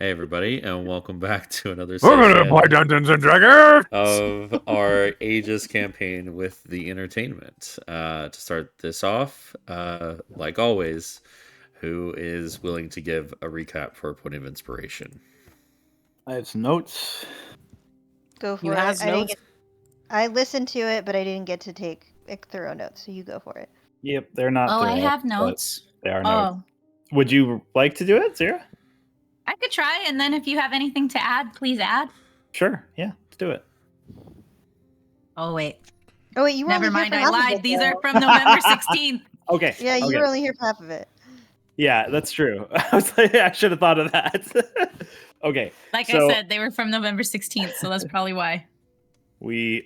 Hey everybody, and welcome back to another We're gonna play session Dungeons and Dragons. of our Aegis campaign with the entertainment. To start this off, like always, who is willing to give a recap for a point of inspiration? I have some notes. Go for You it. has notes? I listened to it, but I didn't get to take thorough notes, so you go for it. Yep, they're not. Oh, I thorough, have but notes. They are notes. Oh, Would you like to do it, Zira? I could try, and then if you have anything to add, please add. Sure. Yeah, let's do it. Oh, wait. Oh wait, you were Never only mind, here I for half of lied. it, These are though. from November 16th. Okay. Yeah, you okay. were only here for half of it. Yeah, that's true. I was like, I should have thought of that. Okay. Like so I said, they were from November 16th, so that's probably why. we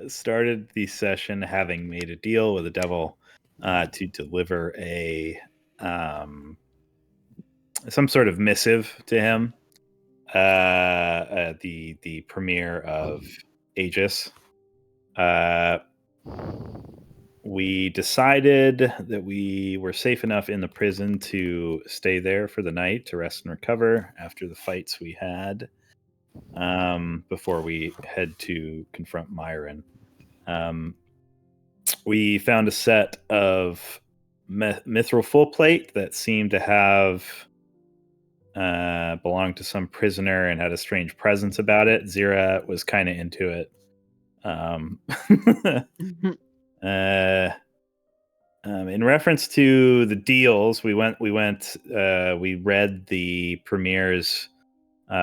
started the session having made a deal with the devil to deliver some sort of missive to him. The premiere of Aegis. We decided that we were safe enough in the prison to stay there for the night to rest and recover after the fights we had before we head to confront Myron. We found a set of mithril full plate that seemed to have belonged to some prisoner and had a strange presence about it. Zira was kind of into it. In reference to the deals, we read the premier's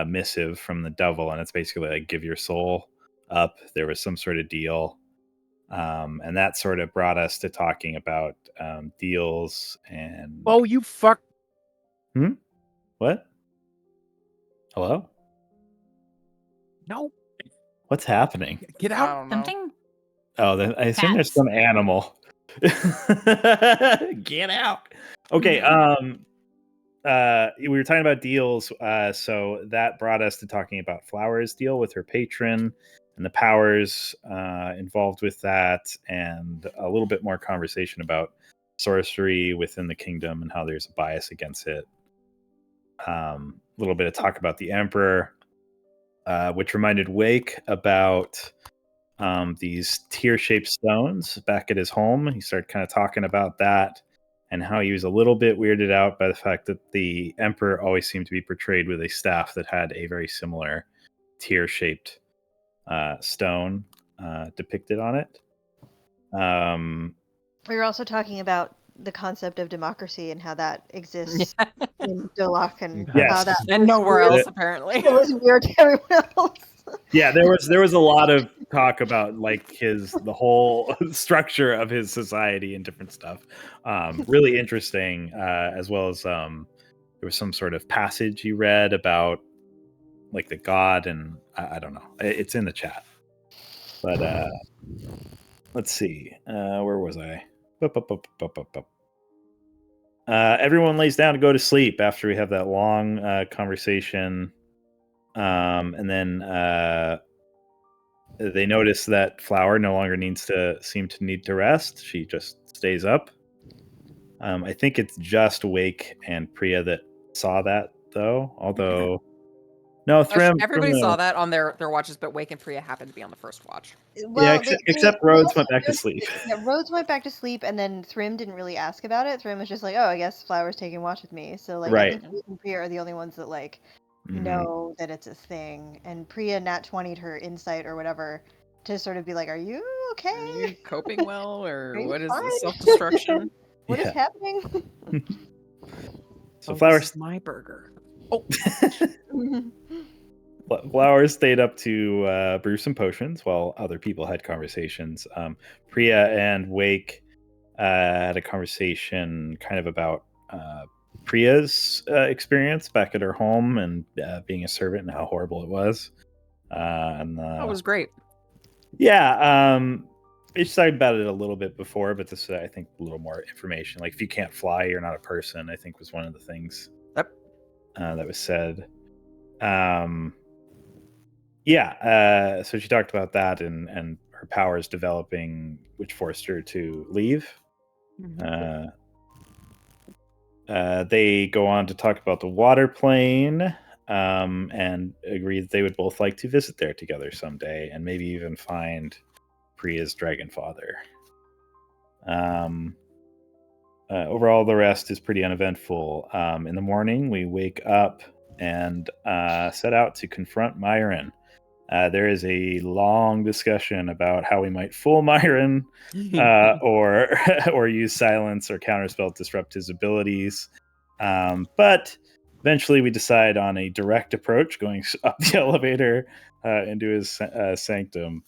missive from the devil, and it's basically like give your soul up. There was some sort of deal, and that sort of brought us to talking about deals and. Oh, you fuck! What? Hello? No, What's happening? get I out! don't know. Something? Oh, I assume there's Cats. some animal. Get out. Okay. We were talking about deals. So that brought us to talking about Flower's deal with her patron and the powers involved with that, and a little bit more conversation about sorcery within the kingdom and how there's a bias against it. A little bit of talk about the Emperor, which reminded Wake about these tear-shaped stones back at his home. He started kind of talking about that and how he was a little bit weirded out by the fact that the Emperor always seemed to be portrayed with a staff that had a very similar tear-shaped stone depicted on it. We were also talking about the concept of democracy and how that exists in Dolak, and how that And nowhere weird. else, apparently. It was weird to everyone else. Yeah, there was a lot of talk about like the whole structure of his society and different stuff. Really interesting, as well as there was some sort of passage he read about like the god, and I don't know. It's in the chat, but let's see. Where was I? Everyone lays down to go to sleep after we have that long conversation. And then they notice that Flower no longer seem to need to rest. She just stays up. I think it's just Wake and Priya that saw that, though. Although, no, Thrym. Everybody saw that on their watches, but Wake and Priya happened to be on the first watch. Well, except Rhodes went back to sleep. Yeah, Rhodes went back to sleep, and then Thrym didn't really ask about it. Thrym was just like, "Oh, I guess Flower's taking watch with me." So, like, Right. I think Wake and Priya are the only ones that like know that it's a thing, and Priya nat 20'd her insight or whatever to sort of be like, "Are you okay? Are you coping well, or Are you what is fine? the self-destruction? What is happening?" So Flower, this is my burger. Flower stayed up to brew some potions while other people had conversations. Priya and Wake had a conversation kind of about Priya's experience back at her home and being a servant and how horrible it was. That was great. Yeah, we talked about it a little bit before, but this is, I think, a little more information. Like, if you can't fly, you're not a person, I think was one of the things that was said. So she talked about that and her powers developing, which forced her to leave. They go on to talk about the water plane and agreed that they would both like to visit there together someday, and maybe even find Priya's dragon father. Overall, the rest is pretty uneventful. In the morning, we wake up and set out to confront Myron. There is a long discussion about how we might fool Myron, or or use silence or counterspell to disrupt his abilities. But eventually, we decide on a direct approach, going up the elevator into his sanctum.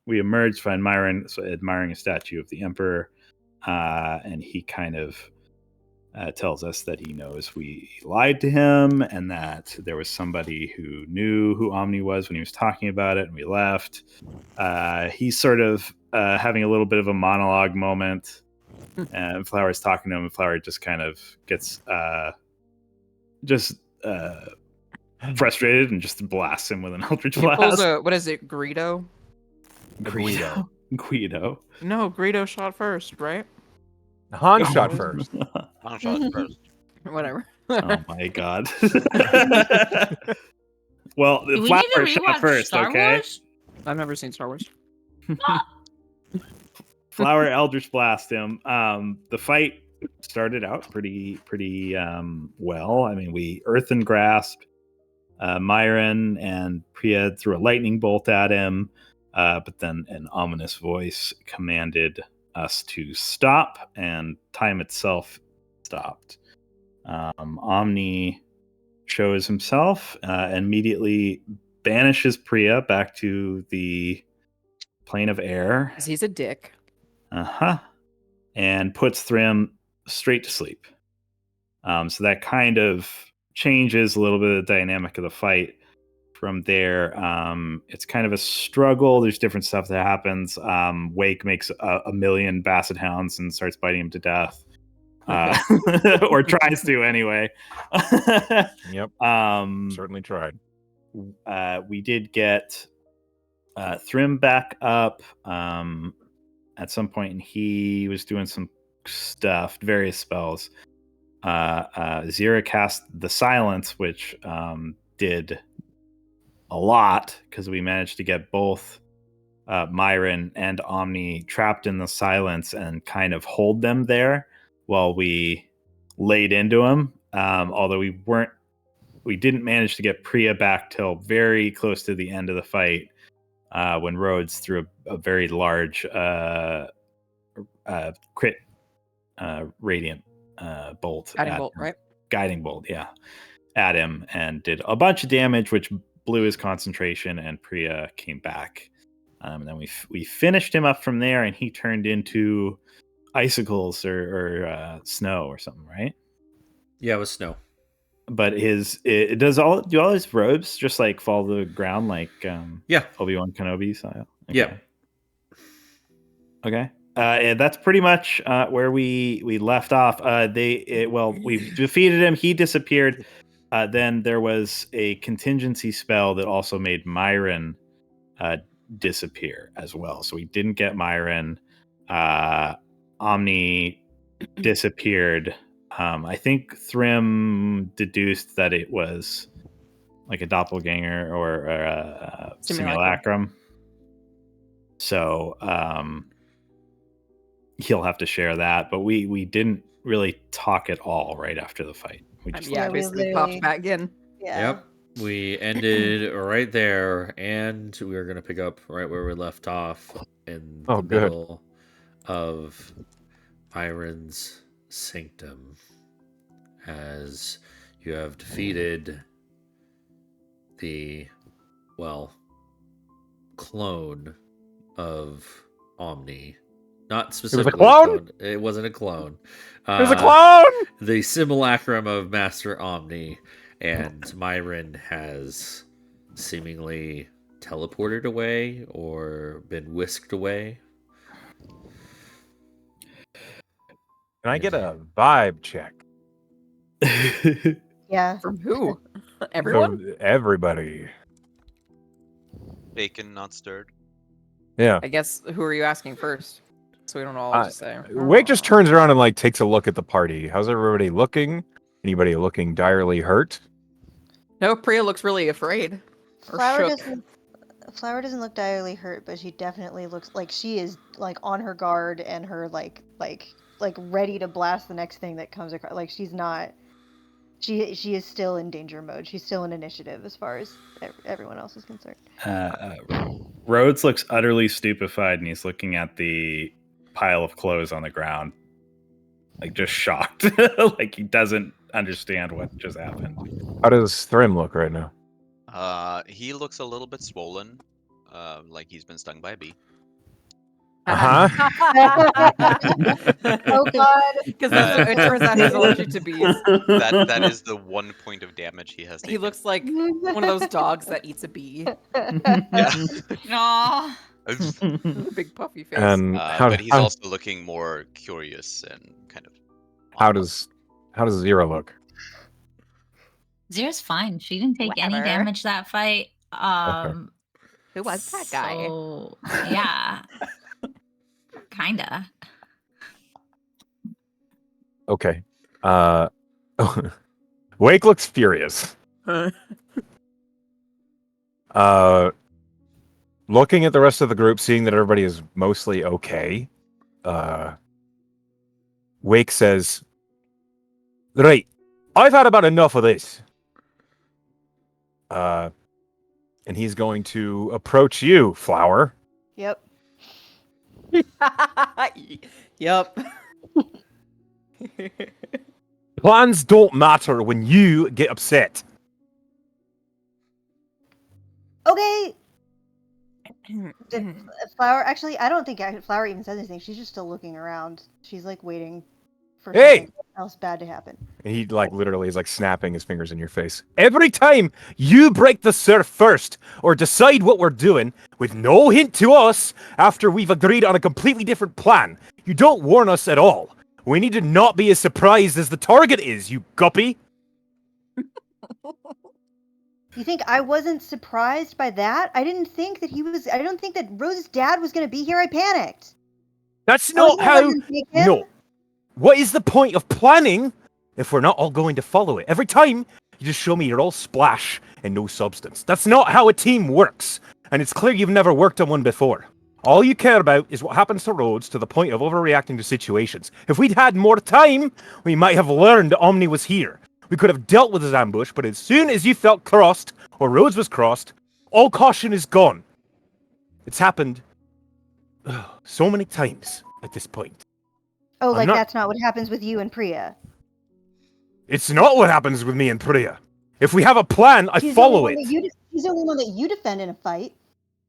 We emerge, find Myron admiring a statue of the Emperor, and he kind of tells us that he knows we lied to him and that there was somebody who knew who Omni was when he was talking about it, and we left. He's sort of having a little bit of a monologue moment, and Flower's talking to him, and Flower just kind of gets frustrated and just blasts him with an Eldritch He pulls Blast. a, what is it, Greedo? Guido. Guido. No, Greedo shot first, right? Han shot first. I'm shot first. Whatever. Oh my god. Well, the Do we Flower need to shot rewatch first, Star okay? Wars? I've never seen Star Wars. Flower Eldritch Blast him. The fight started out pretty well. I mean, we Earth and Grasp. Myron and Priya threw a lightning bolt at him, but then an ominous voice commanded us to stop, and time itself stopped. Omni shows himself and immediately banishes Priya back to the plane of air. Because he's a dick. And puts Thrym straight to sleep. So that kind of changes a little bit of the dynamic of the fight. From there, it's kind of a struggle. There's different stuff that happens. Wake makes a million basset hounds and starts biting him to death. Or tries to anyway. Yep. Certainly tried. We did get Thrym back up at some point, and he was doing some stuff, various spells. Zira cast the Silence, which did a lot because we managed to get both Myron and Omni trapped in the Silence and kind of hold them there while we laid into him. Although we didn't manage to get Priya back till very close to the end of the fight, when Rhodes threw a very large crit radiant bolt. Guiding bolt, right? Guiding bolt, yeah. At him and did a bunch of damage, which blew his concentration, and Priya came back. And then we finished him up from there, and he turned into icicles or snow or something, right? Yeah, it was snow. But do all his robes just like fall to the ground like Yeah. Obi-Wan Kenobi style? Okay. Yeah. Okay. And that's pretty much where we left off. We defeated him. He disappeared. Then there was a contingency spell that also made Myron disappear as well. So we didn't get Myron. Omni disappeared. I think Thrym deduced that it was like a doppelganger or a simulacrum. So he'll have to share that. But we didn't really talk at all right after the fight. We just Yeah, basically popped back in. Yeah. Yep. We ended right there, and we were going to pick up right where we left off in the middle of Myron's sanctum, as you have defeated the, clone of Omni. Not specifically. It was a clone? It wasn't a clone. It was a clone! The simulacrum of Master Omni, and Myron has seemingly teleported away or been whisked away. Can I get a vibe check? Yeah. From who? Everyone? From everybody. Bacon not stirred. Yeah. I guess, who are you asking first? So we don't all just say. Wake just turns around and takes a look at the party. How's everybody looking? Anybody looking direly hurt? No, Priya looks really afraid. Or Flower shook. doesn't look direly hurt, but she definitely looks like she is like on her guard and her like ready to blast the next thing that comes across. Like she's not. She is still in danger mode. She's still in initiative as far as everyone else is concerned. Rhodes looks utterly stupefied, and he's looking at the pile of clothes on the ground, like just shocked, like he doesn't understand what just happened. How does Thrym look right now? He looks a little bit swollen, like he's been stung by a bee. Uh-huh. Oh God! Because it turns out he's allergic to bees. That is the one point of damage he has taken. He looks like one of those dogs that eats a bee. Yeah. Aw. Big puffy face. And But he's also looking more curious and kind of. how does Zira look? Zira's fine. She didn't take any Whatever. damage that fight. Who was that guy? So, yeah. Kinda. Okay. Wake looks furious. Looking at the rest of the group, seeing that everybody is mostly okay, Wake says, "Right, I've had about enough of this." And he's going to approach you, Flower. Yep. Yep. Plans don't matter when you get upset. Okay. Flower. Actually, I don't think Flower even says anything. She's just still looking around. She's like waiting for Hey! something else bad to happen. And he literally is snapping his fingers in your face. Every time you break the surf first or decide what we're doing with no hint to us after we've agreed on a completely different plan, you don't warn us at all. We need to not be as surprised as the target is, you guppy. You think I wasn't surprised by that? I didn't think that he was. I don't think that Rose's dad was going to be here. I panicked. That's not I how. wasn't thinking. No. What is the point of planning if we're not all going to follow it? Every time you just show me you're all splash and no substance. That's not how a team works. And it's clear you've never worked on one before. All you care about is what happens to Rhodes to the point of overreacting to situations. If we'd had more time, we might have learned that Omni was here. We could have dealt with his ambush, but as soon as you felt crossed, or Rhodes was crossed, all caution is gone. It's happened so many times at this point. Oh, like not- that's not what happens with you and Priya. It's not what happens with me and Priya. If we have a plan, I He's follow the it. only one that he's the only one that you defend in a fight.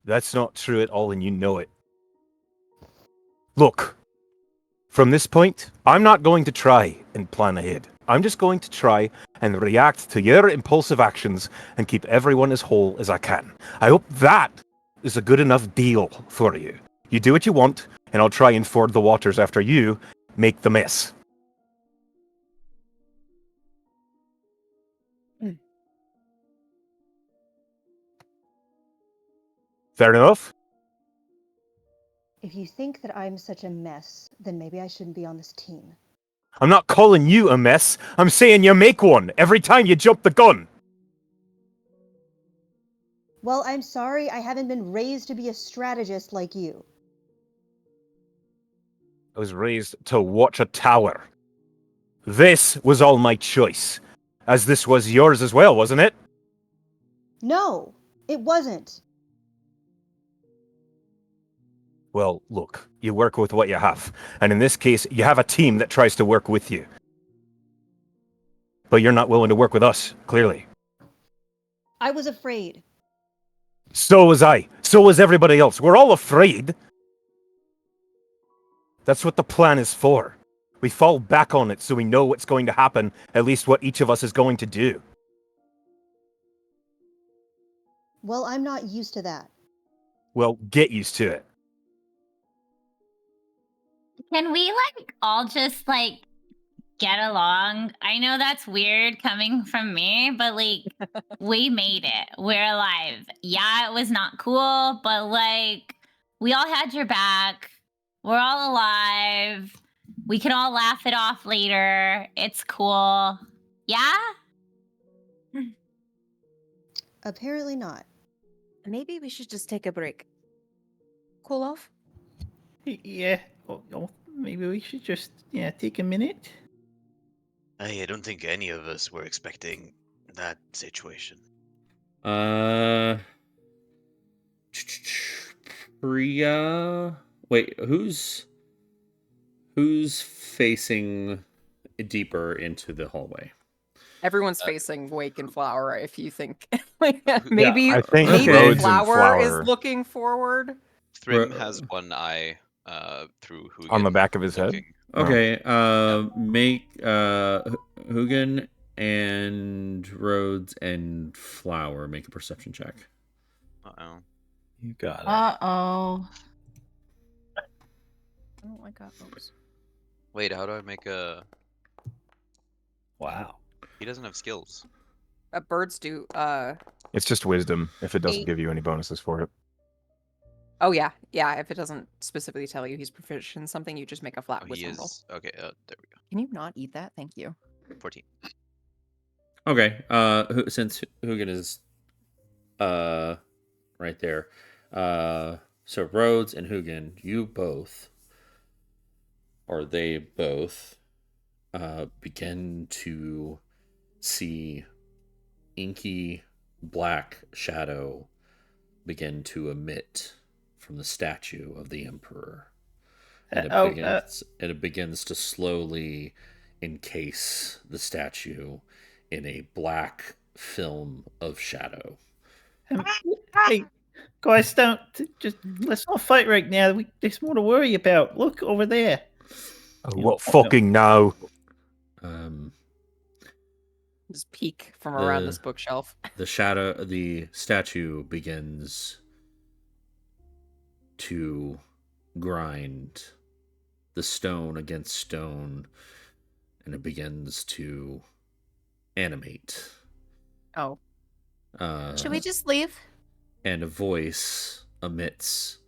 That's not true at all, and you know it. Look, from this point, I'm not going to try and plan ahead. I'm just going to try and react to your impulsive actions and keep everyone as whole as I can. I hope that is a good enough deal for you. You do what you want, and I'll try and ford the waters after you make the mess. Fair enough? If you think that I'm such a mess, then maybe I shouldn't be on this team. I'm not calling you a mess. I'm saying you make one every time you jump the gun. Well, I'm sorry I haven't been raised to be a strategist like you. I was raised to watch a tower. This was all my choice. As this was yours as well, wasn't it? No, it wasn't. Well, look, you work with what you have. And in this case, you have a team that tries to work with you. But you're not willing to work with us, clearly. I was afraid. So was I. So was everybody else. We're all afraid. That's what the plan is for. We fall back on it so we know what's going to happen, at least what each of us is going to do. Well, I'm not used to that. Well, get used to it. Can we all just get along? I know that's weird coming from me, but we made it. We're alive. Yeah, it was not cool, but we all had your back. We're all alive. We can all laugh it off later. It's cool. Yeah? Apparently not. Maybe we should just take a break. Cool off? Yeah. Maybe we should just take a minute. I don't think any of us were expecting that situation. Priya. Wait, who's facing deeper into the hallway? Everyone's facing Wake and Flower. If you think Yeah, maybe I think Okay. maybe Rhodes and Flower is Flower looking forward. Thrym Ro- has one eye through Hugin. on the back of his head. looking. Okay. Make Hugin and Rhodes and Flower make a perception check. Uh-oh. You got it. Uh-oh. Oh my god. Oops. Wait, how do I make a... Wow. He doesn't have skills. Birds do. It's just wisdom if it doesn't 8. give you any bonuses for it. Oh yeah. If it doesn't specifically tell you he's proficient in something, you just make a flat Oh, he wisdom is... roll. Okay, there we Can you not eat that? Thank you. go. 14. Okay. Since Hugin is right there. So Rhodes and Hugin, you both, or they both, begin to see inky black shadow begin to emit from the statue of the Emperor. And it begins to slowly encase the statue in a black film of shadow. Hey, guys, let's not fight right now. There's more to worry about. Look over there. Oh, Yeah, what I fucking no? Just peek from around The- this bookshelf. The statue begins to grind the stone against stone, and it begins to animate. Oh. Should we just leave? And a voice emits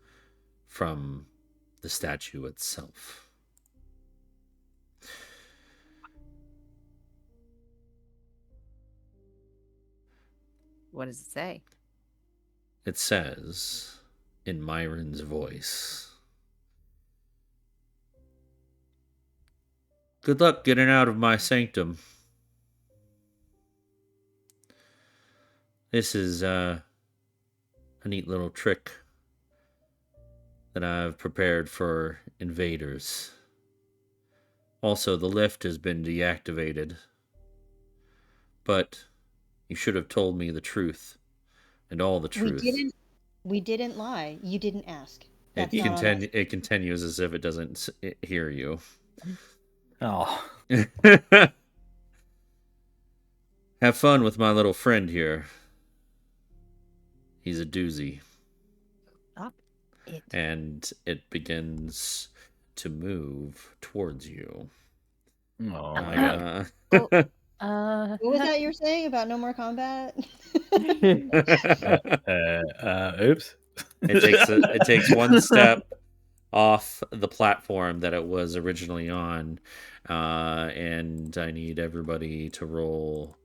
from the statue itself. What does it say? It says, in Myron's voice, "Good luck getting out of my sanctum. This is a neat little trick that I've prepared for invaders. Also, the lift has been deactivated. But you should have told me the truth, and all the truth." We didn't lie. You didn't ask. That's not on us. It continues as if it doesn't hear you. Oh. Have fun with my little friend here. He's a doozy. Stop it. And it begins to move towards you. Oh. What was that you were saying about no more combat? Oops. It takes one step off the platform that it was originally on, and I need everybody to roll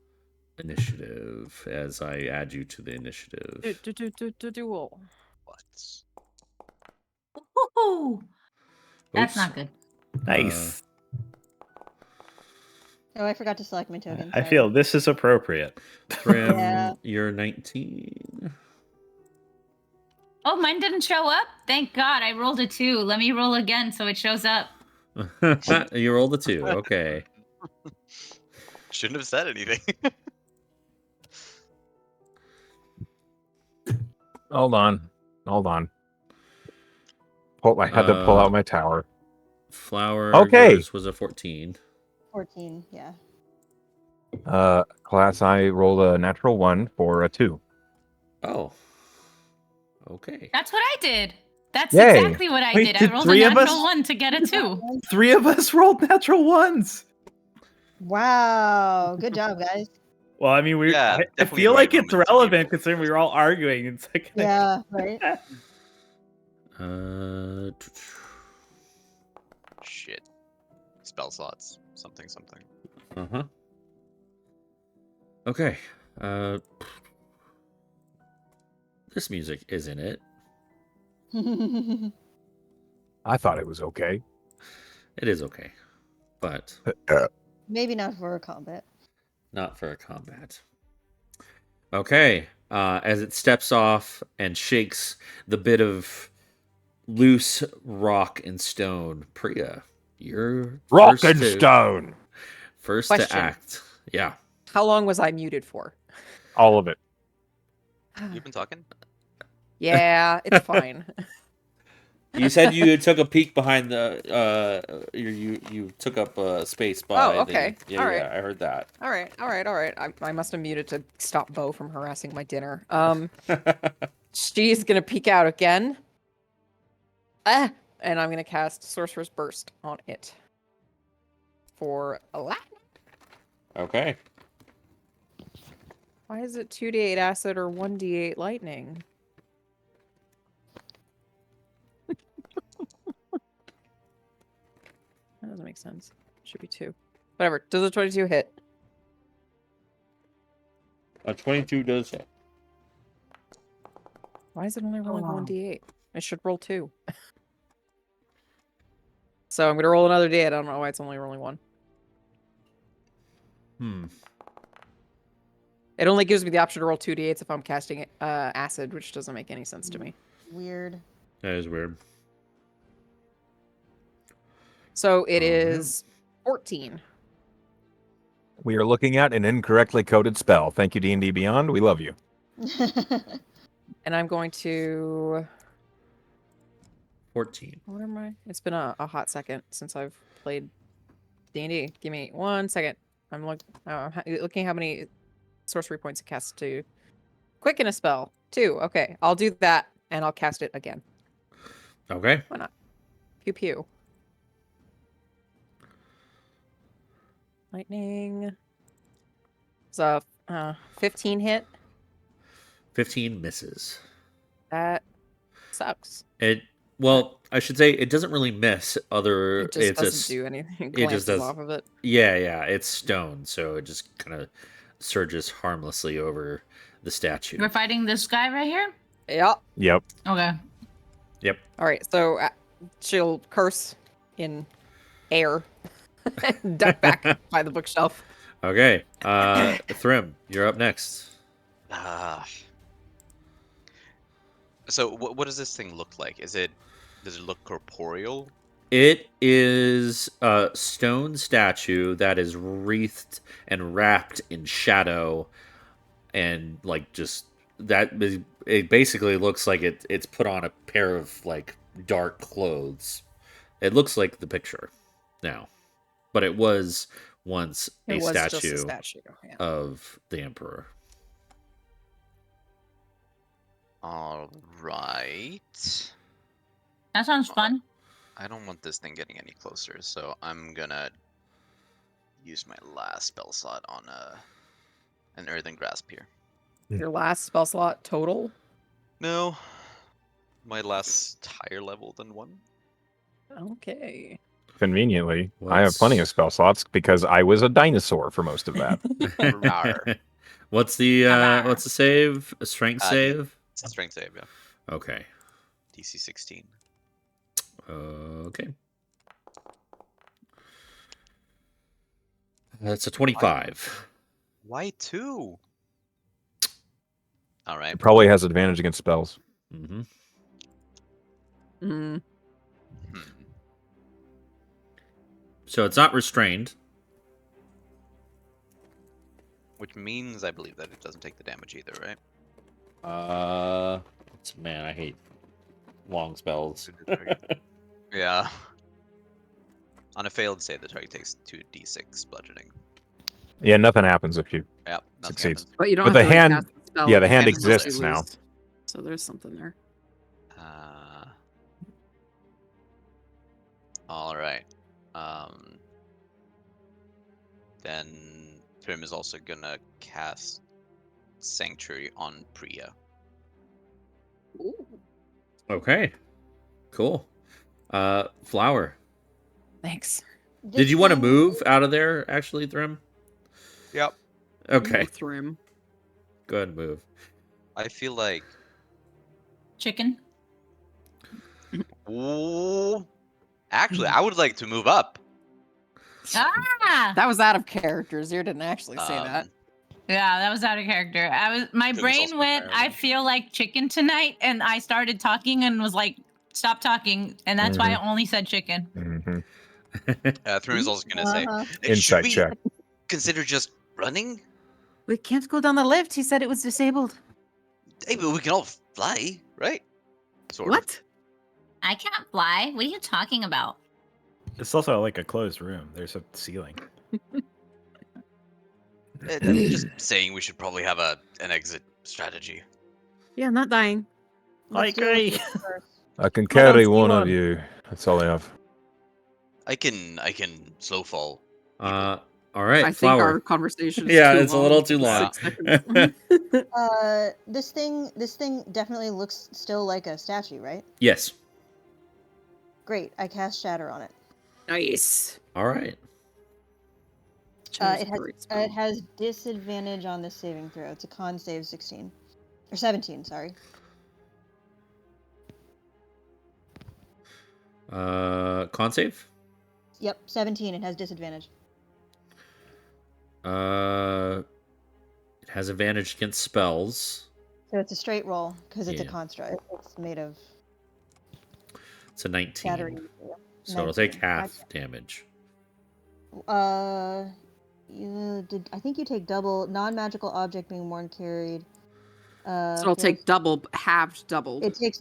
initiative as I add you to the initiative. Duel. What? Ooh, that's Oops. not good. Nice. Oh, I forgot to select my token. I sorry. feel this is appropriate. Trim, Yeah. you're 19. Oh, mine didn't show up? Thank God. I rolled a 2. Let me roll again so it shows up. You rolled a 2. Okay. Shouldn't have said anything. Hold on. I had to pull out my tower. Flower, Okay. yours was a 14. 14, yeah. Class, I rolled a natural 1 for a 2. Oh. Okay. That's what I did. That's Yay. exactly what I Wait, did. I did rolled a 3 of natural us- 1 to get a 2. 3 of us rolled natural ones. Wow. Good job, guys. Well, I mean, Yeah, I definitely feel the like right it's room to relevant be. considering we were all arguing. It's like, Yeah, right? Shit. Spell slots. Something. Okay. This music isn't it. I thought it was okay. It is okay, but Maybe not for a combat. not for a combat. Okay, as it steps off and shakes the bit of loose rock and stone, Priya, you're Rock first and to, stone. First to Question. act. Yeah. How long was I muted for? All of it. You've been talking. Yeah, it's fine. You said you took a peek behind the you took up space by Oh, okay. the yeah, All right. yeah, I heard that. All right. I must have muted to stop Bo from harassing my dinner. She's gonna peek out again. And I'm gonna cast Sorcerer's Burst on it. For a lot. Okay. Why is it 2d8 acid or 1d8 lightning? That doesn't make sense. Should be 2. Whatever. Does a 22 hit? A 22 does hit. Why is it only rolling 1d8? I should roll 2. So I'm gonna roll another d8. I don't know why it's only rolling 1. It only gives me the option to roll 2d8s if I'm casting acid, which doesn't make any sense to me. Weird. That is weird. So it is 14. We are looking at an incorrectly coded spell. Thank you, D&D Beyond. We love you. And I'm going to... 14. What am I? It's been a hot second since I've played D&D. Give me 1 second. I'm looking how many sorcery points it casts to quicken a spell. 2. Okay, I'll do that, and I'll cast it again. Okay. Why not? Pew pew. Lightning. It's a 15 hit. 15 misses. That sucks. Well, I should say it doesn't really miss other. It just it's doesn't do anything. It just does off of it. Yeah. It's stone, so it just kind of surges harmlessly over the statue. We're fighting this guy right here? Yeah. Yep. Okay. Yep. All right, so she'll curse in air, duck back by the bookshelf. Okay. Thrym, you're up next. So what does this thing look like? Does it look corporeal? It is a stone statue that is wreathed and wrapped in shadow, and like just that. It basically looks like it's put on a pair of like dark clothes. It looks like the picture now, but it was once It a was just a statue statue. Yeah. of the emperor. All right. That sounds fun. I don't want this thing getting any closer, so I'm gonna use my last spell slot on an earthen grasp here. Your last spell slot total? No, my last higher level than 1. Okay. Conveniently, I have plenty of spell slots because I was a dinosaur for most of that. Rawr. What's the save? A strength save? It's a strength save, yeah. Okay. DC 16. Okay. That's a 25. Why 2? All right. It probably has advantage against spells. Mm-hmm. Mm. So it's not restrained. Which means I believe that it doesn't take the damage either, right? Man, I hate long spells. Yeah. On a failed save, the target takes 2d6 bludgeoning. Yeah, nothing happens if you Yep, nothing succeeds. happens. But you don't But have the to hand- recast the spell. yeah, the hand hand exists now. lose. So there's something there. All right. Then Thrym is also gonna cast Sanctuary on Priya. Ooh. Okay. Cool. Flower. Thanks. Did you want to move out of there, actually, Thrym? Yep. Okay. Move through him. Go ahead and move. I feel like chicken. Ooh. Actually, I would like to move up. Ah, That was out of character. Zero didn't actually say that. yeah, that was out of character. My Because it's brain also went, I Ireland. feel like chicken tonight, and I started talking and was like, stop talking, and that's why I only said chicken. Thrun is also going to say, Uh-huh. should Inside we check. consider just running? We can't go down the lift. He said it was disabled. Hey, but we can all fly, right? Sort of. What? I can't fly. What are you talking about? It's also like a closed room. There's a ceiling. Just saying we should probably have an exit strategy. Yeah, not dying. I Let's deal with agree. this first. I can Come on, carry one of C1. you. That's all I have. I can slow fall. All right, I think flower. our conversation is Yeah, too it's a long little for too the long. 6 seconds. This thing definitely looks still like a statue, right? Yes. Great. I cast Shatter on it. Nice. All right. Chose It a has great spell. it has disadvantage on the saving throw. It's a con save 16 or 17. Sorry. Con save. Yep, 17. It has disadvantage. It has advantage against spells. So it's a straight roll because it's a Yeah. construct. It's made of It's a 19. shattering. material. So it'll take 19. half damage. I think you take double non-magical object being worn carried. So it'll take double, halved doubled. It takes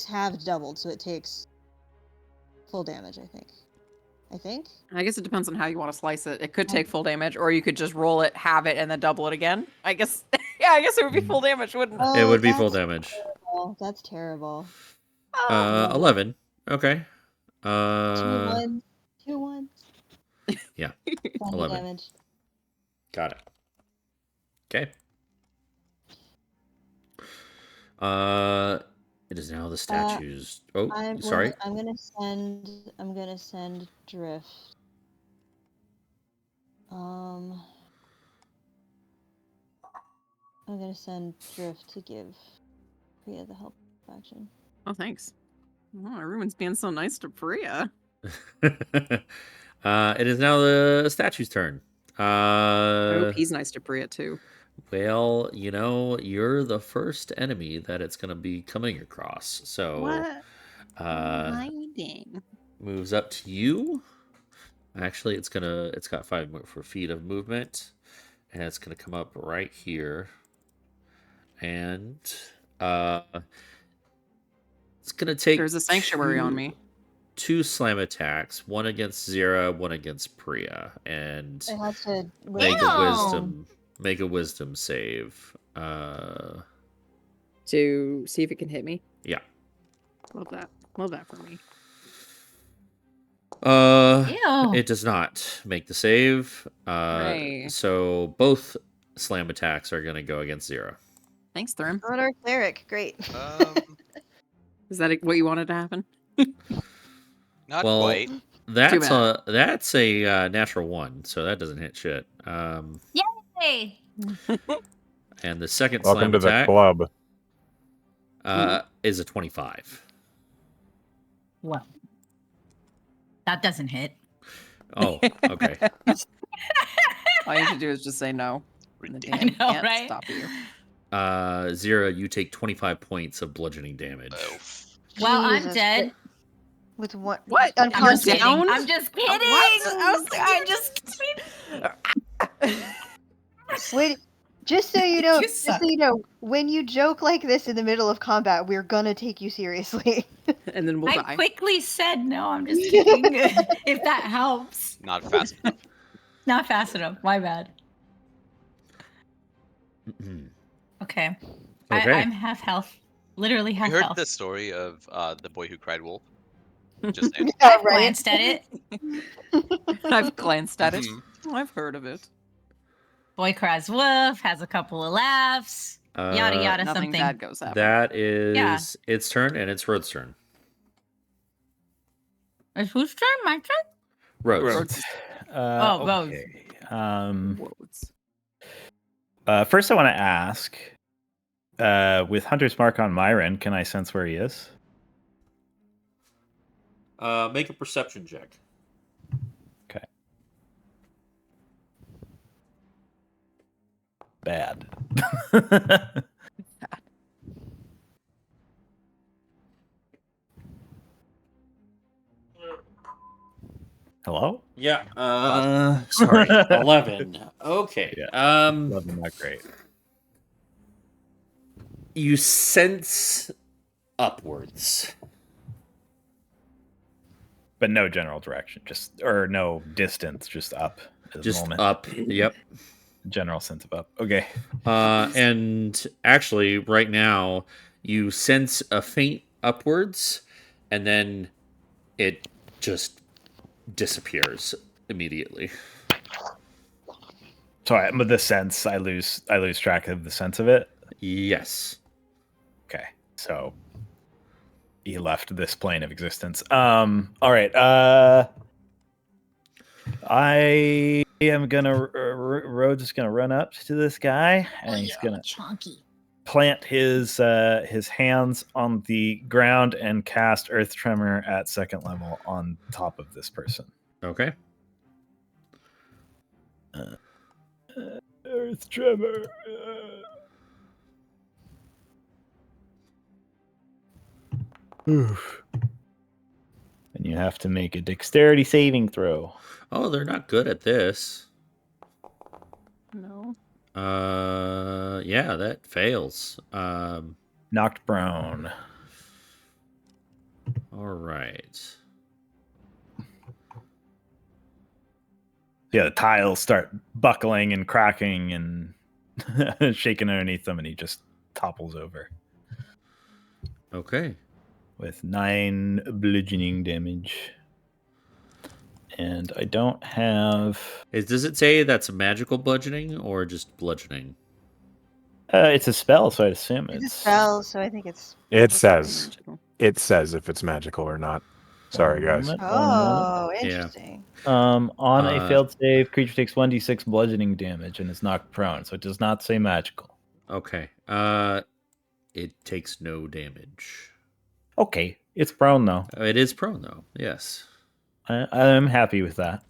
halved doubled, so it takes full damage. I think. I guess it depends on how you want to slice it. It could take full damage, or you could just roll it, have it, and then double it again. I guess. Yeah, I guess it would be full damage, wouldn't it? It would be that's full damage. terrible. That's terrible. 11. Okay. 2 1. 2 1. Yeah. 20 11. damage. Got it. Okay. It is now the statues. Sorry. I'm gonna send Drift. I'm gonna send Drift to give Priya the help action. Oh, thanks. Oh, everyone's being so nice to Priya. It is now the statue's turn. I hope he's nice to Priya too. Well, you're the first enemy that it's going to be coming across. So, What? Hiding. moves up to you. Actually, it's got 5 feet of movement, and it's gonna come up right here, and it's gonna take. There's a sanctuary on me. 2 slam attacks, one against Zira, one against Priya, and It has to make a wisdom save. To see if it can hit me. Yeah. Love that. Love that for me. Ew. It does not make the save. Hooray. So both slam attacks are gonna go against Zira. Thanks, Thrym. Not our cleric. Great. Is that what you wanted to happen? Not Well, quite. That's bad. a natural 1, so that doesn't hit shit. Hey. And the second Welcome slam to the attack club. is a 25. Well, that doesn't hit. Oh, okay. All you have to do is just say no. And the I DM know, can't right? stop you. Zira, you take 25 points of bludgeoning damage. Oh, Well, I'm Jesus. dead. With what? What? I'm just Unconscious. kidding. Down? I'm just kidding. I'm just kidding. Wait, just so you know, You just so suck. you know, when you joke like this in the middle of combat, we're gonna take you seriously. And then we'll I die. quickly said no. I'm just kidding. If that helps. not fast enough. Not fast enough. My bad. Okay. Okay. I'm half health. Literally half You heard health. the story of the boy who cried wolf? Just saying. I glanced at it. I've glanced at it. Mhm. Oh, I've heard of it. Boy cries wolf, has a couple of laughs. Yada yada Nothing something. bad goes happen. That is its turn, and it's Road's turn. It's whose turn? My turn? Road's. Rose. Okay. Roads. First, I want to ask, with Hunter's Mark on Myron, can I sense where he is? Make a perception check. Okay. Bad. Hello? Yeah. Sorry. 11. Okay. Yeah. 11, not great. You sense upwards. But no general direction, or no distance, just up at the Just moment. up. Yep. General sense of up. Okay. And actually, right now, you sense a faint upwards, and then it just disappears immediately. So, but the sense, I lose track of the sense of it. Yes. Okay. So he left this plane of existence. All right. I am gonna. Rhodes is gonna run up to this guy, and he's gonna chunky. plant his hands on the ground and cast Earth Tremor at second level on top of this person. Okay. Earth Tremor. Oof. And you have to make a dexterity saving throw. Oh, they're not good at this. No. Yeah, that fails. Knocked prone. All right. Yeah, the tiles start buckling and cracking and shaking underneath them, and he just topples over Okay. with 9 bludgeoning damage. And I don't have. Does it say that's magical bludgeoning or just bludgeoning? It's a spell, so I assume It's a it's. spell, so I think it's. It says. Magical. It says if it's magical or not. Sorry, guys. One moment. Oh, interesting. On a Uh, failed save, creature takes 1d6 bludgeoning damage and is knocked prone, so it does not say magical. Okay. It takes no damage. Okay, it's prone though. It is prone though. Yes. I'm happy with that.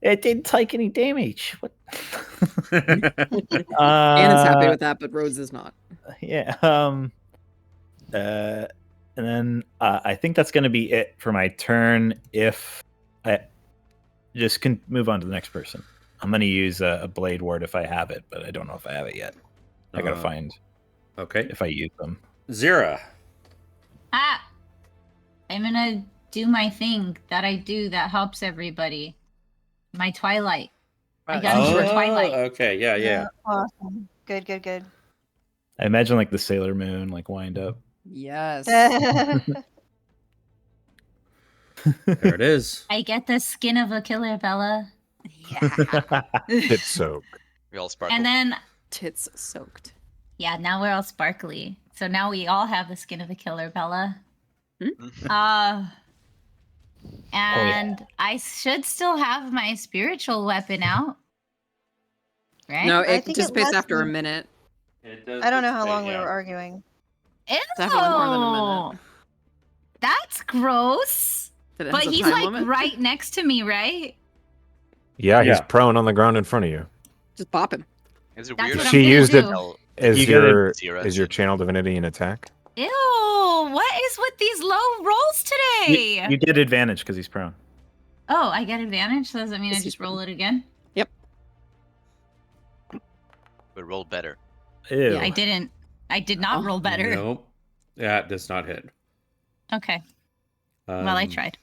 It didn't take any damage. What? Anna's happy with that, but Rhodes is not. Yeah. And then I think that's going to be it for my turn. If I just can move on to the next person, I'm going to use a blade ward if I have it, but I don't know if I have it yet. I got to find Okay. if I use them. Zira. I'm gonna do my thing that I do that helps everybody. My Twilight. I got into a Twilight. Okay. Yeah. Awesome. Good, good, good. I imagine like the Sailor Moon, like wind up. Yes. There it is. I get the skin of a killer, Bella. Yeah. It's soaked. We all sparkle. And then, Tits soaked. yeah, now we're all sparkly. So now we all have the skin of a killer, Bella. Mhm. And I should still have my spiritual weapon out. Right? No, I it think it dissipates lasts after a me- minute. I don't know how long we were arguing. Definitely more than a minute. Ew. That's gross. That it But has a he's time like limit. right next to me, right? Yeah, he's Yeah. prone on the ground in front of you. Just bop him. Is it That's weird? what how I'm She gonna used do. it as You gotta- your Zira is your did. channel divinity an attack. Ew, what is with these low rolls today? You get advantage because he's prone. Oh, I get advantage? So does that mean I Yes, just you roll it again? But roll better. Ew. I didn't. I did not Oh. roll better. Nope. That does not hit. Okay. Well, I Um, tried.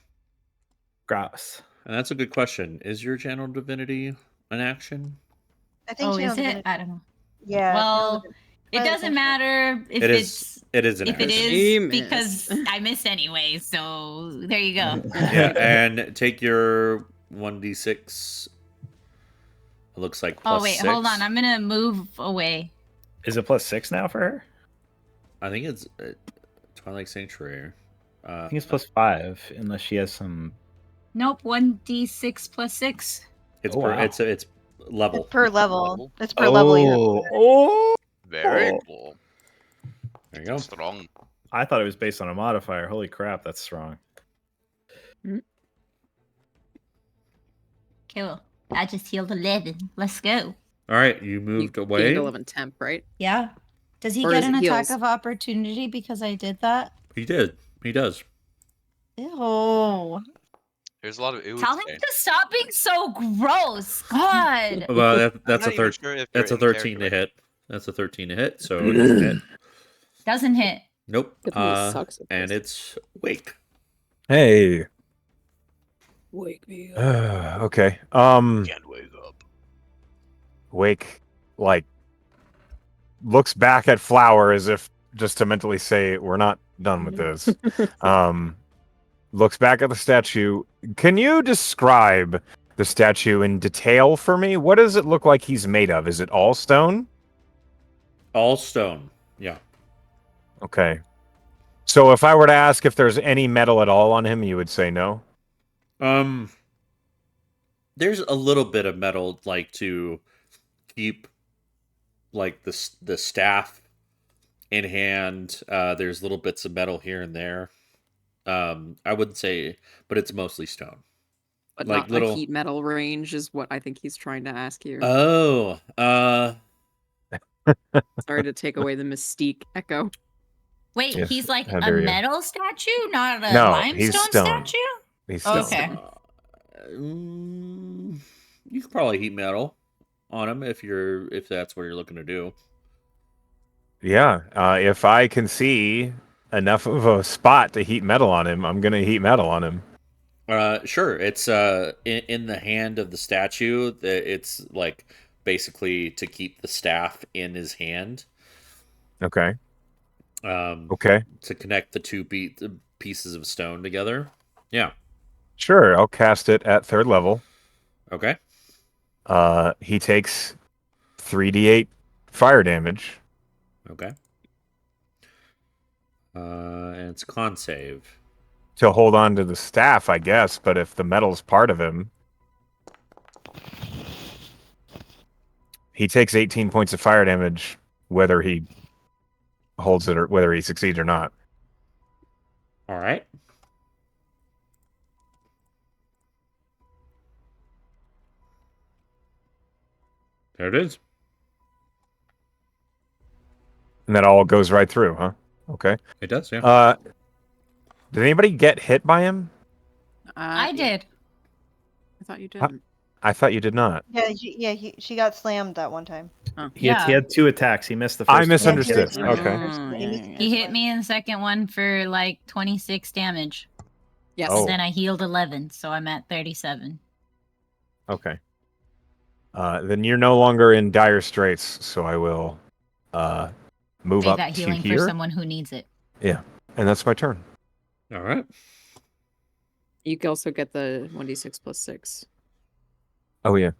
Gross. And that's a good question. Is your channel divinity an action? I think Oh, Channel is it? Divinity- I don't know. Yeah. Well, it Well, doesn't matter if It it's is. It is an if it action. is You because missed. I missed anyway. So there you go. Yeah, and take your 1d6. It looks like plus Oh wait, 6. hold on. I'm gonna move away. Is it +6 now for her? I think it's Twilight Sanctuary. I think it's +5 unless she has some. Nope. 1d6 plus 6. It's Oh, wow. it's level. It's per level. It's per level. You have Oh, Very Oh. cool. There you go. Strong. I thought it was based on a modifier. Holy crap, that's strong. Cool. I just healed 11. Let's go. All right, you You moved gained away. 11 temp, right? Yeah. Does he Or get is an it attack heals? of opportunity because I did that? He did. He does. Ew. There's a lot of ooh Tell him today. to stop being so gross. God. Well, I'm that's not a even sure if That's you're a in 13 to character. hit. That's a 13 to hit. So it doesn't hit. Doesn't hit. Nope. Good thing he sucks at And this. it's wake. Hey. Wake me up. Okay. Can't wake up. Wake, like, looks back at Flower as if just to mentally say, we're not done with this. Looks back at the statue. Can you describe the statue in detail for me? What does it look like he's made of? Is it all stone? All stone. Yeah. Okay. So if I were to ask if there's any metal at all on him, you would say no? There's a little bit of metal, like to keep, like the staff in hand. There's little bits of metal here and there. I wouldn't say, but it's mostly stone. But Like not little. a heat metal range is what I think he's trying to ask you. Oh. Sorry to take away the mystique echo. Wait, Yes, he's like how a dare you. metal statue, not a No, limestone he's stone. statue? He's Oh, stone. okay. You could probably heat metal on him if that's what you're looking to do. Yeah. If I can see enough of a spot to heat metal on him, I'm going to heat metal on him. Sure. It's in the hand of the statue. It's like basically to keep the staff in his hand. Okay. Um, Okay. to connect the two pieces of stone together. Yeah. Sure. I'll cast it at 3rd level. Okay. He takes 3d8 fire damage. Okay. And it's con save. To hold on to the staff, I guess, but if the metal's part of him, he takes 18 points of fire damage, whether he holds it or whether he succeeds or not. All right. There it is. And that all goes right through, huh? Okay. It does, yeah. Did anybody get hit by him? I did. I thought you didn't. I thought you did not. Yeah, she got slammed that one time. He had 2 attacks. He missed the first I one. misunderstood. Yeah, Okay. He hit me in the second one for like 26 damage. Yes. Oh. Then I healed 11, so I'm at 37. Okay. Then you're no longer in dire straits, so I will move Save up that to healing for here. someone who needs it. Yeah, and that's my turn. All right. You can also get the 1d6 plus 6. Oh yeah.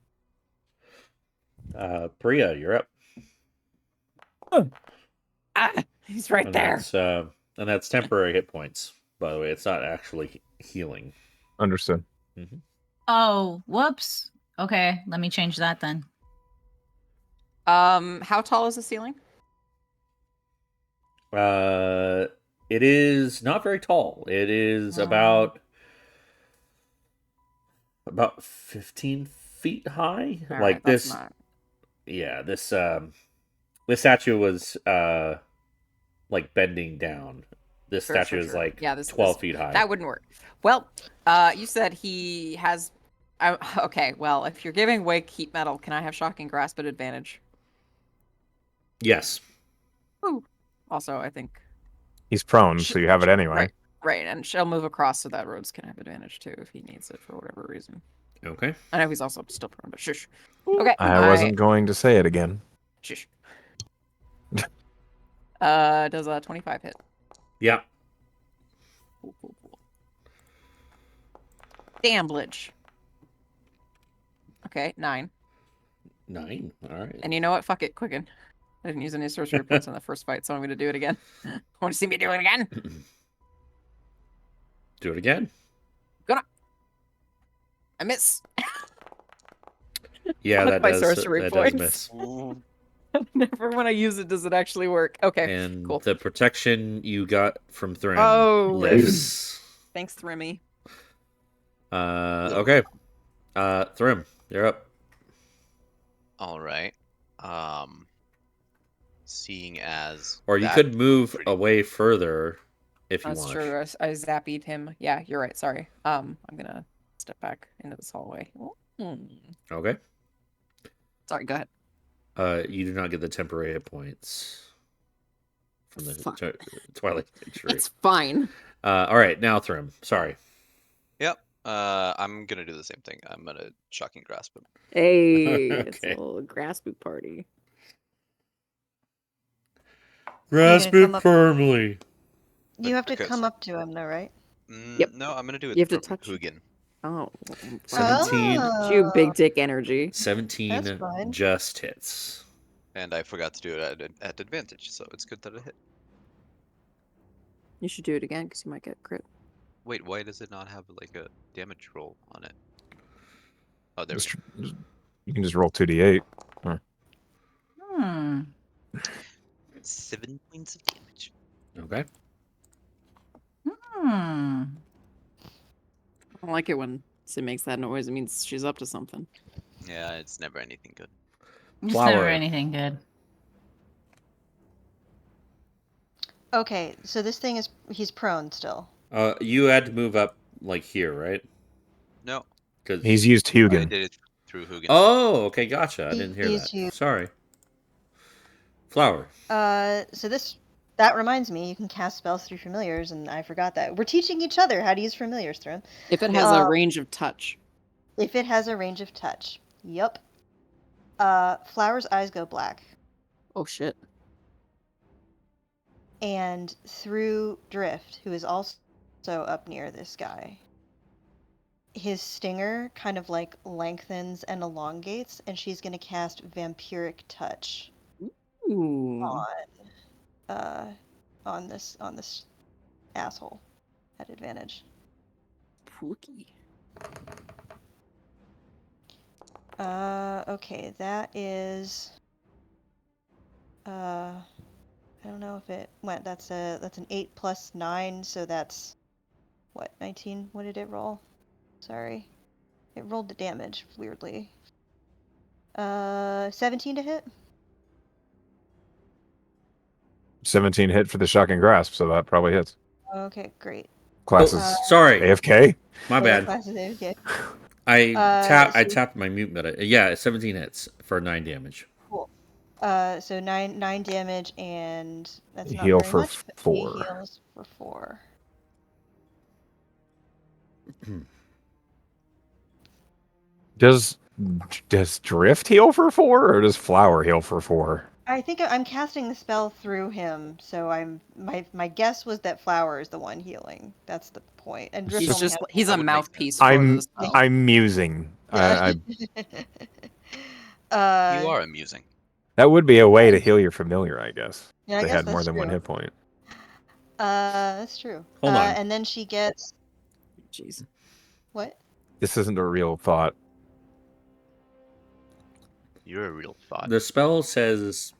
Priya, you're up. He's right And there. that's temporary hit points, by the way. It's not actually healing. Understood. Oh, whoops. Okay, let me change that then. How tall is the ceiling? It is not very tall. It is about 15 feet high. All like right, that's this. not- Yeah, this statue was like bending down. This Sure, statue sure, is sure. like Yeah, this 12 feet high. That wouldn't work. Well, you said he has. Okay, well, if you're giving Wake heat metal, can I have shocking grasp at advantage? Yes. Ooh. Also, I think. He's prone, so you have it anyway. Right, and she'll move across so that Rhodes can have advantage too if he needs it for whatever reason. Okay. I know he's also still prone, but shush. Okay. I wasn't going to say it again. Shush. Does a 25 hit? Yeah. Cool. Damblage. Okay, 9. 9. All right. And you know what? Fuck it, quicken. I didn't use any sorcery points in the first fight, so I'm going to do it again. Want to see me do it again? Do it again. I miss. Yeah, Fuck that my does sorcery that does points. miss. Never when I use it does it actually work. Okay, And cool. the protection you got from Thrym Oh, lifts. Thanks, Thrimmy. Okay. Thrym, you're up. All right. Seeing as Or you that could move pretty- away further if you That's want. true. I zappied him. Yeah, you're right. Sorry. I'm gonna step back into this hallway. Okay. Sorry. Go ahead. You do not get the temporary hit points from the Fuck. Twilight Victory. It's fine. All right, now Thrym. Sorry. Yep. I'm gonna do the same thing. I'm gonna shocking grasp him. Hey, it's a Okay. little grasping party. Grasp come it up- firmly. You have to Because- come up to him, though, right? Yep. No, I'm gonna do it You have to from touch it. Hugin. Oh, 17. You big Oh. dick energy. 17 That's fine. just hits. And I forgot to do it at advantage, so it's good that it hit. You should do it again because you might get crit. Wait, why does it not have like a damage roll on it? Oh, there we Just- go. You can just roll 2d8. Hmm. 7 points of damage. Okay. Hmm. I don't like it when Sim makes that noise. It means she's up to something. Yeah, it's never anything good. It's Flower. never anything good. Okay, so this thing he's prone still. You had to move up like here, right? No, Because He's used I Hugin. did it through Hugin. Oh, okay, gotcha. I didn't hear He's that. used- Sorry. Flower. So that reminds me, you can cast spells through familiars, and I forgot that. We're teaching each other how to use familiars, Thrym. If it has a range of touch. If it has a range of touch. Yup. Flower's eyes go black. Oh shit. And through Drift, who is also up near this guy, his stinger kind of like lengthens and elongates, and she's gonna cast Vampiric Touch Ooh. on this asshole at advantage. Pookie. Okay, that is I don't know if it went. That's an 8 plus 9, so that's what, 19? What did it roll? Sorry. It rolled the damage weirdly. 17 to hit? 17 hit for the shocking grasp, so that probably hits. Okay, great. Classes Sorry. AFK. My bad. Classes AFK. I so- tapped my mute meta. Yeah, 17 hits for 9 damage. Cool. So 9 damage, and that's not Heal very for much, but he 4. heals for 4. Does Drift heal for 4, or does Flower heal for 4? I think I'm casting the spell through him, so my guess was that Flower is the one healing. That's the point. And Drift He's only just has he's That a would make mouthpiece sense. for I'm the spell. I'm musing. Yeah. You are amusing. That would be a way to heal your familiar, I guess. Yeah, I They guess had more that's than one true. hit point. That's true. Hold on. And then she gets Jeez. what? This isn't a real thought. You're a real thought. The spell says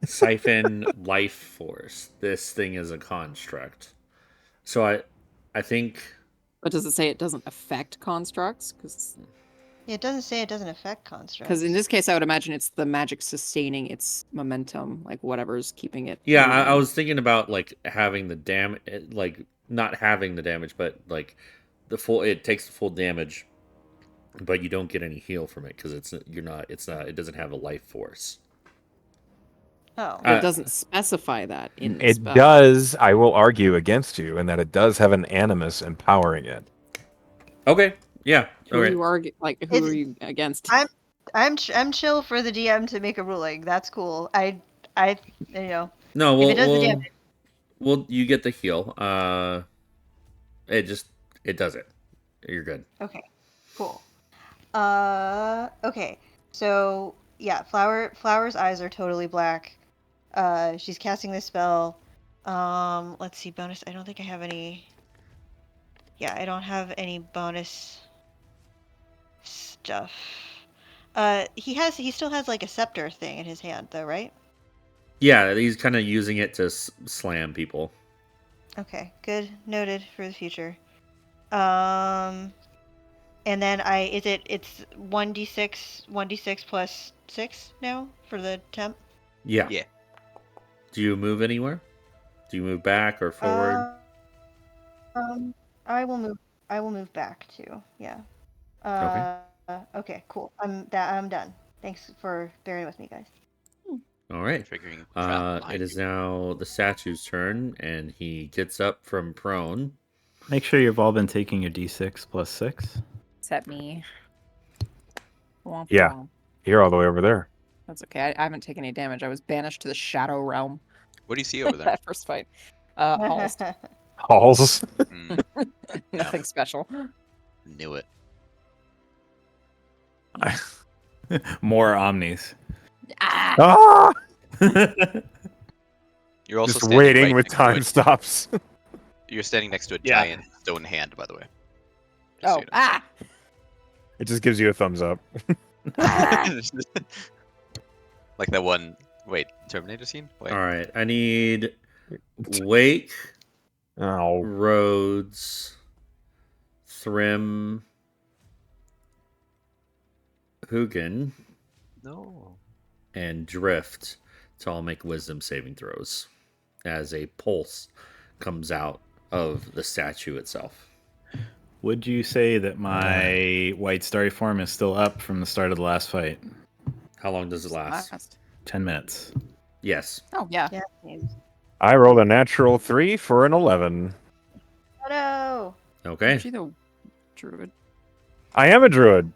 siphon life force. This thing is a construct. So I think But does it say it doesn't affect constructs? Because Yeah, it doesn't say it doesn't affect constructs. in this case, I would imagine it's the magic sustaining its momentum, like whatever's keeping it. yeah, I moving. was thinking about like having the like not having the damage, but like it takes the full damage, but you don't get any heal from it because it doesn't have a life force. Oh. But it doesn't specify that in the It spell. does. I will argue against you in that it does have an animus empowering it. Okay, yeah, Who are okay. you argue? Like who are you against? I'm chill for the DM to make a ruling. That's cool. I No, If it does the damage. you get the heal. It does it. You're good. Okay, cool. Okay. So yeah, Flower's eyes are totally black. She's casting this spell. Let's see, bonus. I don't think I have any. Yeah, I don't have any bonus stuff. He still has like a scepter thing in his hand, though, right? Yeah, he's kind of using it to slam people. Okay, good. Noted for the future. And then it's 1d6 plus 6 now for the temp? Yeah. Yeah. Do you move anywhere? Do you move back or forward? I will move back too. Yeah. Okay. Okay, cool. I'm done. Thanks for bearing with me, guys. All right. Triggering trap behind It is you. now the statue's turn, and he gets up from prone. Make sure you've all been taking your d6 plus 6. Except me. Womp Yeah. womp. You're all the way over there. That's okay. I haven't taken any damage. I was banished to the Shadow Realm. What do you see over there? That first fight. Halls. Halls. Mm, Nothing special. knew it. More omnis. Ah! Ah! You're also Just standing waiting right with next to time it. stops. You're standing next to a Yeah. giant stone hand, by the way. Just so Oh, you know. ah! It just gives you a thumbs up. Like that one. Wait, Terminator scene? Wait. All right. I need Wake, Oh. Rhodes, Thrym, Hugin, No. and Drift to all make wisdom saving throws as a pulse comes out of the statue itself. Would you say that my white starry form is still up from the start of the last fight? How long does it last? 10 minutes. Yes. Oh, yeah. Yeah. I rolled a natural 3 for an 11. Oh no! Okay. Aren't you the druid? I am a druid.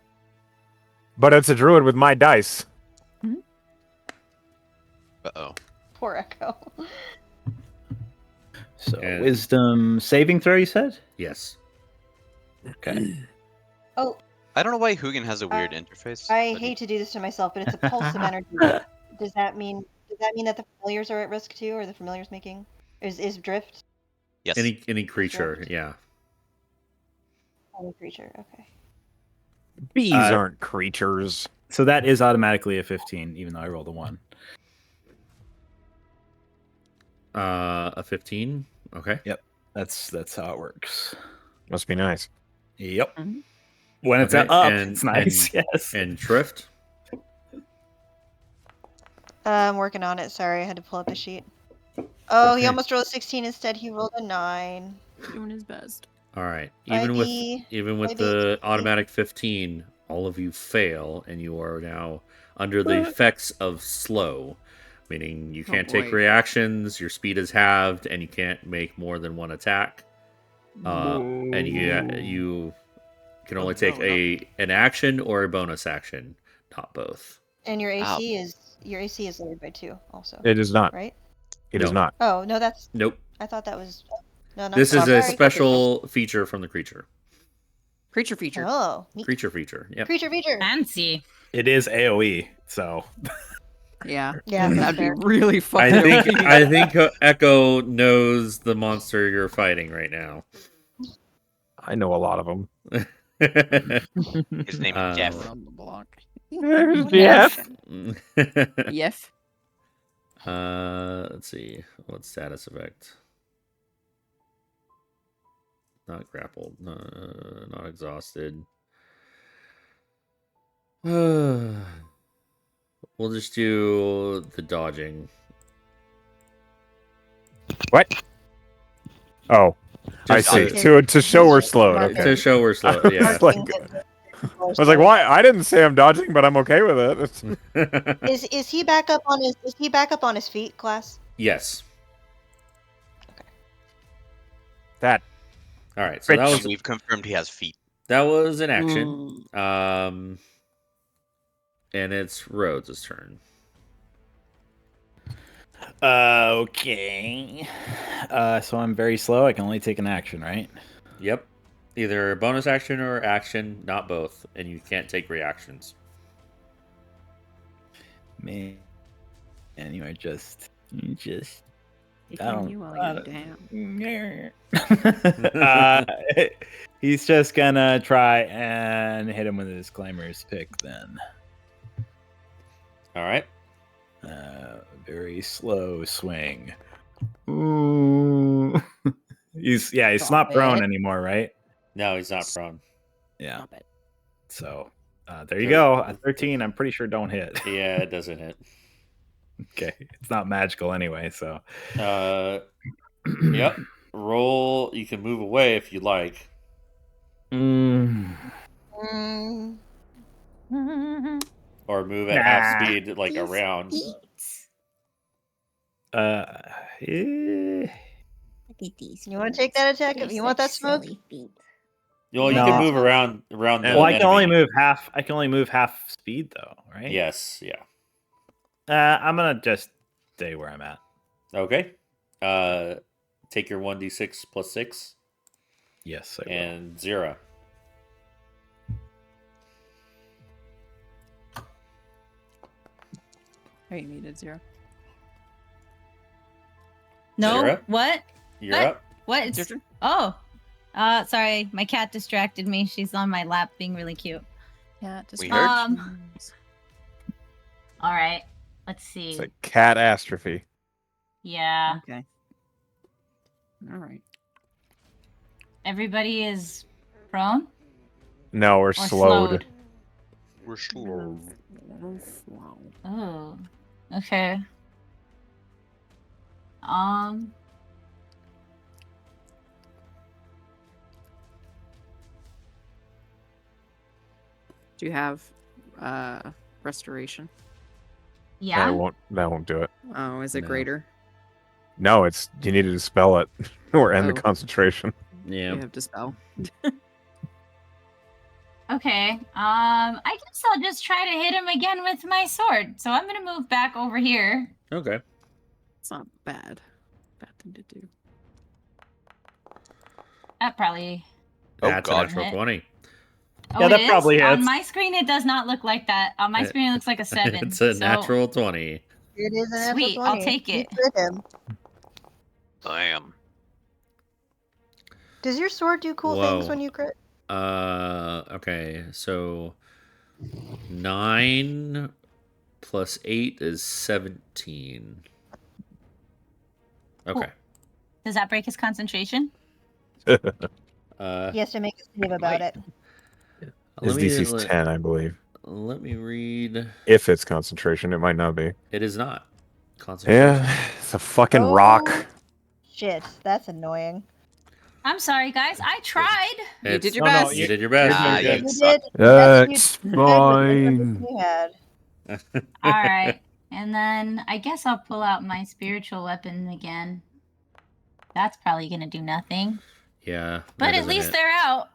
But it's a druid with my dice. Uh-oh. Poor Echo. So, And- wisdom saving throw, you said? Yes. Okay. Oh, I don't know why Hugin has a weird interface. I but he- hate to do this to myself, but it's a pulse of energy. Does that mean that the familiars are at risk too, or the familiars making is drift Yes. Any creature, Drift. yeah. on the creature? Okay. Bees Uh, aren't creatures. So that is automatically a 15, even though I rolled a 1. A 15. Okay. That's how it works. Must be nice. Yep. Mhm. When it's Okay, up, and- it's nice. Yes. And Drift. I'm working on it. Sorry, I had to pull up the sheet. Oh, he Okay. almost rolled a 16 instead. He rolled a 9. Doing his best. All right. Bye, Even with bee. even with Bye, the bee. automatic 15, all of you fail, and you are now under the effects of slow, meaning you Oh, can't take boy. reactions. Your speed is halved, and you can't make more than one attack. And you can only take an action or a bonus action, not both. And your Ow. AC is lowered by 2 also. It is not. Right? It is No. not. Oh, no, that's Nope. I thought that was no, not This is sorry. a special feature from the creature. Creature feature. Oh, neat. Creature feature. Yep. Creature feature. Fancy. It is AoE, so Yeah. Yeah, That'd fair. be really fucking I think Echo knows the monster you're fighting right now. I know a lot of them. His name Uh, is Jeff. Around the block. Jeff. Yes. Let's see. What status effect? Not grappled. Not exhausted. We'll just do the dodging. What? Oh, I Just see. to- To show we're slowed. Mark- Okay. To show we're slow. Yeah. It's like- I was like, why? I didn't say I'm dodging, but I'm okay with it. Is he back up on his feet, class? Yes. That All right. So that Rich. was We've confirmed he has feet. an action. And it's Rhodes' turn. okay. So I'm very slow. I can only take an action, right? Yep. Either bonus action or action, not both, and you can't take reactions. Man, and you are just Taking don't- you while I you're don't- down. he's just gonna try and hit him with his climber's pick then. All right. Very slow swing. Ooh. he's not Stop prone it. anymore, right? No, he's not prone. Yeah. Stop it. So there you go. A 13, I'm pretty sure don't hit. Yeah, it doesn't hit. Okay. It's not magical anyway, so. Yep. Roll. You can move away if you like. Mm. Or move at half Nah. speed, like These around. beats. Eh. Look at these. You want to take that attack? They're If you want that such smoke? silly feet. Well, you No. can move around the Well, I can enemy. only move half. I can only move half speed though, right? Yes. Yeah. I'm gonna just stay where I'm at. Okay. Take your 1d6 plus 6 Yes, I will. and 0. Oh, you needed 0. No. Sarah? What? You're What? up. What? It's your It's, turn. oh. Sorry. My cat distracted me. She's on my lap being really cute. Yeah, We heard. All right. Let's see. It's a catastrophe. Yeah. Okay. All right. Everybody is prone No, we're or slowed. We're slow. Oh. Okay. Do you have restoration? Yeah. That won't do it. Oh, is it No. greater? No, it's you need to dispel it or end the Oh. concentration. Yeah. You have dispel. Okay. I guess I'll just try to hit him again with my sword. So I'm gonna move back over here. Okay. It's not bad. Bad thing to do. That probably. Oh, That's a God. natural 20. Oh, Yeah, it that is? probably hits. On my screen, it does not look like that. On my screen, it looks like a 7. It's a so- natural 20. It is a natural Sweet, I'll 20. take You it. crit him. Damn. Does your sword do cool things Whoa. when you crit? Okay. So 9 plus 8 is 17. Okay. Does that break his concentration? He has to make a save about it. His DC's 10, I believe. Let me read. If it's concentration, it might not be. It is not. Concentration. Yeah, it's a fucking Oh, rock. Shit, that's annoying. I'm sorry, guys. I tried. You It's- did your No, no, best. You did your best. Nah, doing you You suck. did. That's you did fine. what you had. All right. And then I guess I'll pull out my spiritual weapon again. That's probably going to do nothing. Yeah. But that at doesn't least hit. they're out.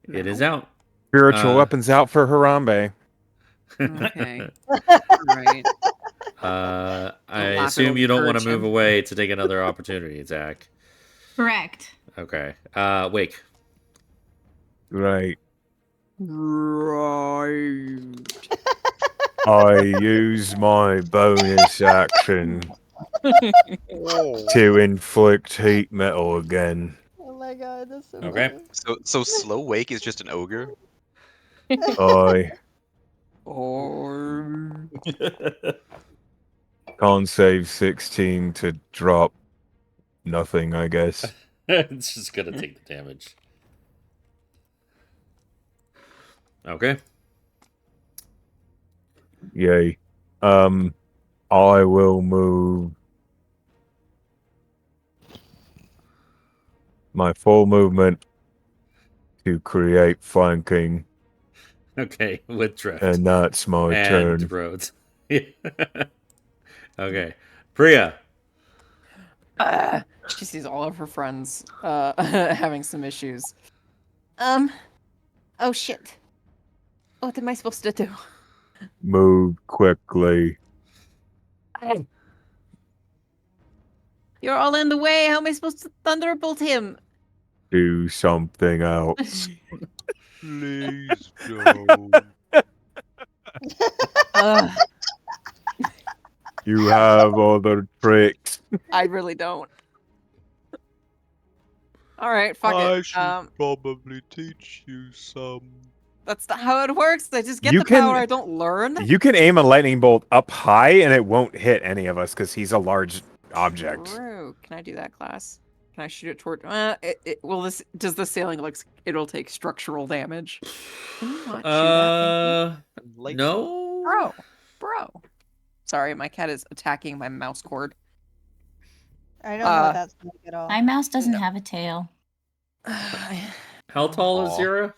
It is out. Spiritual Uh, weapons out for Harambe. Okay. Right. I laugh, assume it'll you don't want to encourage move him. away to take another opportunity, Zach. Correct. Okay. Wake. Right. Right. I use my bonus action to inflict heat metal again. Oh my god, that's so Okay. funny. So slow wake is just an ogre. I Or can't save 16 to drop nothing, I guess. It's just gonna take the damage. Okay. Yay. I will move my full movement to create flanking, Okay. With drift. and that's my And turn. roads. Okay. Priya. she sees all of her friends having some issues. Oh shit. What am I supposed to do? Move quickly. You're all in the way. How am I supposed to thunderbolt him? Do something else. Please don't. You have other tricks. I really don't. All right, fuck I it. should probably teach you some. That's not how it works. I just get You the can- power. I don't learn. You can aim a lightning bolt up high, and it won't hit any of us because he's a large object. True. Can I do that, class? Can I shoot it toward? Will this? Does the sailing looks? It'll take structural damage. Can you not shoot that? Thank you. No. Bro. Sorry, my cat is attacking my mouse cord. I don't know what that's like at all. My mouse doesn't No. have a tail. How tall is Aw. Zira?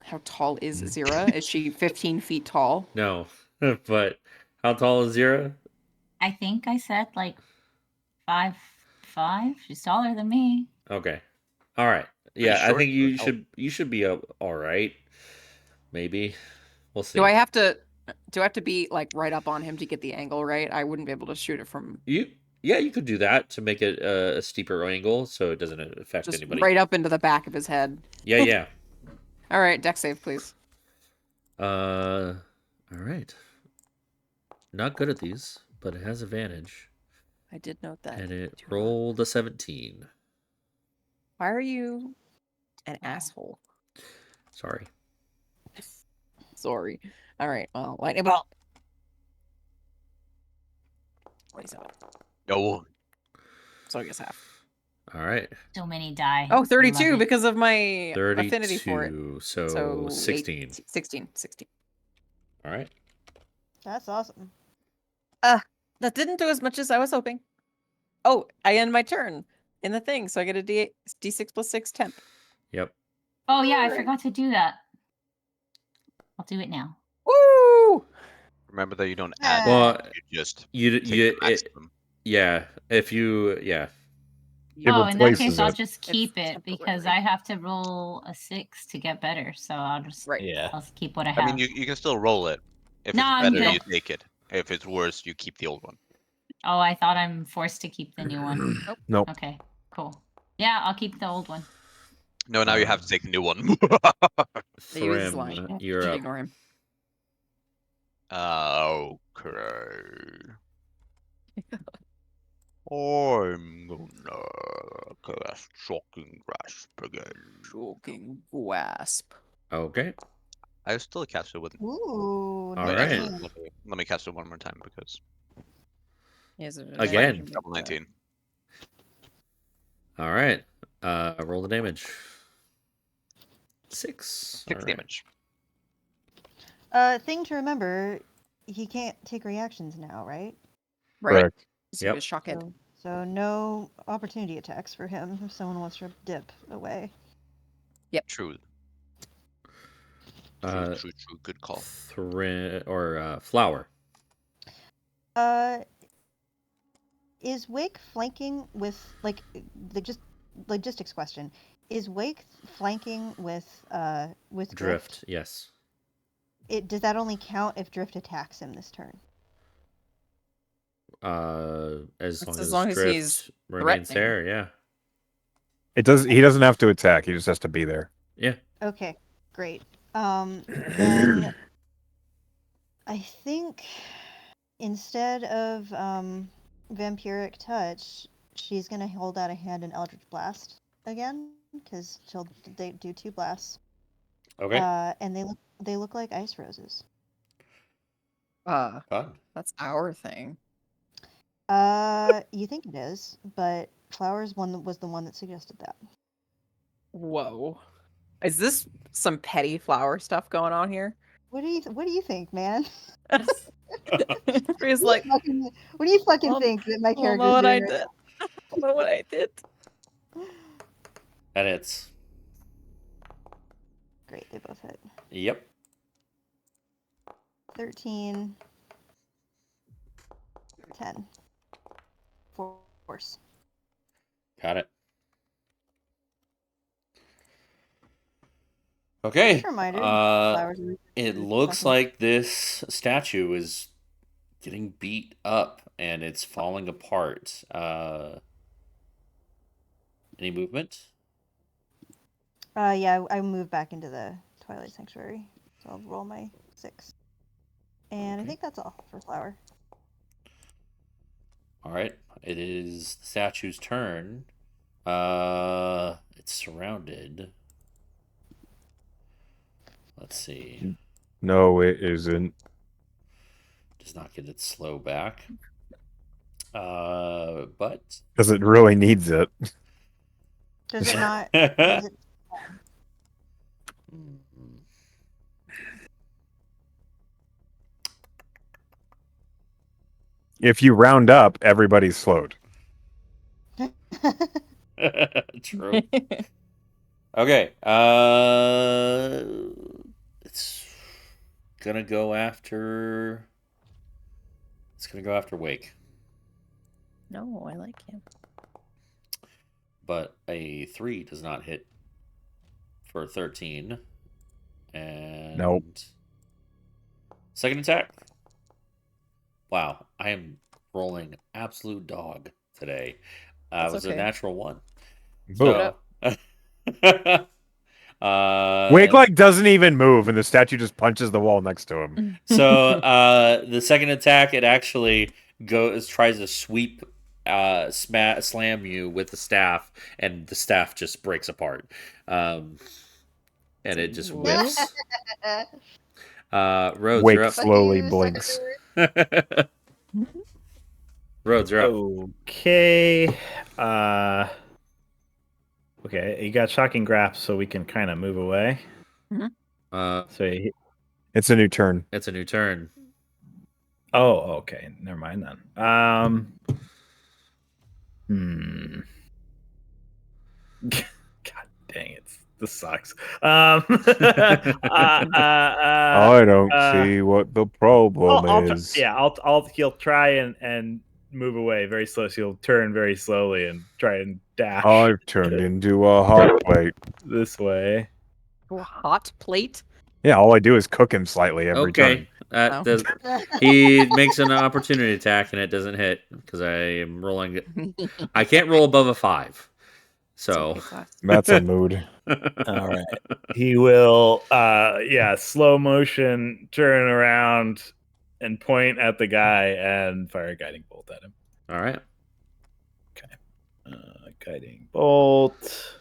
How tall is Zira? Is she 15 feet tall? No, but how tall is Zira? I think I said like 5'5". She's taller than me. Okay, all right. Yeah, I short think for an you should be all right. Maybe we'll see. Do I have to be like right up on him to get the angle right? I wouldn't be able to shoot it from Yeah, you could do that to make it a steeper angle so it doesn't affect just anybody. right up into the back of his head. Yeah. All right, deck save, please. All right. Not good at these, but it has advantage, I did note that. and it Do not- rolled a 17. Why are you an asshole? Sorry. Sorry. All right. Well, lightning bolt. 27. No. So I guess half. All right. So many die. Oh, I 32 love it. because of my affinity for it. 32. So, So 16. 16. All right. That's awesome. That didn't do as much as I was hoping. Oh, I end my turn in the thing, so I get a D6 plus 6 temp. Yep. Oh yeah, I forgot to do that. I'll do it now. Woo! Remember that you don't add. Well, You just you take the maximum. yeah. If you It Oh, in that replaces case, I'll it. just keep it because I temporary. have to roll a 6 to get better. So I'll just Right. Yeah. I'll keep what I I have. mean, you can still roll it. If No, it's I'm better, good. you take it. If it's worse, you keep the old one. Oh, I thought I'm forced to keep the new one. Nope. Okay, cool. Yeah, I'll keep the old one. No, now you have Um, to take the new one. He was lying. Thrym, You you're should up. ignore him. Okay. I'm gonna cast Shocking Grasp again. Shocking grasp. Okay. I still cast it with. Ooh, All Wait, right. actually, let me cast it one more time because Yes, it is. Again. double 19. All right. Roll the damage. 6. 6 All right. damage. Thing to remember, he can't take reactions now, right? Right. Correct. So Yep. just shock it. So no opportunity attacks for him if someone wants to dip away. True. Uh, True. Good call. Flower. Is Wake flanking with the just logistics question? Is Wake flanking with Drift? Yes. Does that only count if Drift attacks him this turn? As That's long as as long as Drift he's remains threatening. there, yeah. He doesn't have to attack. He just has to be there. Yeah. Okay, great. Then I think instead of Vampiric Touch, she's gonna hold out a hand in Eldritch Blast again because they do 2 blasts. Okay. And they look like ice roses. Fun. That's our thing. You think it is, but Flowers was the one that suggested that. Whoa. Is this some petty flower stuff going on here? What do you think, man? He's like, what do you fucking Well, think that my I don't character's know what I doing right did. I don't know what I did. That hits. Great, they both hit. Yep. 13, 10. Force. Got it. Okay. Just a reminder, flowers are It really looks fucking- like this statue is getting beat up and it's falling apart. Any movement? Yeah, I moved back into the Twilight Sanctuary, so I'll roll my 6. And I Okay. think that's all for Flower. All right. It is the statue's turn. It's surrounded. Let's see. No, it isn't. Does not get its slow back. But Because it really needs it. Does it not? Does it, If you round up, everybody's slowed. True. Okay. It's gonna go after. It's gonna go after Wake, No, I like him. but a 3 does not hit for 13. And Nope. second attack. Wow, I am rolling absolute dog today. That's It was okay. a natural 1. Boom. So, Wake like doesn't even move, and the statue just punches the wall next to him. So the second attack, it actually tries to sweep, slam you with the staff, and the staff just breaks apart, and it just whiffs. Rhodes, Wake you're up. slowly you, blinks. Roads, you're up. Okay. Okay, you got shocking grasp, so we can kind of move away. So It's a new turn. It's a new turn. Oh, okay. Never mind then. God dang it. This sucks. I don't see what the problem is. He'll try and move away very slow. So he'll turn very slowly and try and dash I've turned into a hot plate. this way. A hot plate? Yeah, all I do is cook him slightly every Okay. turn. He makes an opportunity attack and it doesn't hit because I am rolling. I can't roll above a 5. So That's a mood. All right. He will slow motion turn around and point at the guy and fire a guiding bolt at him. All right. Okay. Guiding bolt.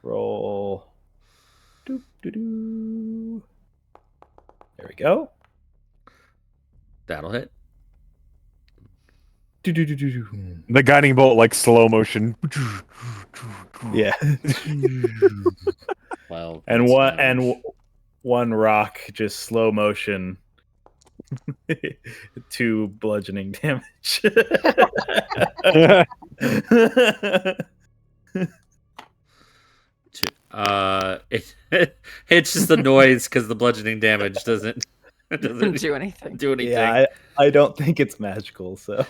Roll. Doop, doo, doo. There we go. That'll hit. Doo, doo, doo, doo, doo. The guiding bolt, like slow motion. Yeah. Well, and points of one damage. and one rock just slow motion. 2 bludgeoning damage. It's just the noise because the bludgeoning damage doesn't do anything. Yeah, I don't think it's magical. So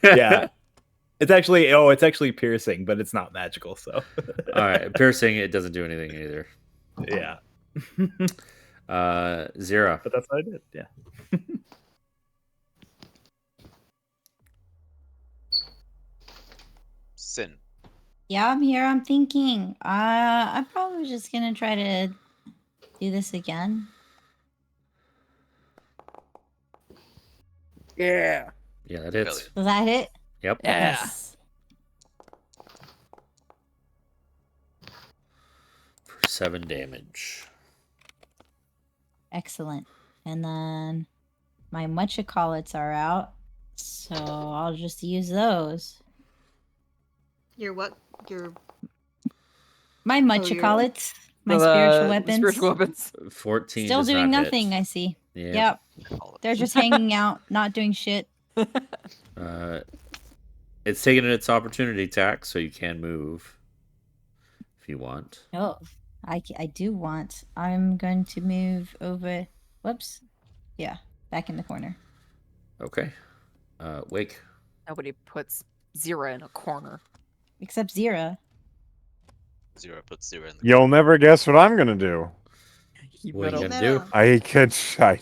yeah, it's actually piercing, but it's not magical. So all right, piercing it doesn't do anything either. Yeah. 0. But that's what I did. Yeah. Sin. Yeah, I'm here. I'm thinking. I'm probably just gonna try to do this again. Yeah. Yeah, that hits. Does that hit? Yep. Yeah. Yes. For 7 damage. Excellent. And then my muchacolites are out, so I'll just use those. your what? Your My muchacolites, my The spiritual weapons, Spiritual weapons. 14. still does doing not nothing. hit. I see. Yeah. Yep. They're just hanging out, not doing shit. It's taking its opportunity attack, so you can move if you want. Oh, I do want. I'm going to move over. Whoops. Yeah, back in the corner. Okay. Wake. Nobody puts Zira in a corner. Except Zira. 0 puts 0 in the. You'll never guess what I'm gonna do. Heat What are you metal. gonna do? I could. I.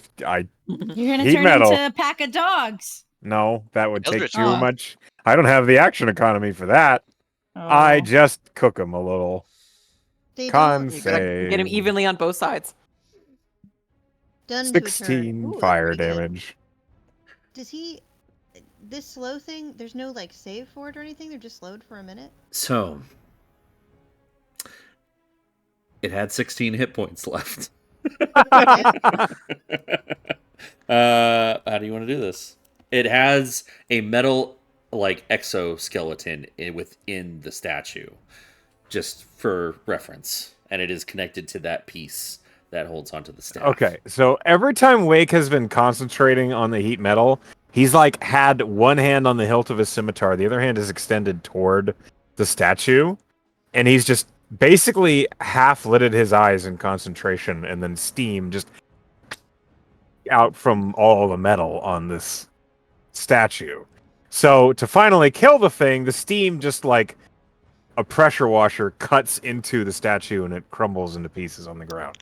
You're gonna Heat turn metal. into a pack of dogs. No, that would take Eldritch too Blast. much. I don't have the action economy for that. I Oh. just cook them a little. they Con don't You gotta get him save. evenly on both sides. done to a turn. 16 Ooh, that's fire pretty good. damage. Does he? This slow thing? There's no like save for it or anything. They're just slowed for a minute. So It had 16 hit points left. How do you want to do this? It has a metal like exoskeleton within the statue, just for reference, and it is connected to that piece that holds onto the staff. Okay, so every time Wake has been concentrating on the heat metal, he's like had one hand on the hilt of his scimitar, the other hand is extended toward the statue, and he's just basically half lidded his eyes in concentration, and then steam just out from all the metal on this statue. So to finally kill the thing, the steam just like a pressure washer cuts into the statue and it crumbles into pieces on the ground.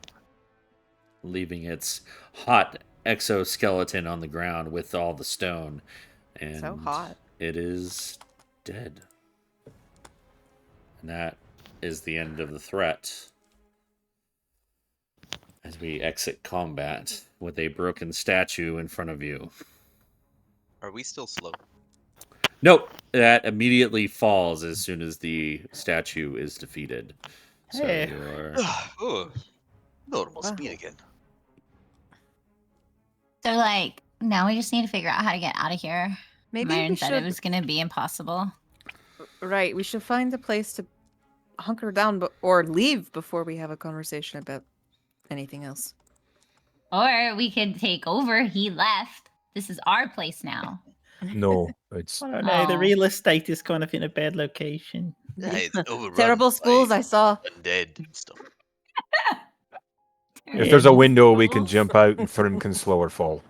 Leaving its hot exoskeleton on the ground with all the stone. And So hot. it is dead. And that is the end of the threat. As we exit combat with a broken statue in front of you. Are we still slow? Nope, that immediately falls as soon as the statue is defeated. So Hey. you are... Oh, notable Wow. speed again. So like now we just need to figure out how to get out of here. Maybe Myron we said should. it was gonna be impossible. Right, we should find a place to hunker down or leave before we have a conversation about anything else. Or we could take over. He left. This is our place now. No, it's I don't know. The Oh. real estate is kind of in a bad location. Yeah, it's overrun Terrible by schools I saw. undead and stuff. if there's a Terrible window we can schools. jump out and Thrym can slower fall.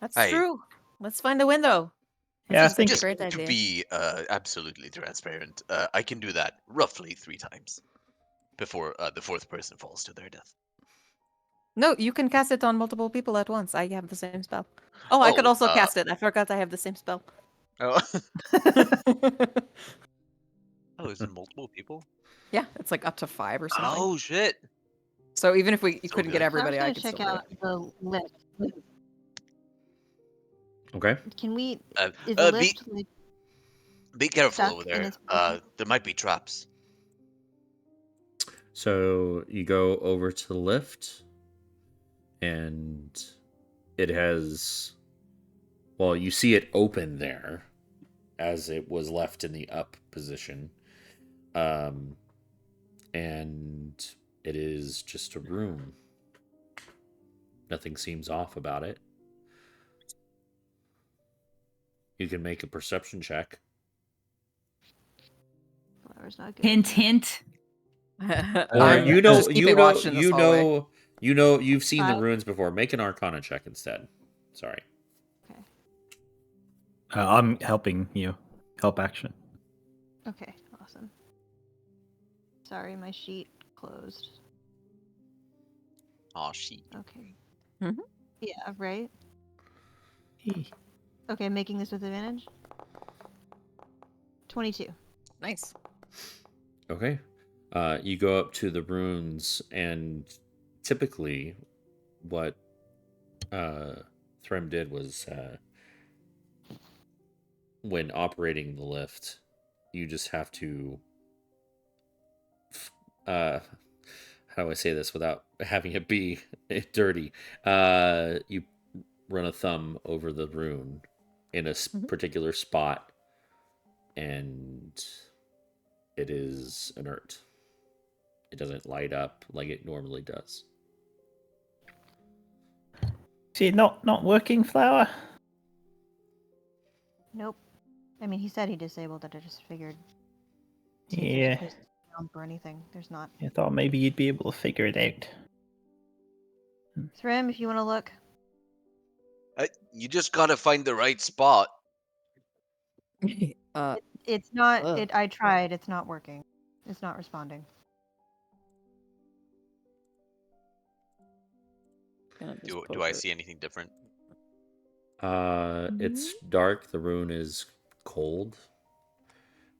That's Hey. true. Let's find a window. Yeah, I That's think a Just great to idea. be absolutely transparent, I can do that roughly 3 times before the 4th person falls to their death. No, you can cast it on multiple people at once. I have the same spell. Oh, I could Oh, also cast it. I forgot I have the same spell. Oh, oh, is it multiple people? Yeah, it's like up to 5 or something. Oh shit! So even if we So couldn't good. get everybody, I I was could gonna still check do it. out the lift. Okay. Can we? Uh, Is uh, the be- lift like, Be careful Stuck over in there. its position? There might be traps. So you go over to the lift, and it has... Well, you see it open there, as it was left in the up position. And it is just a room. Nothing seems off about it. You can make a perception check. Flower's not good. Hint, hint. Or I'm just keeping watch in this hallway. you've seen the 5? runes before. Make an Arcana check instead. Sorry. I'm helping you. Help action. Okay, awesome. Sorry, my sheet closed. Oh shit. Okay. Mhm. Yeah, right? Hey. Okay, making this with advantage? 22. Nice. Okay. You go up to the runes, and typically, what Thrym did was when operating the lift, you just have to. How do I say this without having it be dirty? You run a thumb over the rune in a particular spot, and it is inert. It doesn't light up like it normally does. See, not working, Flower. Nope. I mean, he said he disabled it. I just figured. see if there's a Yeah. place to jump or anything. There's not. I thought maybe you'd be able to figure it out. Thrym, if you want to look. You just gotta find the right spot. It's not. Ugh. I tried. It's not working. It's not responding. Gonna just Do poke I it. see anything different? It's dark. The rune is cold.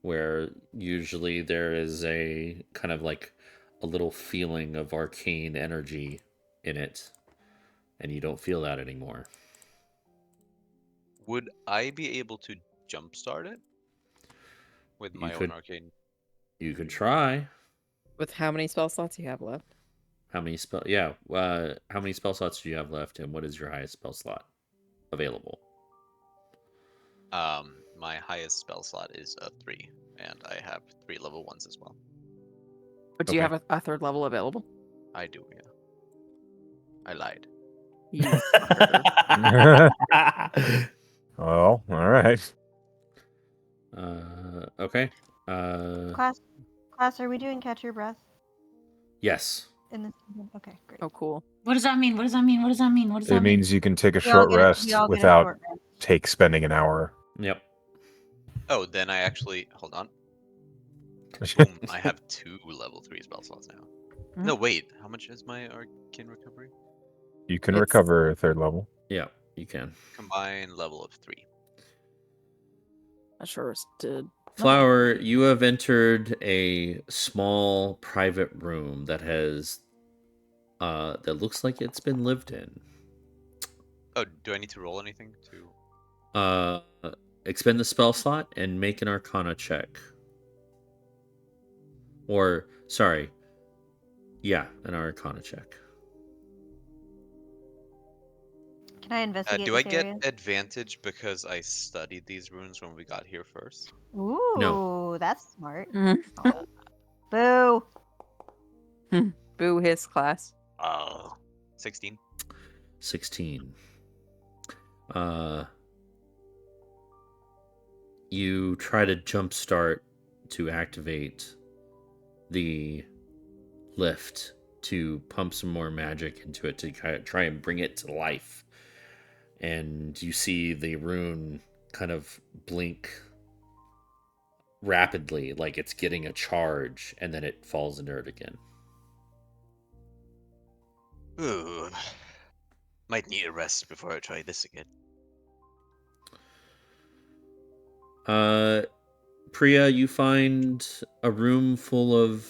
Where usually there is a kind of like a little feeling of arcane energy in it, and you don't feel that anymore. Would I be able to jumpstart it with You my could- own arcane? You could try. With how many spell slots you have left? How many spell slots do you have left, and what is your highest spell slot available? My highest spell slot is a 3, and I have 3 level 1s as well. But do you Okay. have a third level available? I do, yeah. I lied. You fucker. Well, all right. Okay. Class, are we doing catch your breath Yes. in this? Okay, great. Oh, cool. What does that mean? What does that mean? What does that mean? What does that It mean? means you can take a We all short get we rest all get a without short rest. spending an hour. Yep. Oh, then I actually hold on. Boom! I have 2 level 3 spell slots now. Mhm. No, wait. How much is my arcane recovery? You can It's- recover a third level. Yeah, you can. Combined level of 3. I sure did. Flower, you have entered a small private room that has that looks like it's been lived in. Oh, do I need to roll anything to? Expend the spell slot and make an Arcana check. Or sorry, yeah, an Arcana check. Can I investigate Do I this get area? advantage because I studied these runes when we got here first? Ooh, that's smart. Mhm. Oh, boo. Boo hiss class. Oh, 16. 16. You try to jumpstart to activate the lift to pump some more magic into it to try and bring it to life. And you see the rune kind of blink rapidly, like it's getting a charge, and then it falls inert again. Ooh. Might need a rest before I try this again. Priya, you find a room full of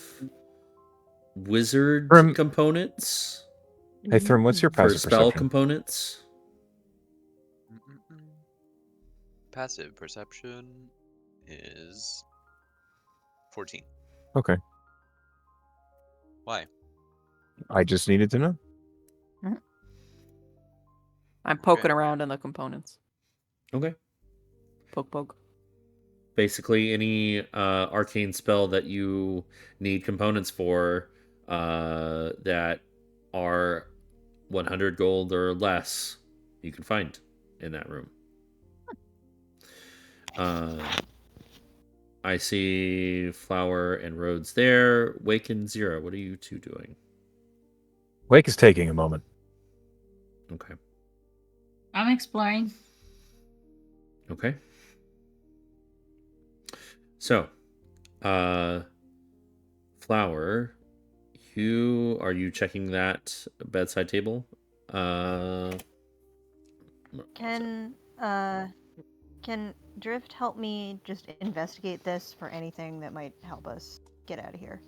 wizard Thrym- components Hey, Thrym, what's your for passive spell perception? components. Passive perception is 14. Okay. Why? I just needed to know. I'm poking around in the components. Okay. Poke, poke. Basically, any arcane spell that you need components for that are 100 gold or less, you can find in that room. I see Flower and Rhodes there. Wake and Zero, what are you two doing? Wake is taking a moment. Okay. I'm exploring. Okay. So, Flower, are you checking that bedside table? Can Drift help me just investigate this for anything that might help us get out of here?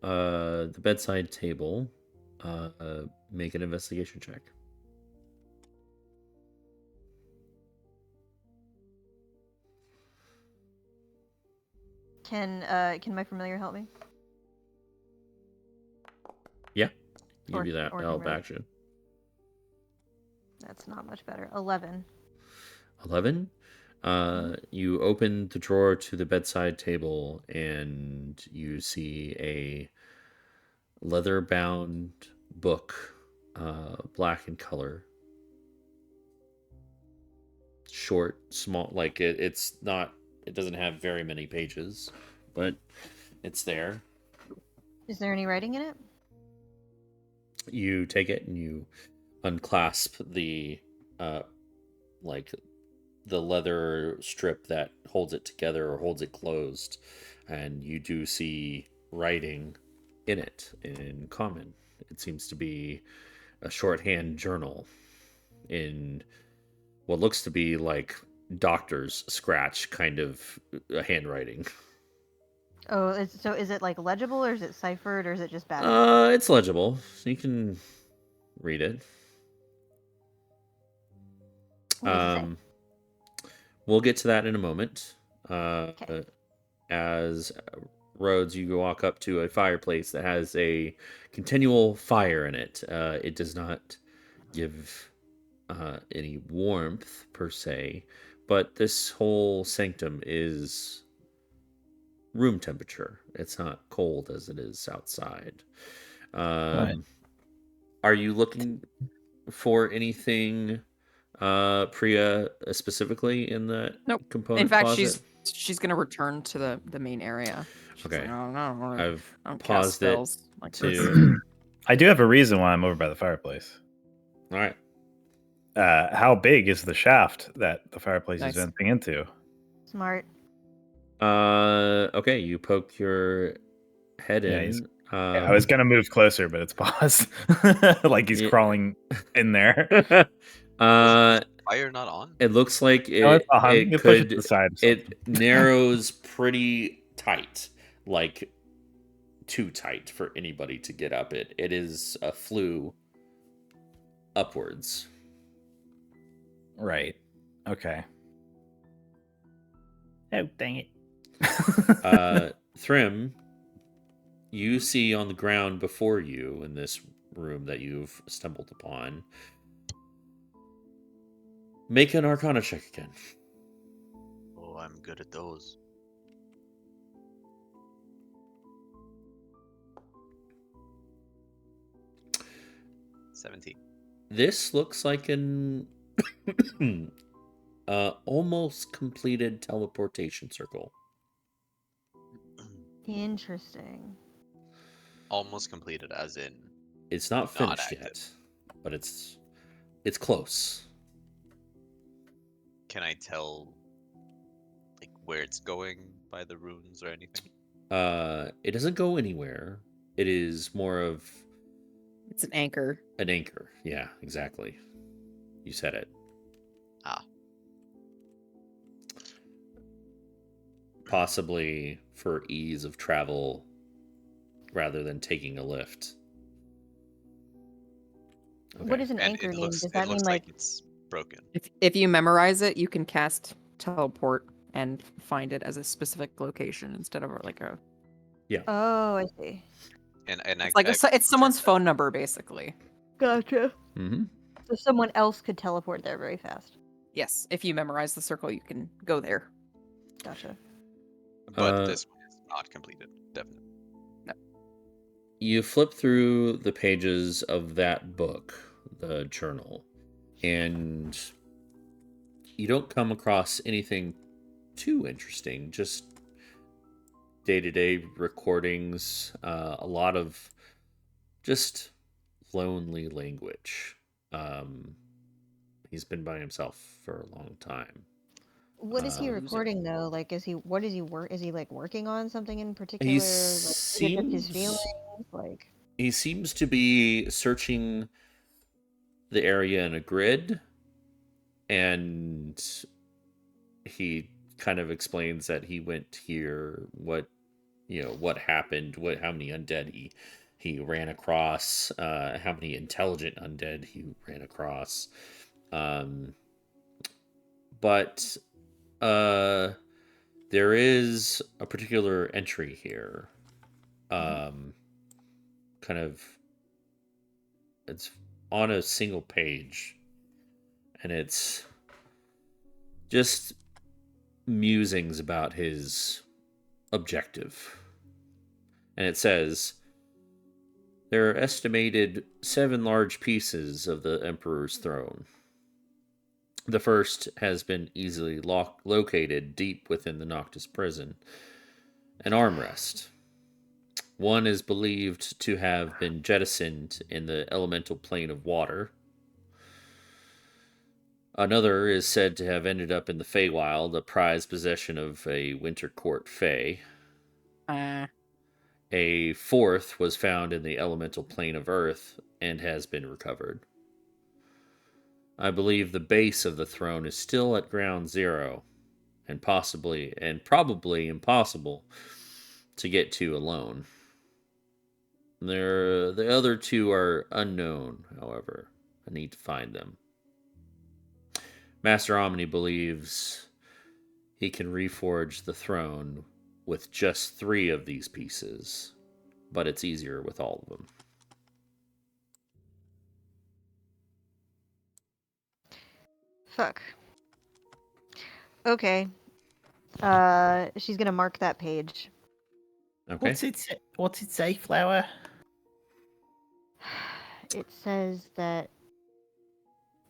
The bedside table. Make an investigation check. Can my familiar help me? Yeah, give Or- you that or help can we- action. That's not much better. 11. 11. You open the drawer to the bedside table and you see a leather-bound book, black in color. Short, small, like it's not. It doesn't have very many pages, but it's there. Is there any writing in it? You take it and you unclasp the the leather strip that holds it together or holds it closed, and you do see writing in it in common. It seems to be a shorthand journal in what looks to be like doctor's scratch kind of handwriting. Oh, is it like legible or is it ciphered or is it just bad? It's legible. You can read it. What does it say? We'll get to that in a moment. Okay. As roads, you walk up to a fireplace that has a continual fire in it. It does not give any warmth per se, but this whole sanctum is room temperature. It's not cold as it is outside. Right. Are you looking for anything, Priya, specifically in that Nope. component In fact, closet? she's gonna return to the main area. She's Okay. like, oh no, I've I don't cast paused it spells like this. to. I do have a reason why I'm over by the fireplace. All right. How big is the shaft that the fireplace is Nice. venting into? Smart. Okay, you poke your head Yeah, in. I was gonna move closer, but it's paused. Like he's Yeah. crawling in there. Fire not on? It looks like No, it's on. it You push it to could. the side or It something. narrows pretty tight, like too tight for anybody to get up it. It is a flue upwards. Right. Okay. Oh, dang it. Thrym, you see on the ground before you in this room that you've stumbled upon. Make an Arcana check again. Oh, I'm good at those. This looks like an almost completed teleportation circle. Interesting. Almost completed, as in. It's not finished active. yet, but it's close. Can I tell, like, where it's going by the runes or anything? It doesn't go anywhere. It is more of It's an anchor. an anchor. Yeah, exactly. You said it. Possibly for ease of travel rather than taking a lift. What does an anchor mean? Does that mean like it's broken? If you memorize it, you can cast teleport and find it as a specific location instead of like a. Yeah. Oh, I see. And It's like it's someone's phone number basically. Gotcha. Mm-hmm. So someone else could teleport there very fast. Yes, if you memorize the circle, you can go there. Gotcha. But this one is not completed, definitely. No. You flip through the pages of that book, the journal, and you don't come across anything too interesting, just day-to-day recordings, a lot of just lonely language. He's been by himself for a long time. What is he recording though? Like, what is he work? Is he like working on something in particular? He Like, is it just his feelings? Like, he seems to be searching the area in a grid, and he kind of explains that he went here, what happened, how many undead he ran across, how many intelligent undead he ran across, but there is a particular entry here, kind of, it's on a single page, and it's just musings about his objective. And it says, there are estimated 7 large pieces of the Emperor's throne. The first has been easily located deep within the Noctis prison. An armrest. One is believed to have been jettisoned in the elemental plane of water. Another is said to have ended up in the Feywild, a prized possession of a Winter Court Fey. A fourth was found in the elemental plane of Earth and has been recovered. I believe the base of the throne is still at ground zero, and probably impossible to get to alone. The other 2 are unknown, however. I need to find them. Master Omni believes he can reforge the throne with just 3 of these pieces, but it's easier with all of them. Fuck. Okay. She's gonna mark that page. Okay. What's it say, Flower? It says that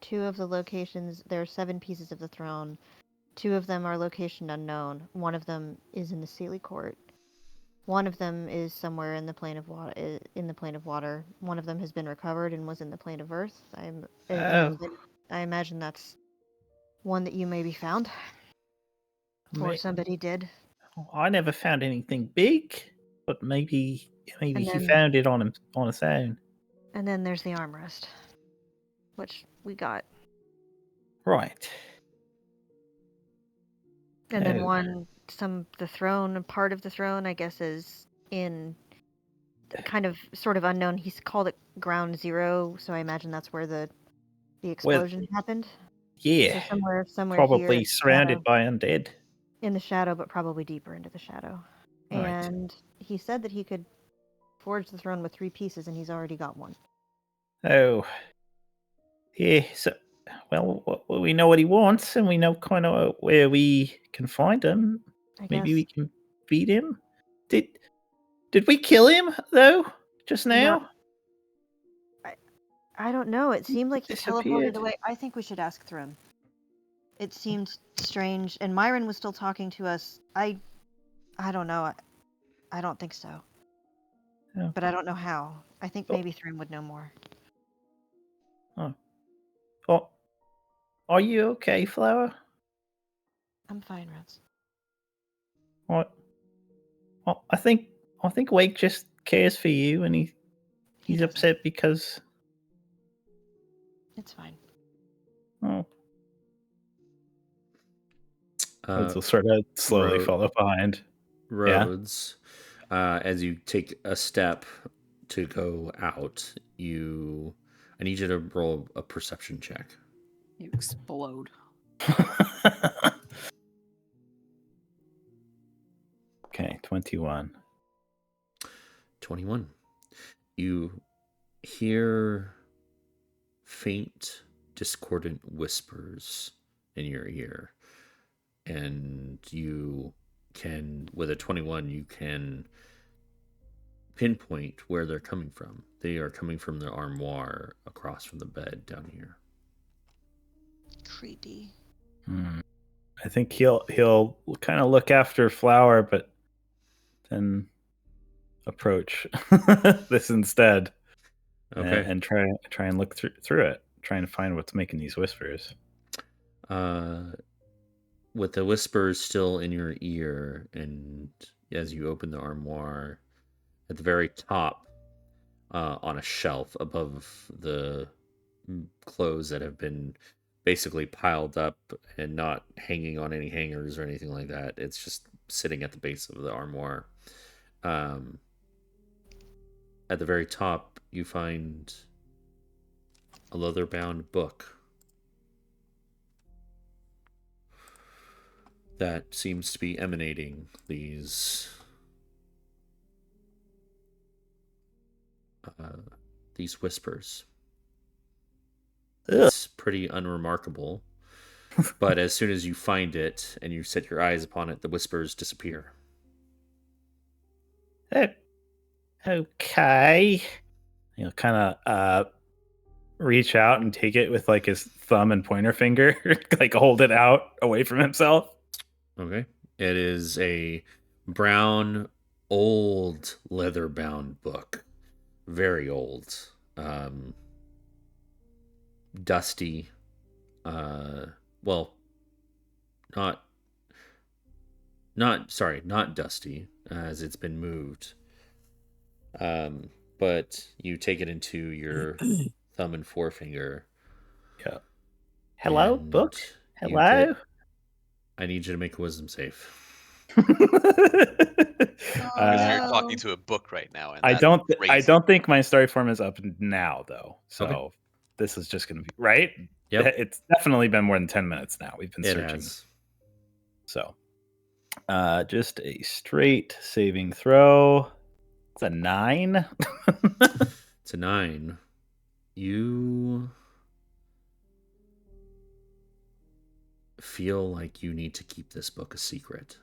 2 of the locations, there are 7 pieces of the throne. 2 of them are location unknown. 1 of them is in the Sealy Court. 1 of them is somewhere in the plane of water. One of them has been recovered and was in the plane of Earth. I imagine that's one that you maybe found, or somebody did. I never found anything big, but maybe And he then- found it on its own. And then there's the armrest, which we got. Right. And then Oh. the throne, part of the throne, I guess, is in kind of sort of unknown. He's called it Ground Zero, so I imagine that's where the explosion happened. Yeah. So somewhere Probably here, surrounded by undead. in the shadow, but probably deeper into the shadow. Right. And he said that he could forge the throne with 3 pieces, and he's already got 1. Oh. Yeah, so, well, we know what he wants, and we know kind of where we can find him. Maybe we can beat him. Did we kill him, though, just now? I don't know. It seemed like he Disappeared. teleported away. I think we should ask Thrym. It seemed strange, and Myron was still talking to us. I don't know. I don't think so. Oh. But I don't know how. I think maybe Thrym would know more. Oh, are you okay, Flower? I'm fine, Rose. What? Well, I think Wake just cares for you, and he's doesn't. upset because. It's fine. Oh. Rhodes will sort of slowly Ro- follow behind. Rhodes, as you take a step to go out, I need you to roll a perception check. You explode. Okay, 21. 21. You hear faint, discordant whispers in your ear, and you can, with a 21, you can pinpoint where they're coming from. They are coming from the armoire across from the bed down here. Creepy. I think he'll kind of look after Flower, but then approach this instead. Okay. And try and look through it, trying to find what's making these whispers. With the whispers still in your ear, and as you open the armoire, at the very top, on a shelf above the clothes that have been basically piled up and not hanging on any hangers or anything like that. It's just sitting at the base of the armoire. At the very top, you find a leather-bound book that seems to be emanating these whispers. It's pretty unremarkable, but as soon as you find it and you set your eyes upon it, the whispers disappear. Okay. He'll kind of reach out and take it with like his thumb and pointer finger, like hold it out away from himself. Okay. It is a brown, old, leather-bound book. Very old. Dusty. Well, not dusty, as it's been moved. But you take it into your thumb and forefinger. Yeah. Hello, and book. you Hello. I need you to make a wisdom save. Because you're talking to a book right now, and I that's don't crazy. think my story form is up now though. So Okay. this is just going to be right. Yep. It's definitely been more than 10 minutes now. We've been It searching. has. So Just a straight saving throw. It's a 9. It's a 9. You feel like you need to keep this book a secret.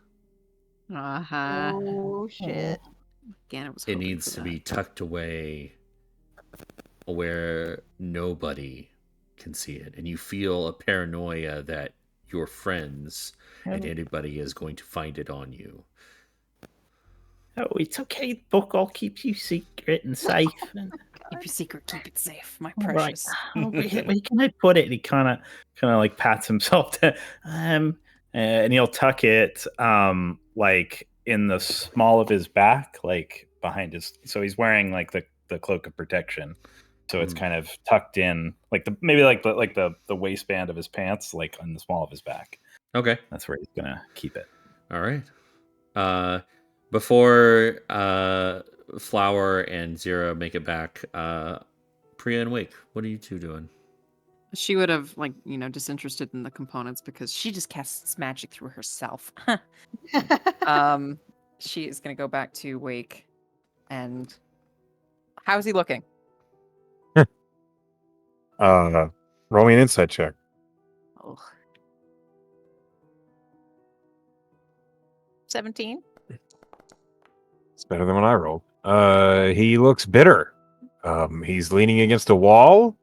Uh-huh. Oh shit. Again, it was It hoping needs for to that. be tucked away where nobody can see it. And you feel a paranoia that your friends and anybody is going to find it on you. Oh, it's okay, book. I'll keep you secret and safe. Keep your secret, keep it safe, my All right. precious. Oh, where can I put it? He kind of like pats himself to, and he'll tuck it like in the small of his back, like behind his. So he's wearing like the cloak of protection. So it's kind of tucked in, like maybe like the waistband of his pants, like on the small of his back. Okay. That's where he's gonna keep it. All right. Before Flower and Zero make it back, Priya and Wake, what are you two doing? She would have, like, disinterested in the components because she just casts magic through herself. She is going to go back to Wake. And how is he looking? Roll me an insight check. Oh. 17? It's better than what I rolled. He looks bitter. He's leaning against a wall,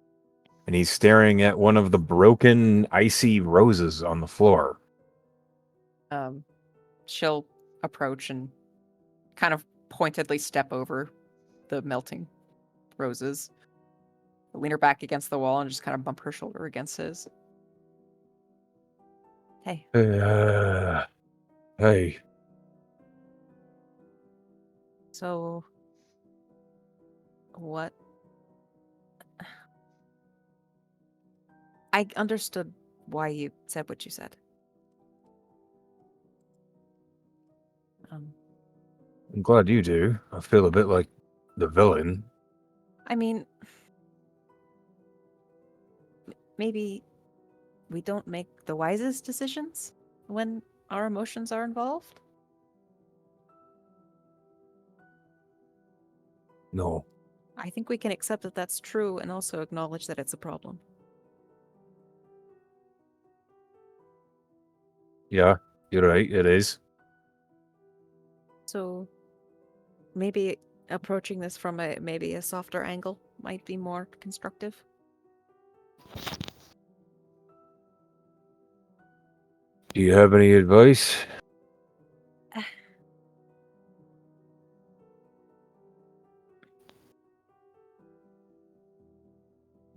and he's staring at one of the broken, icy roses on the floor. She'll approach and kind of pointedly step over the melting roses. Lean her back against the wall and just kind of bump her shoulder against his. Hey. Hey. So, what? I understood why you said what you said. I'm glad you do. I feel a bit like the villain. I mean, maybe we don't make the wisest decisions when our emotions are involved? No. I think we can accept that that's true and also acknowledge that it's a problem. Yeah, you're right. It is. So maybe approaching this from maybe a softer angle might be more constructive. Do you have any advice?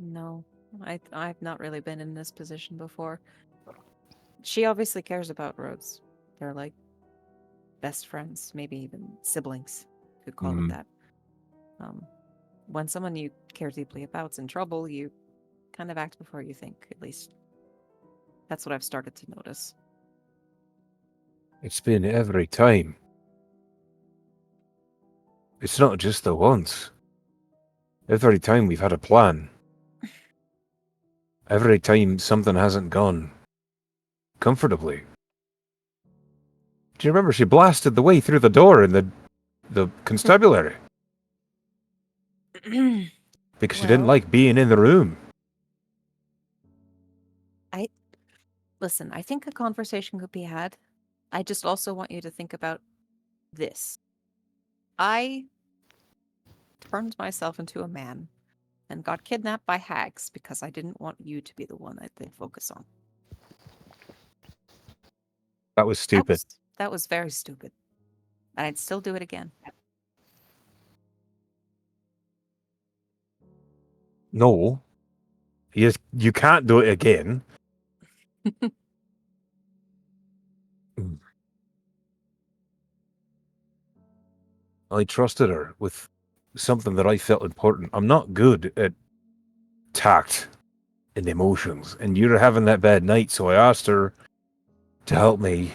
No, I've not really been in this position before. She obviously cares about Rhodes. They're like best friends, maybe even siblings. Could call it that. When someone you care deeply about's in trouble, you kind of act before you think. At least that's what I've started to notice. It's been every time. It's not just the once. Every time we've had a plan. Every time something hasn't gone comfortably. Do you remember she blasted the way through the door in the constabulary? Because she didn't Well- like being in the room. Listen, I think a conversation could be had. I just also want you to think about this. I turned myself into a man and got kidnapped by hags because I didn't want you to be the one that they focus on. That was stupid. That was very stupid. And I'd still do it again. No. You can't do it again. I trusted her with something that I felt important. I'm not good at tact and emotions, and you're having that bad night, so I asked her to help me.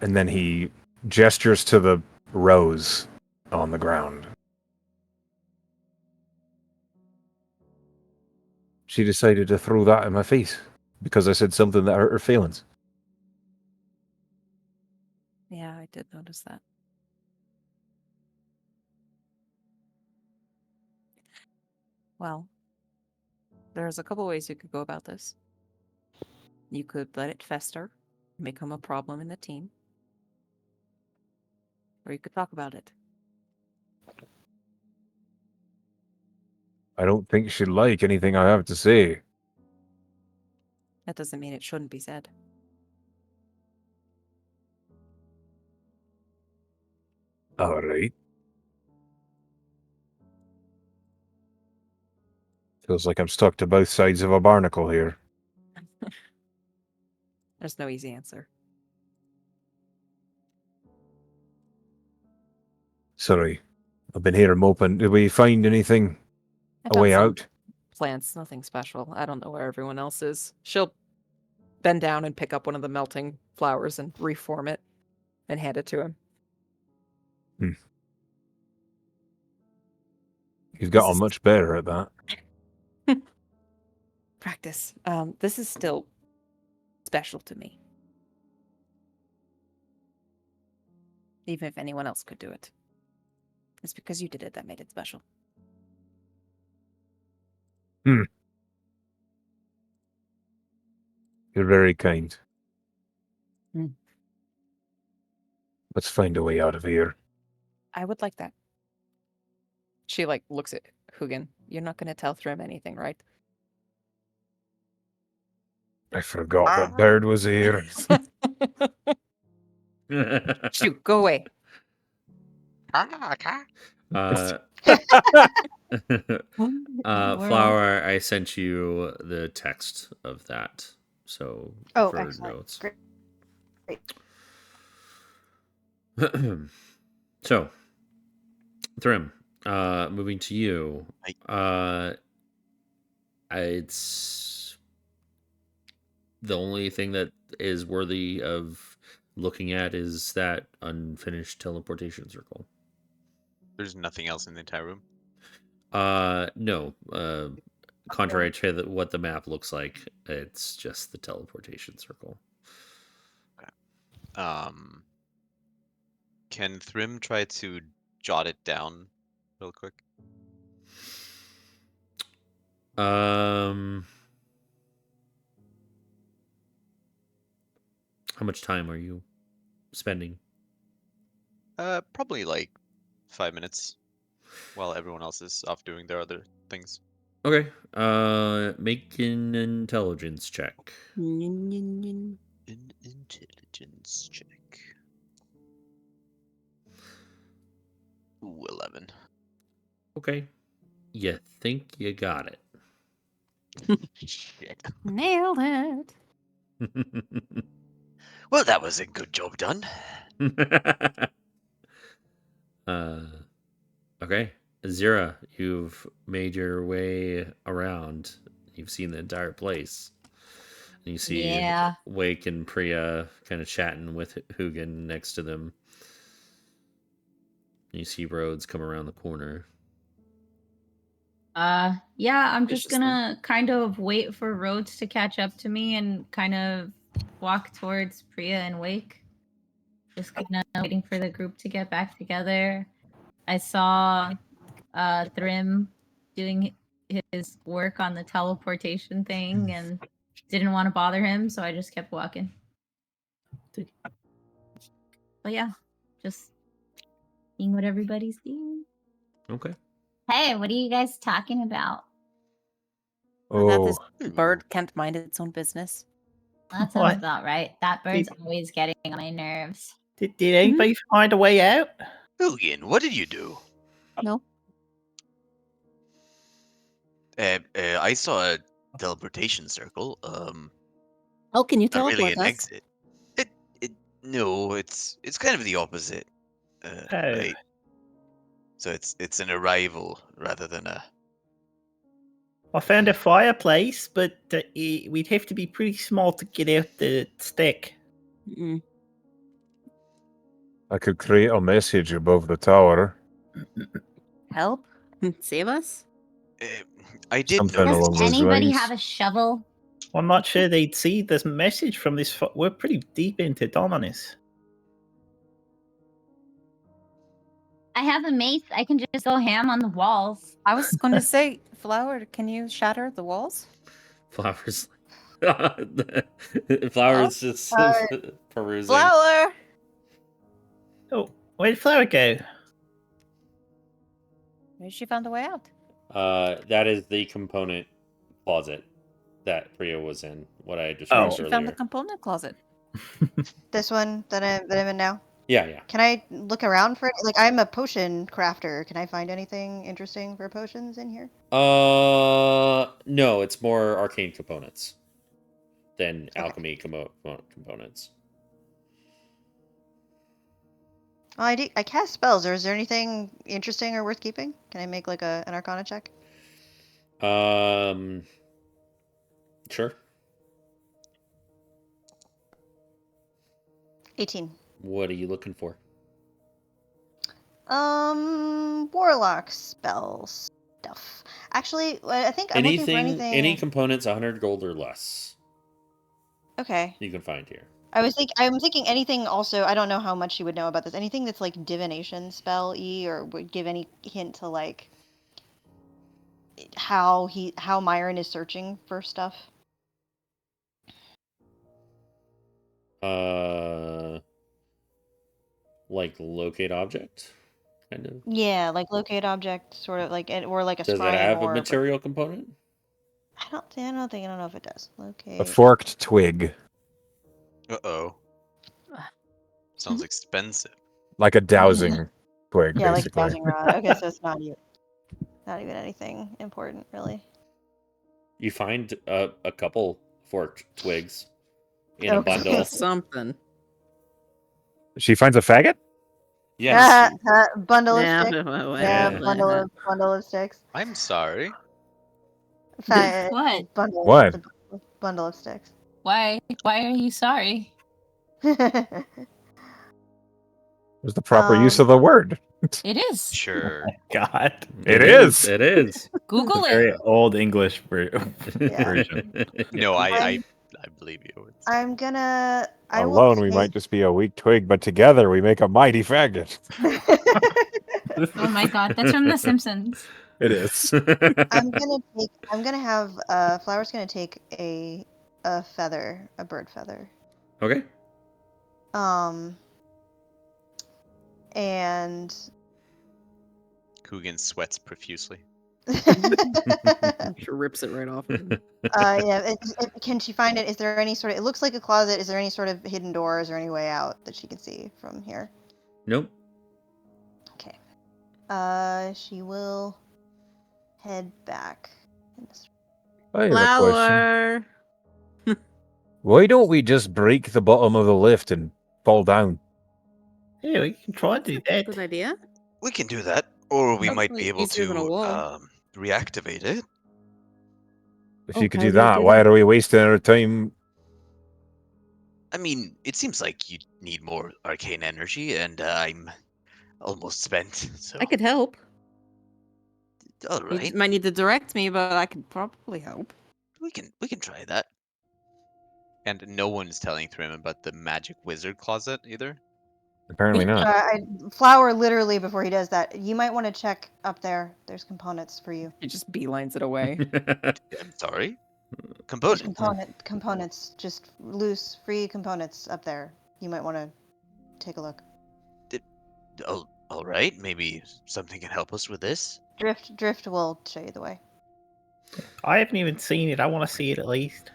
And then he gestures to the rose on the ground. She decided to throw that in my face because I said something that hurt her feelings. did notice that. Well, there's a couple ways you could go about this. You could let it fester, become a problem in the team, or you could talk about it. I don't think she'd like anything I have to say. That doesn't mean it shouldn't be said. All right. Feels like I'm stuck to both sides of a barnacle here. There's no easy answer. Sorry. I've been here moping. Did we find anything? I A found way some out? plants, nothing special. I don't know where everyone else is. She'll bend down and pick up one of the melting flowers and reform it and hand it to him. You've This gotten is- much better at that. Practice. This is still special to me. Even if anyone else could do it. It's because you did it that made it special. You're very kind. Let's find a way out of here. I would like that. She looks at Hugin. You're not going to tell Thrym anything, right? I forgot that bird was here. Shoot, go away. uh, World. Flower, I sent you the text of that. So Oh, for excellent. notes. Great. So, Thrym, moving to you. It's the only thing that is worthy of looking at is that unfinished teleportation circle. There's nothing else in the entire room. No. Contrary to what the map looks like, it's just the teleportation circle. Can Thrym try to jot it down real quick? How much time are you spending? Probably like 5 minutes while everyone else is off doing their other things. Okay. Make an intelligence check. An intelligence check. Ooh, 11. Okay. You think you got it. Shit. Nailed it. Well, that was a good job done. Okay. Zira, you've made your way around. You've seen the entire place. And you see Yeah. Wake and Priya kind of chatting with Hugin next to them. And you see Rhodes come around the corner. Yeah, I'm just Viciously. gonna kind of wait for Rhodes to catch up to me and kind of walk towards Priya and Wake. Just kind of waiting for the group to get back together. I saw Thrym doing his work on the teleportation thing and didn't want to bother him, so I just kept walking. But yeah, just seeing what everybody's doing. Okay. Hey, what are you guys talking about? That this Oh, bird can't mind its own business. That sounds What? about right. That bird's always getting on my nerves. Did anybody find a way out? Hugin, what did you do? No. I saw a teleportation circle. Oh, can you Not really teleport an us? exit. No, it's kind of the opposite. Right. So it's an arrival rather than a. I found a fireplace, but we'd have to be pretty small to get out the stick. Mm. I could create a message above the tower. Help? Save us? I did Something notice. along those Anybody lines. have a shovel? I'm not sure they'd see this message from this. We're pretty deep into Dominus. I have a mace. I can just go ham on the walls. I was going to say, Flower, can you shatter the walls? Flowers. Flowers just perusing. Flower! Oh, where'd Flower go? Maybe she found a way out. That is the component closet that Priya was in. What I described She earlier. found the component closet. This one that I'm in now. Yeah. Can I look around for it? Like, I'm a potion crafter. Can I find anything interesting for potions in here? No, it's more arcane components than alchemy components. Oh, I cast spells. Or is there anything interesting or worth keeping? Can I make like an Arcana check? Sure. 18. What are you looking for? Warlock spell stuff. Actually, I think I'm looking for anything. Any components 100 gold or less. Okay. You can find here. I'm thinking anything also. I don't know how much you would know about this. Anything that's like divination spell-y or would give any hint to like how Myron is searching for stuff. Like locate object, kind of. Yeah, like locate object, sort of like, or like a Does scrying it have a orb. material component? I don't know if it does. Locate. A forked twig, Uh-oh. Sounds expensive. like a dowsing twig, Yeah, basically. like dowsing rod. Okay, so it's not even anything important, really. You find a couple forked twigs in a Okay. bundle. Something. She finds a faggot? Yes. Bundle of Nah, sticks. well, Yeah, Yeah. bundle of sticks. I'm sorry. What? What? Bundle of sticks. Why are you sorry? It was the proper use of the word. It is. Sure. God. It is. It is. Google Very it. old English Yeah. version. No, I believe you. It's- I'm gonna. I will Alone, we take- might just be a weak twig, but together we make a mighty faggot. Oh my god, that's from The Simpsons. It is. I'm gonna have Flower's gonna take a feather, a bird feather. Okay. And Coogan sweats profusely. She rips it right off. yeah. Can she find it? Is there any sort of? It looks like a closet. Is there any sort of hidden doors or any way out that she can see from here? Nope. Okay. She will head back. I have a question. Flower. Why don't we just break the bottom of the lift and fall down? Yeah, we can try to do that. Good idea. We can do that, or we might Hopefully be able easier than a wall. to reactivate it. If Oh, you could how do do we that, do why that? are we wasting our time? I mean, it seems like you need more arcane energy, and I'm almost spent. So, I could help. all You right, might need to direct me, but I could probably help. we can try that. And no one's telling Thrim about the magic wizard closet either. Apparently not. Flower literally before he does that. You might want to check up there. There's components for you. He just beelines it away. I'm sorry. There's Component. components, just loose, free components up there. You might want to take a look. Oh, all right. Maybe something can help us with this. Drift will show you the way. I haven't even seen it. I want to see it at least.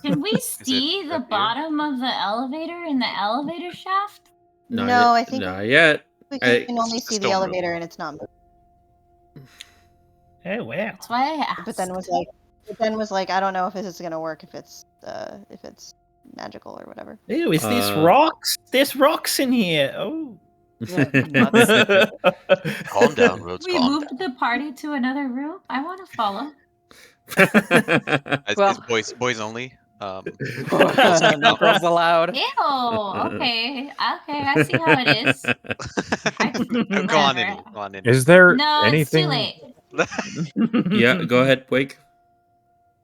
Can we it see the up here? bottom of the elevator in the elevator shaft? Not No, yet. I think Not yet. we I- can only It's see a the stone room. elevator and it's not moving. Oh wow. That's why I asked. But then was like, I don't know if this is gonna work if it's magical or whatever. Ew, is this Uh, rocks? There's rocks in here. Oh. Calm down, Rhodes. We Calm moved the party to another room. I want to follow. down. Well- It's boys only. No girls allowed. Ew. Okay. I see how it is. Go on in. Whatever. Go on in. Is there No, anything? it's too late. Yeah, go ahead, Wake.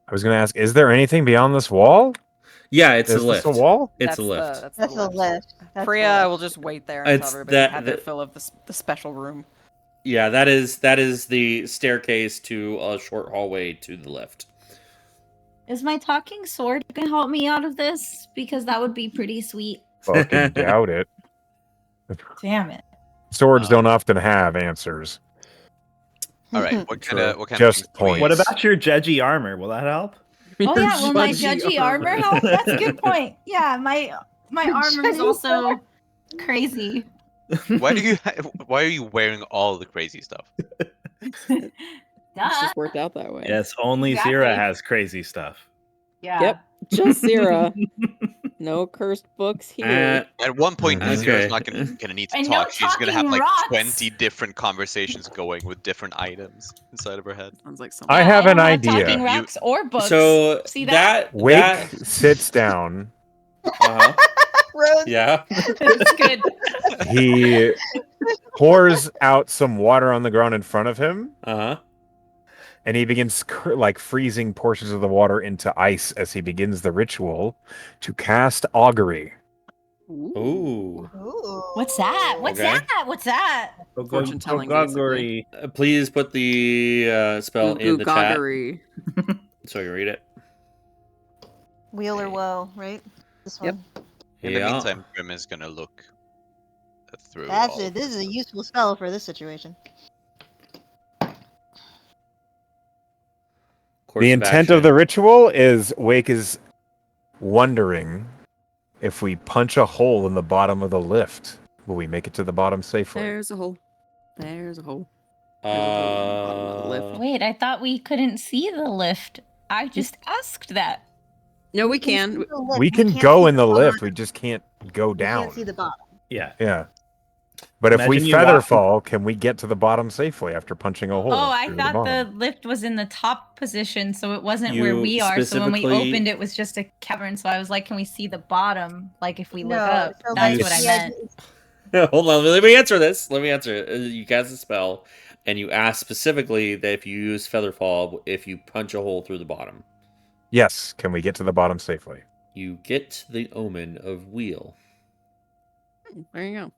I was going to ask, is there anything beyond this wall? Yeah, it's a Is this lift. a wall? It's a lift. That's the lift. That's Priya the lift. will just wait there until It's everybody that- had their that- fill of the special room. Yeah, that is the staircase to a short hallway to the lift. Is my talking sword gonna help me out of this? Because that would be pretty sweet. Fucking doubt it. Damn it. Swords don't often have answers. All right. What kind True. of Just things do we- points. What about your judgy armor? Will that help? Oh Your yeah, will my judgy judgy armor help? That's a good point. Yeah, my Your armor is judgy also crazy. Why are you wearing all the crazy stuff? It's Duh. just worked out that way. Yes, only Exactly. Zira has crazy stuff. Yeah. Yep. Just Zira. No cursed books here. At one point, Mhm. Zira's Okay. not gonna need to And no talk. She's gonna have talking like rocks. 20 different conversations going with different items inside of her head. Sounds like I something. have don't an have idea. talking rocks or books. So See that? Wake sits down. Uh-huh. Rose. Yeah. That's good. He pours out some water on the ground in front of him, Uh-huh. and he begins freezing portions of the water into ice as he begins the ritual to cast augury. Ooh. Ooh. What's that? What's Okay. that? What's that? Fortune-telling, Goggory. Please put the spell in the chat Goggery. so I can read it. Wheel or woe, right? This Yep. one. In the meantime, Grim is gonna look through. That's all it. This is a useful spell for this situation. Course The of intent of the action. ritual is Wake is wondering if we punch a hole in the bottom of the lift, will we make it to the bottom safely? There's a hole. There's a hole. There's a hole in the bottom of the lift. Wait, I thought we couldn't see the lift. I just asked that. No, we can can. see the lift, We can can't go see in the bottom. lift, we just can't go We down. can't see the bottom. Yeah. Yeah. But if we Imagine you feather walk- fall, can we get to the bottom safely after punching a hole? Oh, I through thought the bottom? lift was in the top position, so it wasn't where You we are. So when we specifically- opened, it was just a cavern. So I was like, can we see the bottom? Like if we look No, up. so, That's like, what I the meant. idea- Hold on, let me answer this. Let me answer it. You cast a spell, and you ask specifically that if you use Featherfall, if you punch a hole through the bottom, Yes, can we get to the bottom safely? you get the omen of wheel. There you go.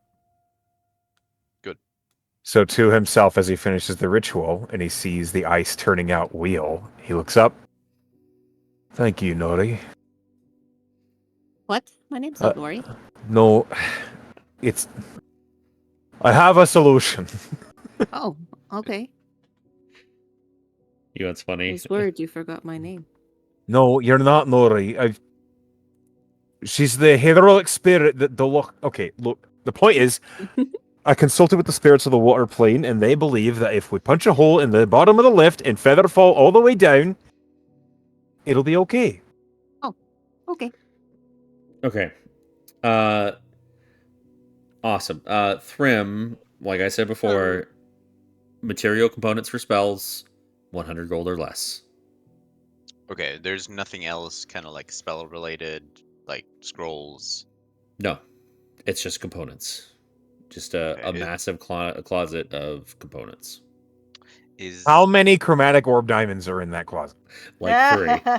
So to himself, as he finishes the ritual and he sees the ice turning out wheel, he looks up. Thank you, Nori. What? My name's Uh, not Nori. No, it's... I have a solution. Oh, okay. You know what's I funny? was worried you forgot my name. No, you're not Nori. She's the heroic spirit that the look. Okay, look. The point is, I consulted with the spirits of the water plane, and they believe that if we punch a hole in the bottom of the lift and feather fall all the way down, it'll be okay. Okay. Okay. Awesome. Thrym, like I said before, material components for spells, 100 gold or less. Okay, there's nothing else kind of like spell related, like scrolls. No, it's just components. Just a Okay. massive closet of components. Is How many chromatic orb diamonds are in that closet? Like 3.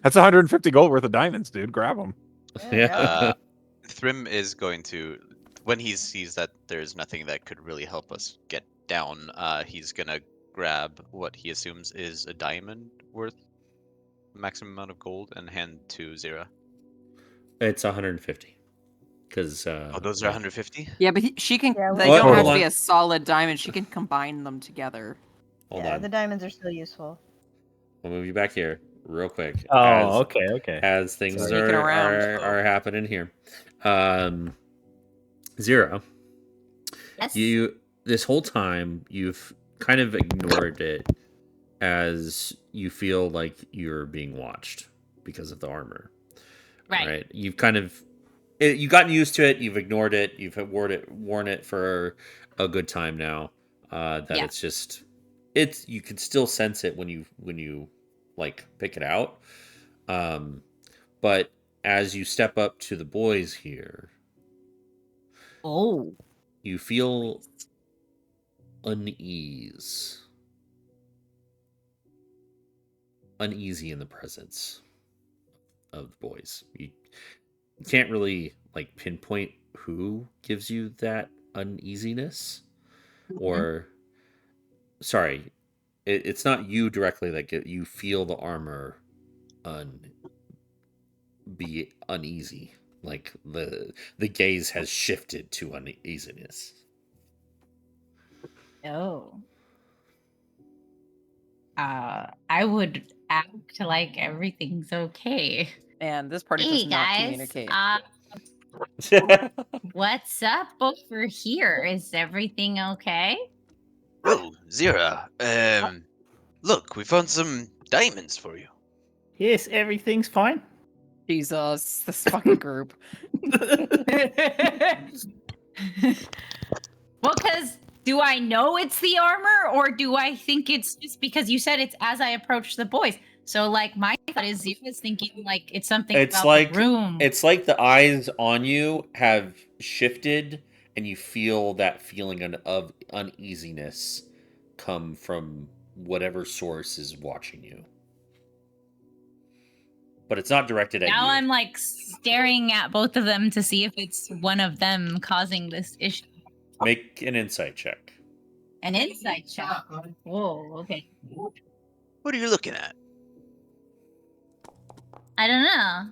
That's 150 gold worth of diamonds, dude. Grab them. Yeah. Thrym is going to, when he sees that there's nothing that could really help us get down, he's gonna grab what he assumes is a diamond worth maximum amount of gold and hand to Zira. It's 150. Because Oh, those are 150? Yeah, but she can. Yeah, They What? don't have Hold to be on. a solid diamond. She can combine them together. Hold Yeah, on. the diamonds are still useful. I'll move you back here real quick. Oh, okay. As things Sorry. Sneaking around. are happening here. Zero. Yes. You this whole time you've kind of ignored it as you feel like you're being watched because of the armor. Right. You've kind of you've gotten used to it. You've ignored it. You've worn it for a good time now. That Yeah. it's just you can still sense it when you like pick it out. But as you step up to the boys here, Oh. you feel uneasy in the presence. of the boys. You can't really like pinpoint who gives you that uneasiness, or sorry, it's not you directly that you feel the armor be uneasy. Like the gaze has shifted to uneasiness. Oh. I would act like everything's okay. And this party Hey does not guys, communicate. what's up over here? Is everything okay? Oh, Zira. Look, we found some diamonds for you. Yes, everything's fine. Jesus, this fucking group. Well, because do I know it's the armor, or do I think it's just because you said it's as I approach the boys? So, like, my thought is Ziva's thinking like it's something It's about like the room. it's like the eyes on you have shifted, and you feel that feeling of uneasiness come from whatever source is watching you. But it's not directed at Now you. I'm like staring at both of them to see if it's one of them causing this issue. Make an insight check. An insight check. Whoa, okay. What are you looking at? I don't know.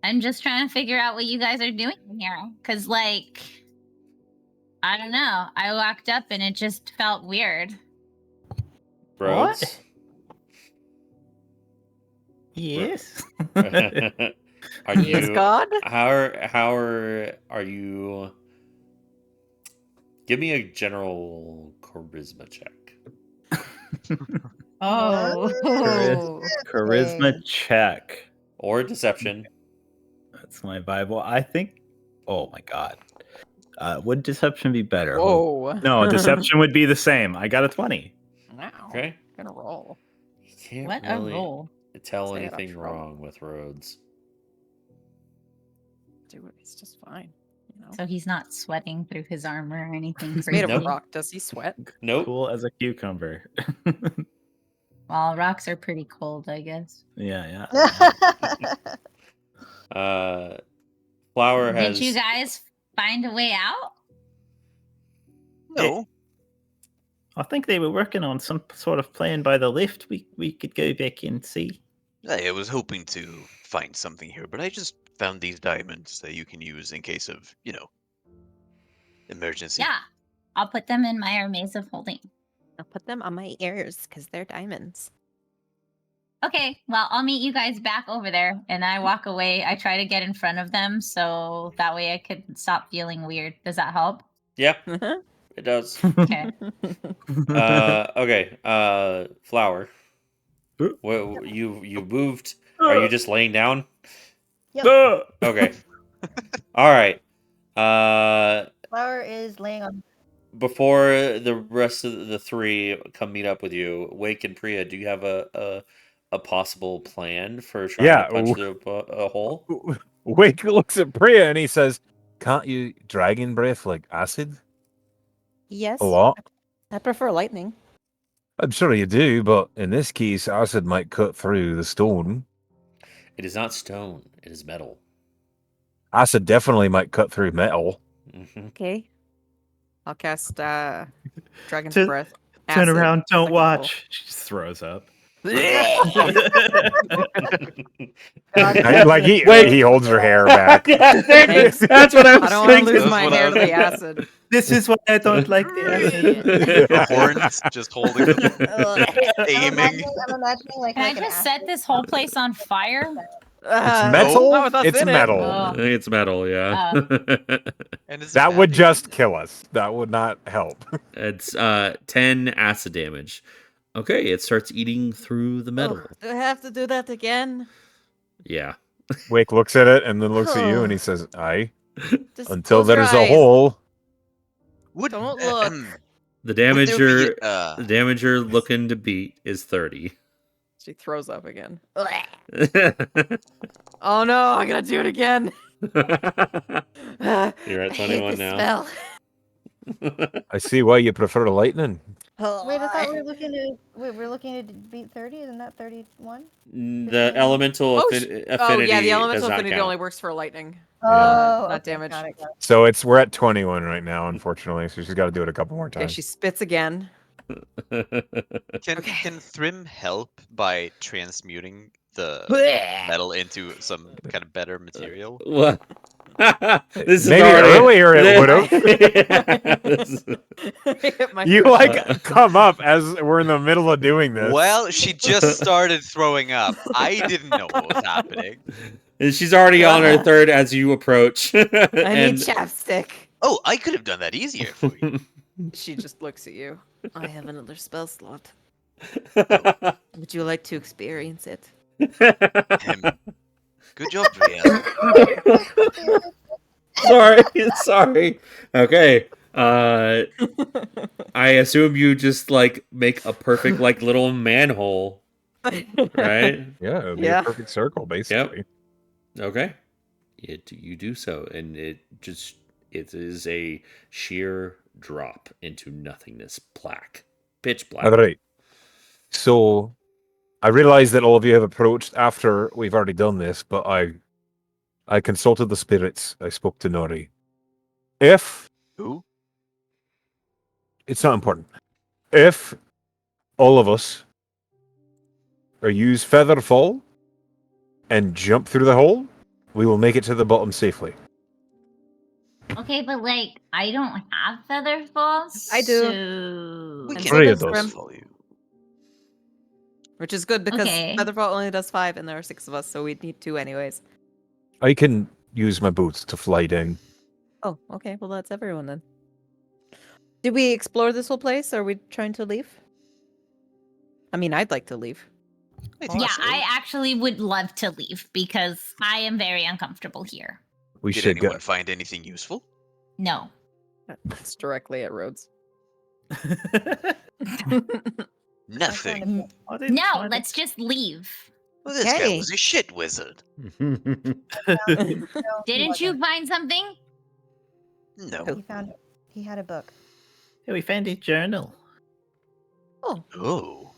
I'm just trying to figure out what you guys are doing here. Cause like, I don't know. I walked up and it just felt weird. Rhodes? What? Yes. Are Yes, you God? how are you? Give me a general charisma check. Oh. Charisma check. Or deception. That's my Bible. I think. Oh my god. Would deception be better? Hold- Whoa. No, deception would be the same. I got a 20. Wow. Okay. Gonna roll. You can't What a really roll. tell Stay out of anything trouble. wrong with Rhodes. Dude, it's just fine. You know? So he's not sweating through his armor or anything He's crazy. made of Nope. rock. Does he sweat? Nope. Cool as a cucumber. Well, rocks are pretty cold, I guess. yeah. Flower Did has you guys find a way out? No. I think they were working on some sort of plan by the lift. We could go back and see. I was hoping to find something here, but I just found these diamonds that you can use in case of, emergency. Yeah. I'll put them in my Hermes of Holding. I'll put them on my ears because they're diamonds. Okay, well, I'll meet you guys back over there. And I walk away. I try to get in front of them so that way I could stop feeling weird. Does that help? Yeah, it does. Okay. Okay. Flower. What you moved? Are you just laying down? Okay. All right. Flower is laying on. Before the rest of the three come meet up with you, Wake and Priya, do you have a possible plan for trying Yeah, to punch through a hole? Wake looks at Priya and he says, "Can't you dragon breath like acid?" Yes. A lot. I prefer lightning. I'm sure you do, but in this case, acid might cut through the stone. It is not stone. It is metal. Acid definitely might cut through metal. Mm-hmm. Okay. I'll cast Dragon's Turn- Breath. Turn Acid, around, don't second watch. She just throws up. Like he holds her hair back. Thanks. That's what I I was don't want to thinking. lose That's my what I hair to was the acid. This is why I don't like the acid. The horns just holding them, aiming. I'm imagining like. Can I like an just set acid- this whole place on fire? It's Not metal. with us It's in it. metal. Oh. It's metal, yeah. And it's That would bad. just kill us. That would not help. It's 10 acid damage. Okay, it starts eating through the metal. Oh, do I have to do that again? Yeah. Wake looks at it and then looks at you and he says, "Aye." Just Until close your there's a eyes. hole. Would, Don't look. The would there damage be, you're looking to beat is 30. She throws up again. You're Oh no, I gotta do it again. at I hate 21 this now. smell. I see why you prefer lightning. Wait, I thought we were looking to we're looking to beat 30. Isn't that 31? The elemental affinity yeah, the does elemental not affinity count. only works for lightning. Oh, not okay, damage. got it. So we're at 21 right now, unfortunately. So she's got to do it a couple more Okay, times. she spits again. Can Thrym help by transmuting the metal into some kind of better material? What? This is Maybe already earlier it would have. Hit my You first like shot. come up as we're in the middle of doing this. Well, she just started throwing up. I didn't know what was happening. And she's already on her third as you approach. I need and chapstick. Oh, I could have done that easier for you. She just looks at you. I have another spell slot. Good Would you like to experience it? Good job, Brielle. sorry. Okay. I assume you just like make a perfect like little manhole, right? Yeah, it'd be Yeah. a perfect circle, basically. Okay. You do so, and it is a sheer drop into nothingness, pitch black. All right. So I realize that all of you have approached after we've already done this, but I consulted the spirits. I spoke to Nori. If Who? it's not important, if all of us use feather fall and jump through the hole, we will make it to the bottom safely. Okay, but like I don't have feather falls. I do. So... We And can Three of does those. Thrym. follow you. Which is good because Okay. Featherfall only does 5 and there are 6 of us, so we'd need 2 anyways. I can use my boots to fly down. Oh, okay. Well, that's everyone then. Did we explore this whole place? Or are we trying to leave? I mean, I'd like to leave. Yeah, I actually would love to leave because I am very uncomfortable here. We Did should anyone go. find anything useful? No. It's directly at Rhodes. Nothing. No, let's just leave. Well, this guy Okay. was a shit wizard. Didn't you find something? No. He had a book. Yeah, we found his journal. Oh.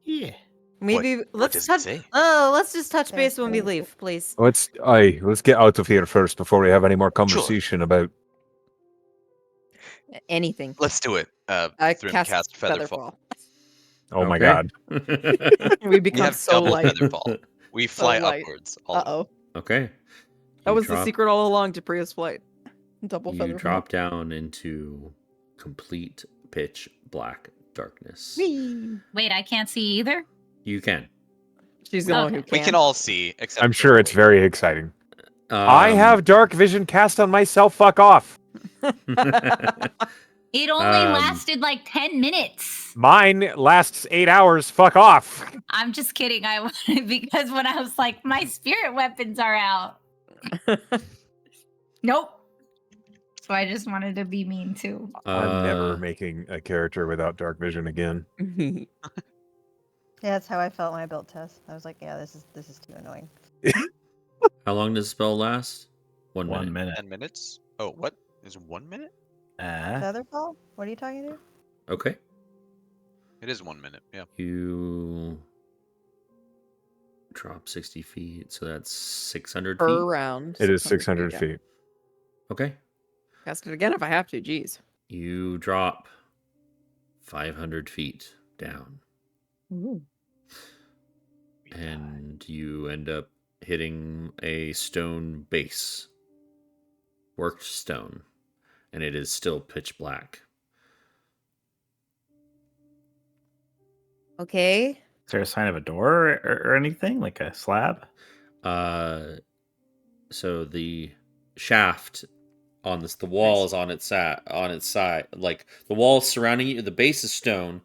Yeah. Maybe what let's does it touch. say? Oh, let's just touch There's base when we things. leave, please. Let's get out of here first before we have any more conversation about. Anything. Let's do it. Thrym Cast Featherfall. Oh my Okay. god! We We become have so double light. Featherfall. We fly light. upwards. Uh-oh. Okay. That You was the drop- secret all along to Priya's flight. Double You feather drop down into complete pitch black darkness. Whee! Wait, I can't see either. You can. She's the one who Okay. can. We can all see, except I'm for sure it's Roy. very exciting. I have dark vision cast on myself. Fuck off. It only lasted like 10 minutes. Mine lasts 8 hours. Fuck off. I'm just kidding. I wanted because when I was like, my spirit weapons are out. Nope. So I just wanted to be mean too. I'm never making a character without dark vision again. Yeah, that's how I felt when I built Tess. I was like, yeah, this is too annoying. How long does the spell last? 1 minute. 1 minute. 10 minutes? Oh, what? Is 1 minute? Featherfall? What are you talking to? Okay. It is 1 minute, yeah. You drop 60 feet, so that's 600 Per feet. round. It is 600 yeah. feet. Okay. Cast it again if I have to. Jeez. You drop 500 feet down, Ooh. and you end up hitting a stone base, worked stone, and it is still pitch black. Okay. Is there a sign of a door or anything? Like a slab? So the shaft on this, the wall is on its side. Like the walls surrounding you, the base is stone,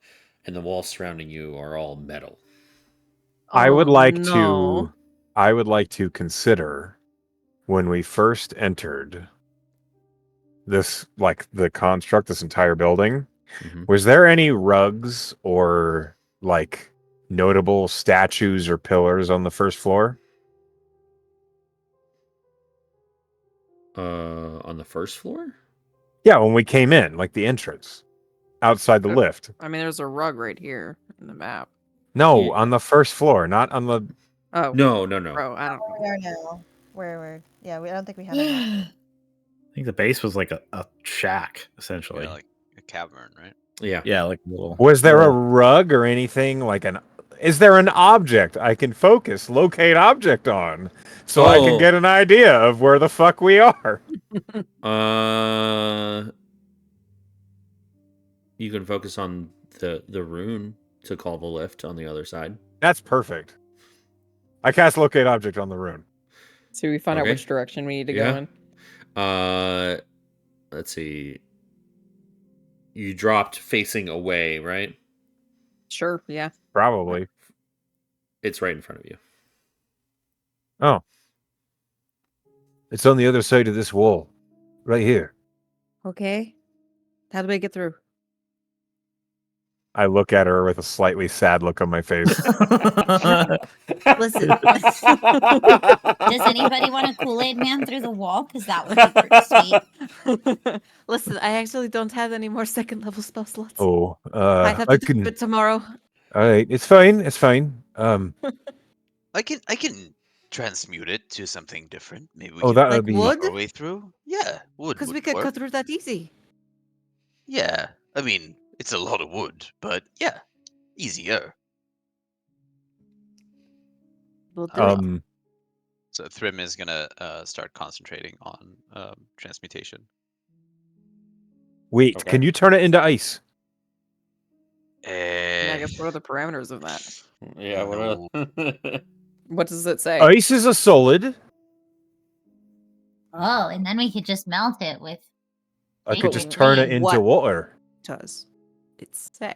and the walls surrounding you are all metal. I would like no. to consider when we first entered this, like the construct, this entire building, Mhm. was there any rugs or like notable statues or pillars on the first floor? On the first floor? Yeah, when we came in, like the entrance. outside the Oh. lift. I mean, there's a rug right here in the map. No, Yeah. on the first floor, not on the. Oh, No. bro, I don't know. We are now. Where? Yeah, I don't think we have a map. I think the base was like a shack, essentially. Yeah, like a cavern, right? Yeah. Yeah, like a little. Was there a little- rug or anything like an? Is there an object I can focus, locate object on, so I can Oh. get an idea of where the fuck we are? You can focus on the rune to call the lift on the other side. That's perfect. I cast locate object on the rune. So we find out Okay. which direction we need to Yeah. go in. Let's see. You dropped facing away, right? Sure, yeah. Probably. It's right in front of you. Oh. It's on the other side of this wall. Right here. Okay. How do we get through? I look at her with a slightly sad look on my face. Listen. Does anybody want a Kool-Aid man through the wall? Because that would be pretty sweet. Listen, I actually don't have any more second level spell slots. Oh, I have I to can. do it tomorrow. All right, it's fine. It's fine. I can transmute it to something different. Maybe we Oh, can that would Like be. wood? our way through. Yeah, wood. Because we would could work. cut through that easy. Yeah, I mean it's a lot of wood, but yeah, easier. We'll do it. So Thrym is gonna start concentrating on transmutation. Wait, Okay. can you turn it into ice? I guess what are the parameters of that? Yeah. No. What does it say? Ice is a solid. Oh, and then we could just melt it with. I could But just we turn it need into what? water. Does it say?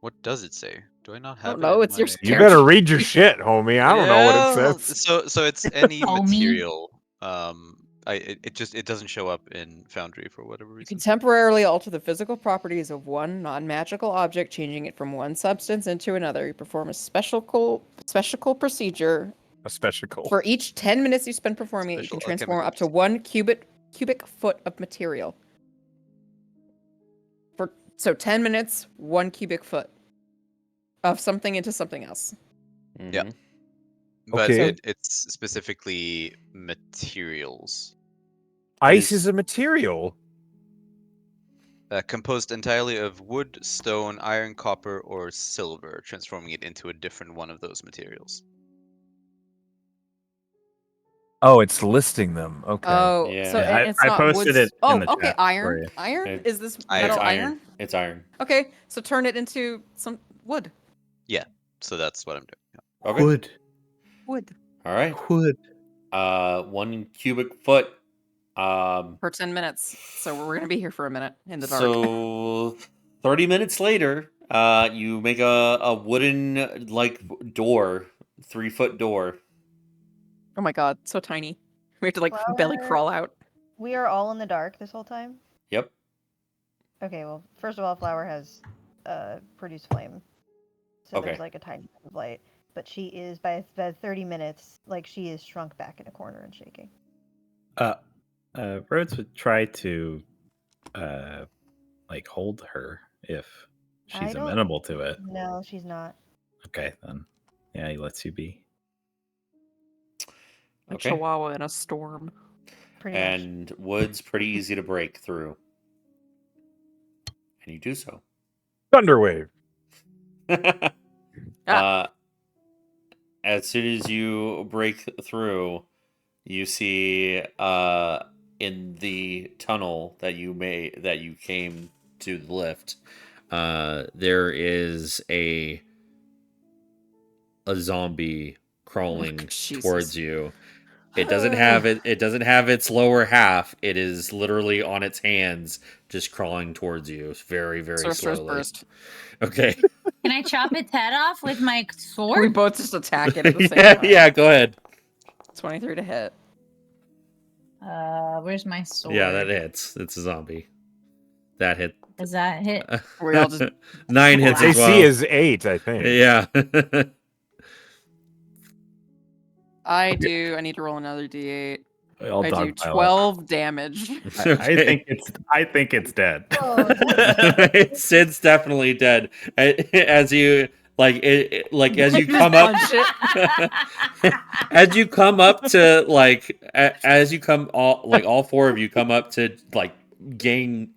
What does it say? Do I not I have don't it? know, in it's your my- You better read your shit, homie. I don't know what Yeah, it says. So it's any Homie. material. It doesn't show up in Foundry for whatever You reason. can temporarily alter the physical properties of one non-magical object, changing it from one substance into another. You perform a special procedure. A special. For each 10 minutes you spend performing it, you Special can transform up to alchemical 1 cubic foot of material. So 10 minutes, 1 cubic foot of something into something else. Yeah. Mhm. But Okay. it's specifically materials. Ice is- is a material. Composed entirely of wood, stone, iron, copper, or silver, transforming it into a different one of those materials. Oh, it's listing them. Okay. Oh, so Yeah. it's I not posted wood. it Oh, in the okay, chat for iron. you. Iron? It- Is this Iron. metal It's iron? iron. It's iron. Okay, so turn it into some wood. So that's what I'm doing. Yeah. Okay. Wood. Wood. All right. Wood. 1 cubic foot. For 10 minutes. So we're going to be here for a minute in the dark. So 30 minutes later, you make a wooden like door, 3-foot door. Oh my god, so tiny. We have to like belly Flower. crawl out. We are all in the dark this whole time. Yep. Okay, well, first of all, Flower has produced flame, so Okay. there's like a tiny bit of light. But she is by 30 minutes, like she is shrunk back in a corner and shaking. Rhodes would try to, like hold her if I she's don't- amenable to it. No, she's not. Okay, then. Yeah, he lets you be. Like Okay. Chihuahua in a storm. Pretty much. And wood's pretty easy to break through. And you do so. Thunderwave. As soon as you break through, you see in the tunnel that you came to the lift, there is a zombie crawling Jesus. towards you. It doesn't have its lower half. It is literally on its hands, just crawling towards you. It's very, very Sorcerer's slowly. Burst. Okay. Can I chop its head off with my We sword? both just attack it at the same yeah, time. yeah, go ahead. 23 to hit. Where's my sword? Yeah, that hits. It's a zombie. That hit. Does that hit? We all just 9 hits as AC well. is 8, I think. Yeah. I need to roll another d8. All I do dog pile up. 12 damage. Okay. I think it's dead. Oh, Sid's definitely dead. As you as you come up, Punch it. as you come up to as you come all four of you come up to gang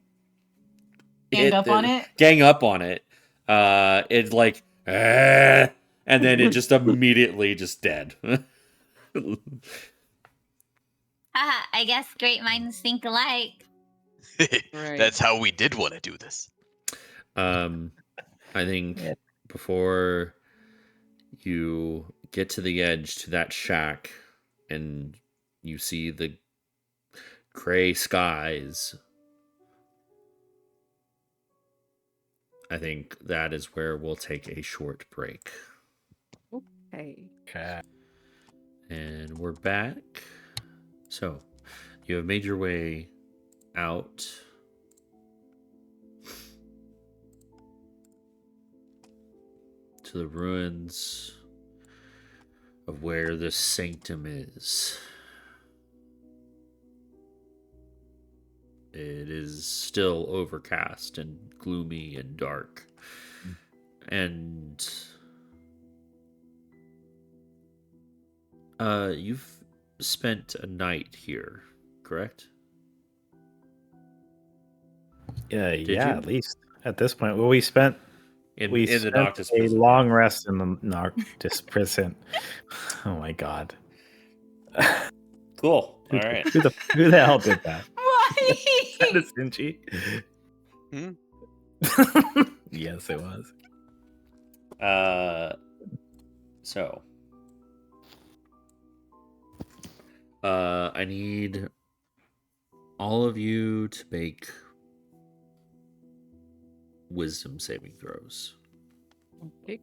Gang up on it. gang up on it. It's like and then it just immediately just dead. Haha, I guess great minds think alike. Right. That's how we did want to do this. I think Yeah. before you get to the edge to that shack and you see the gray skies, I think that is where we'll take a short break. Hey. Okay. And we're back. So, you have made your way out to the ruins of where the sanctum is. It is still overcast and gloomy and dark. And you've spent a night here, correct? Yeah, Did yeah. you? At least at this point, well, we spent In the the Noctis a prison. long rest in the Noctis prison. Oh my god. Cool. All right. Who the hell did that? Why? That is Sinchi. Hmm? Yes, it was. So I need all of you to make wisdom saving throws. Okay.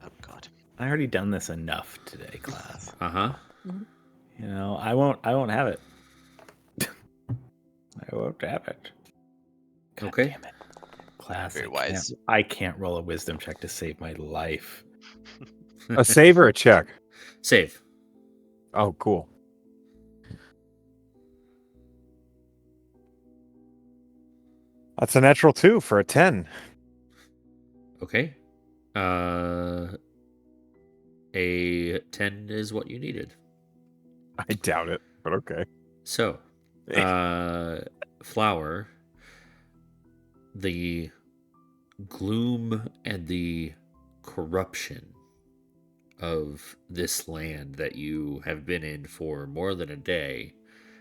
Oh God. I already done this enough today, class. Uh-huh. You know, I won't have it. I won't have it. God Okay. damn it. Class, Very wise. I can't roll a wisdom check to save my life. A save or a check? Save. Oh, cool. That's a natural 2 for a 10. Okay. A 10 is what you needed. I doubt it, but okay. So, Flower, the gloom and the corruption of this land that you have been in for more than a day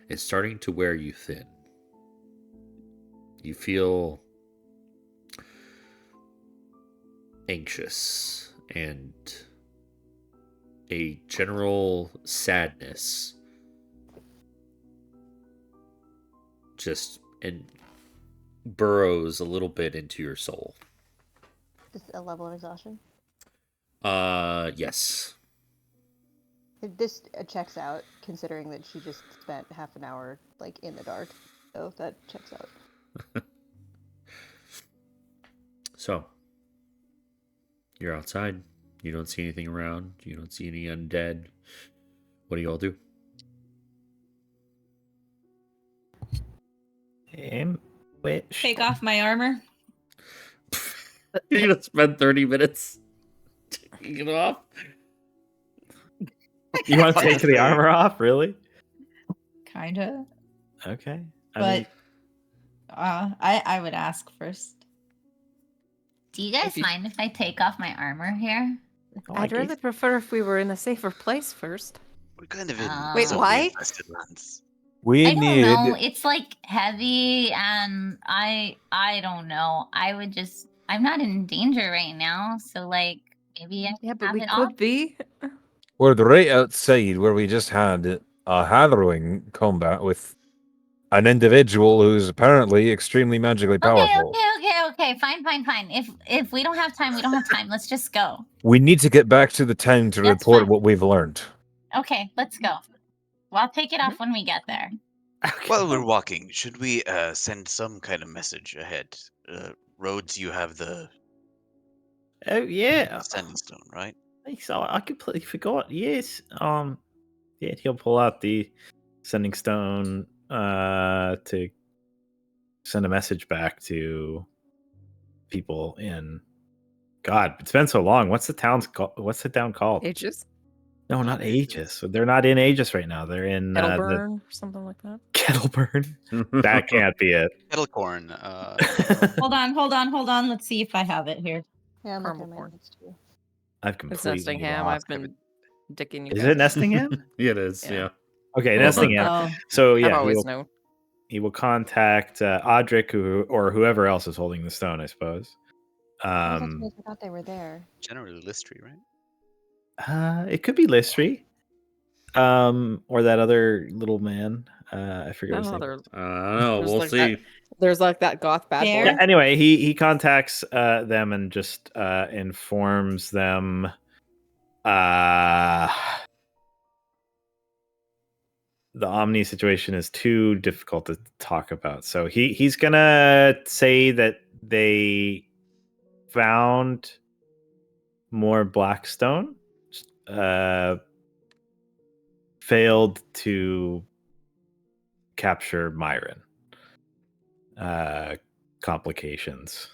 is starting to wear you thin. You feel anxious and a general sadness just burrows a little bit into your soul. Just a level of exhaustion. Yes. This checks out, considering that she just spent half an hour in the dark. So that checks out. So, you're outside. You don't see anything around. You don't see any undead. What do you all do? Wait, Take off my armor. You're gonna spend 30 minutes taking it off? You want to take the armor off, really? Kinda. Okay. But I would ask first. Do you guys mind if I take off my armor here? I'd really prefer if we were in a safer place first. We're kind of in Wait, zombie why? infested lands. We I don't need. know. It's heavy, and I don't know. I'm not in danger right now, so maybe I Yeah, but have we it could off. be. We're right outside where we just had a harrowing combat with an individual who's apparently extremely magically powerful. Okay. Fine. If we don't have time, we don't have time. Let's just go. We need to get back to the town to That's report fine. what we've learned. Okay, let's go. Well, I'll take it off when we get there. While we're walking, should we send some kind of message ahead? Rhodes, you have the Oh yeah. Sending Stone, right? So I completely forgot. Yes. Yeah, he'll pull out the sending stone to send a message back to people in. God, it's been so long. What's the town called? Aegis? No, not Not Aegis. Aegis. They're not in Aegis right now. They're in the Kettleburn, something like that. Kettleburn. That can't be it. Kettlecorn. Hold on. Let's see if I have it here. Yeah, I'm looking Caramel at my corn. notes too. I've It's completely Nestingham. lost. I've been dicking you Is guys. it Nestingham? Yeah, it is. Yeah. Yeah. Okay, Well Nestingham. Oh, So I've yeah, always known. he will contact Audric or whoever else is holding the stone, I suppose. I forgot they were there. Generally Listry, right? It could be Listry, or that other little man. I forget his name. I don't know. There's We'll like see. There's like that goth bad Bear? boy. Yeah, anyway, he contacts them and just informs them. The Omni situation is too difficult to talk about. So he's gonna say that they found more Blackstone, failed to capture Myron. Complications.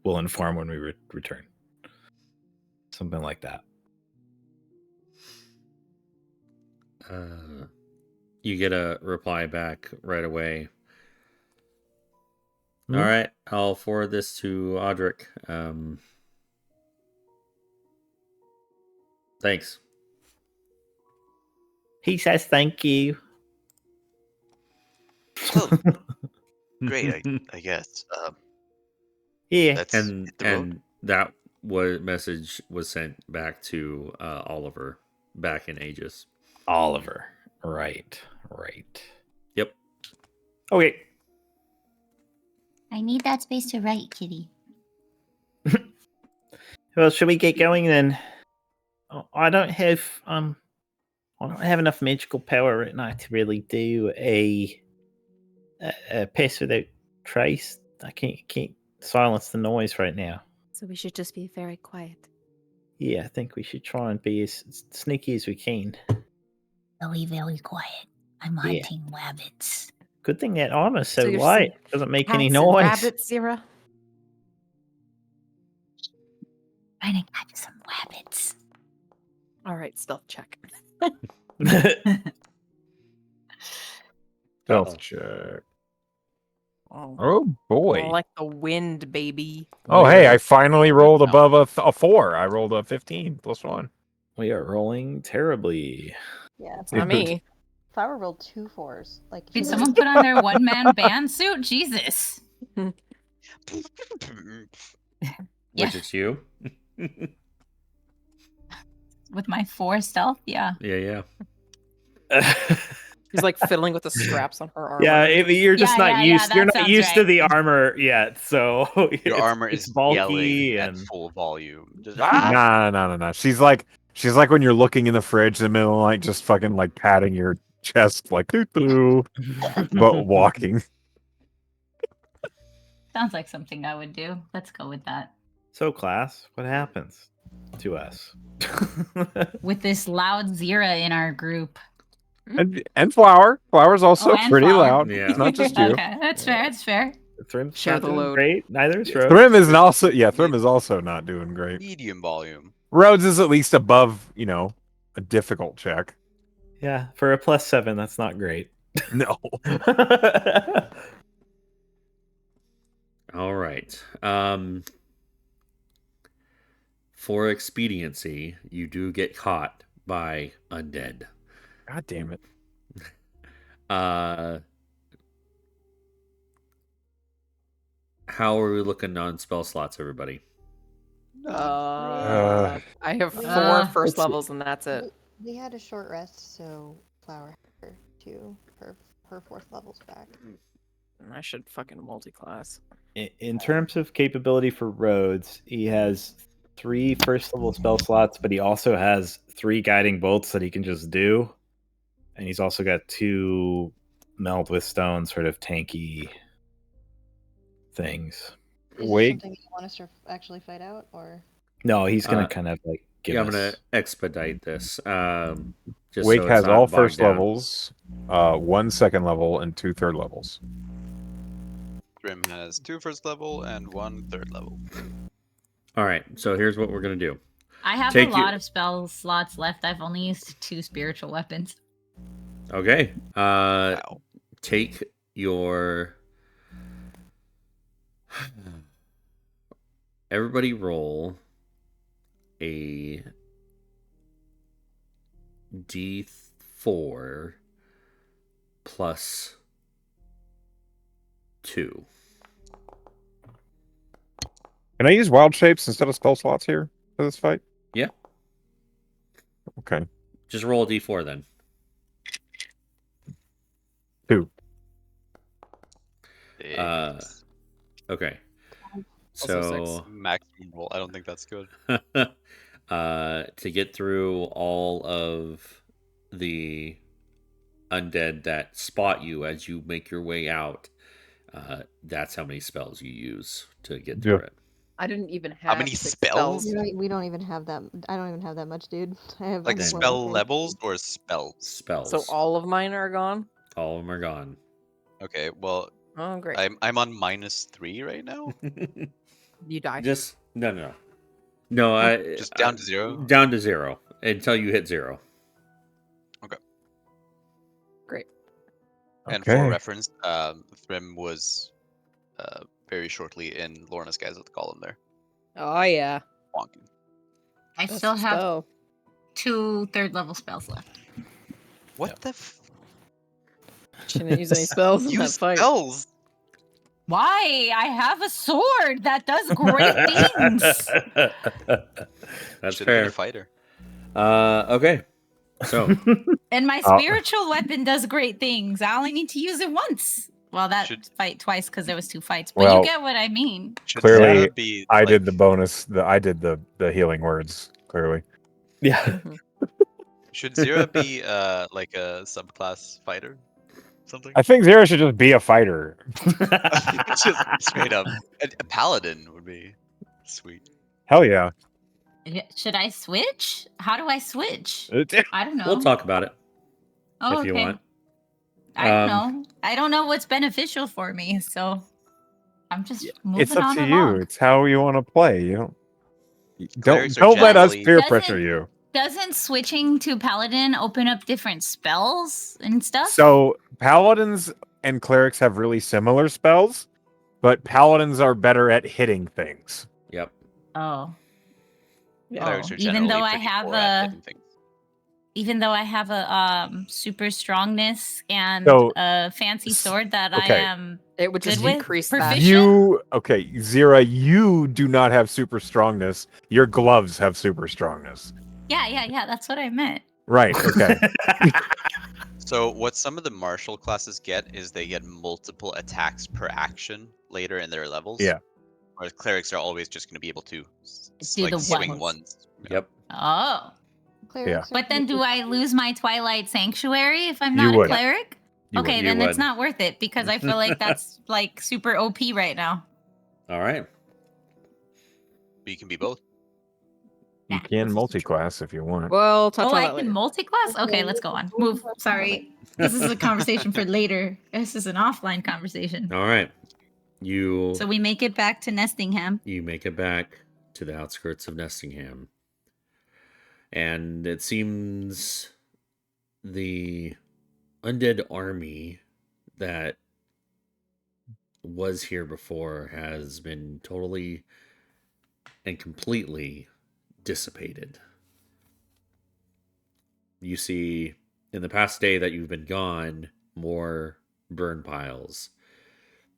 We'll inform when we return. Something like that. You get a reply back right away. Hmm? All right, I'll forward this to Audric. Thanks. He says thank you. Well, great, I guess. Yeah. Let's And hit the road. and that message was sent back to Oliver back in Aegis. Oliver. Right. Yep. Okay. I need that space to write, kitty. Well, should we get going then? I don't have enough magical power right now to really do a pass without trace. I can't silence the noise right now. So we should just be very quiet. Yeah, I think we should try and be as sneaky as we can. Very, very quiet. I'm Yeah. hunting rabbits. Good thing that armor's so you're light. saying Doesn't make any Cats and noise. rabbits, Zira? Trying to catch some rabbits. All right, stealth check. Stealth check. Oh, Oh boy. more like the wind, baby. Oh hey, I finally rolled No. above a 4. I rolled a 15 plus 1. We are rolling terribly. Yeah. It's not me. Flower rolled 2 4s. Like Did someone put on their one-man band suit? Jesus. Which is you. With my 4 stealth? Yeah. Yeah. He's like fiddling with the straps on her armor. Yeah, you're just Yeah, not yeah, used. that You're not sounds used to right. the armor yet, so Your armor it's is bulky yelling and at full volume. Just, No. She's like when you're looking in the fridge in the middle, like just fucking like patting your chest, like doo, but walking. Sounds like something I would do. Let's go with that. So, class, what happens to us? With this loud Zira in our group. And Flower. Flower's also Oh, and pretty Flower. loud. Yeah. It's not just you. Okay, that's fair. It's fair. Thrim's Share not the doing load. great. Neither is Rhodes. Thrym is also Thrym is also not doing great. medium volume. Rhodes is at least above, a difficult check. Yeah, for a +7, that's not great. No. All right. For expediency, you do get caught by undead. God damn it. How are we looking on spell slots, everybody? I have 4 Uh, first levels and that's it. We had a short rest, so Flower had her 4th levels back. I should fucking multi-class. In terms of capability for Rhodes, he has 3 first level spell slots, but he also has 3 guiding bolts that he can just do. And he's also got 2 meld with stone sort of tanky things. Is Wait. this something you want us to actually fight out, or? No, he's gonna Uh, kind of like give Yeah, I'm us. going to expedite this. Just Wake so it's has not all bogged first down. levels, 1 second level, and 2 third levels. Thrym has 2 first level and 1 third level. All right, so here's what we're gonna do. I have Take a lot your- of spell slots left. I've only used 2 spiritual weapons. Okay. Wow. Take your. Everybody roll a d4 plus 2. Can I use wild shapes instead of spell slots here for this fight? Yeah. Okay. Just roll a d4 then. 2. Six. Okay. Also So Maximum roll. I don't think that's good. to get through all of the undead that spot you as you make your way out, that's how many spells you use to get through it. I didn't even have How many 6 spells? We don't even have that. I don't even have that much, dude. I have Like Then- spell one. levels or spells? Spells. So all of mine are gone. All of them are gone. Okay, well, Oh, great. I'm on -3 right now. You die. Just no. I Just down to 0? Down to 0 until you hit 0. Great. And for reference, Thrym was very shortly in Lorna's Guys at the Golem there. Oh yeah. Wonky. I That's still the have spell. 2 third level spells left. What the Shouldn't use any spells in that Use fight. spells! Why? I have a sword that does great things. That's Should have been fair. a fighter. Okay. So And my Oh. spiritual weapon does great things. I only need to use it once. Well, that Should- fight twice because there was 2 fights. But Well, you get what I mean. Should Clearly, Zera be I like, did the bonus. I did the healing words. Clearly. Yeah. Mhm. Should Zera be like a subclass fighter? Something? I think Zera should just be a fighter. Just straight up. A paladin would be sweet. Hell yeah. Should I switch? How do I switch? I don't know. we'll talk about it Oh, if you okay. want. I don't Um, know. I don't know what's beneficial for me, so I'm just moving It's up on to along. you. It's how you want to play. You don't Clerics are don't let us generally- peer Doesn't- pressure you. Doesn't switching to paladin open up different spells and stuff? So paladins and clerics have really similar spells, but paladins are better at hitting things. Yep. Oh. Yeah. Clerics are Even generally though I pretty have poor at a hitting things. even though I have a super strongness and So, a fancy sword that I okay. am It would just Good with decrease that. proficient? Zira, you do not have super strongness. Your gloves have super strongness. yeah, that's what I meant. Right. Okay. So what some of the martial classes get is they get multiple attacks per action later in their levels. Yeah. Whereas clerics are always just going to be able to Do like the swing ones. once. Yeah. Yep. Oh. Clerics are But then do pretty I lose my Twilight Sanctuary if I'm You not a would. cleric? You Okay, would. You then it's would. not worth it because I feel like that's like super OP right now. All right. But you can be both. You Yeah, can this is multi-class if you want. We'll touch Oh, on I that can later. multi-class? Okay, let's go on. Move. Sorry. This is a conversation for later. This is an offline conversation. All right. You So we make it back to Nestingham. you make it back to the outskirts of Nestingham. And it seems the undead army that was here before has been totally and completely dissipated. You see, in the past day that you've been gone, more burn piles,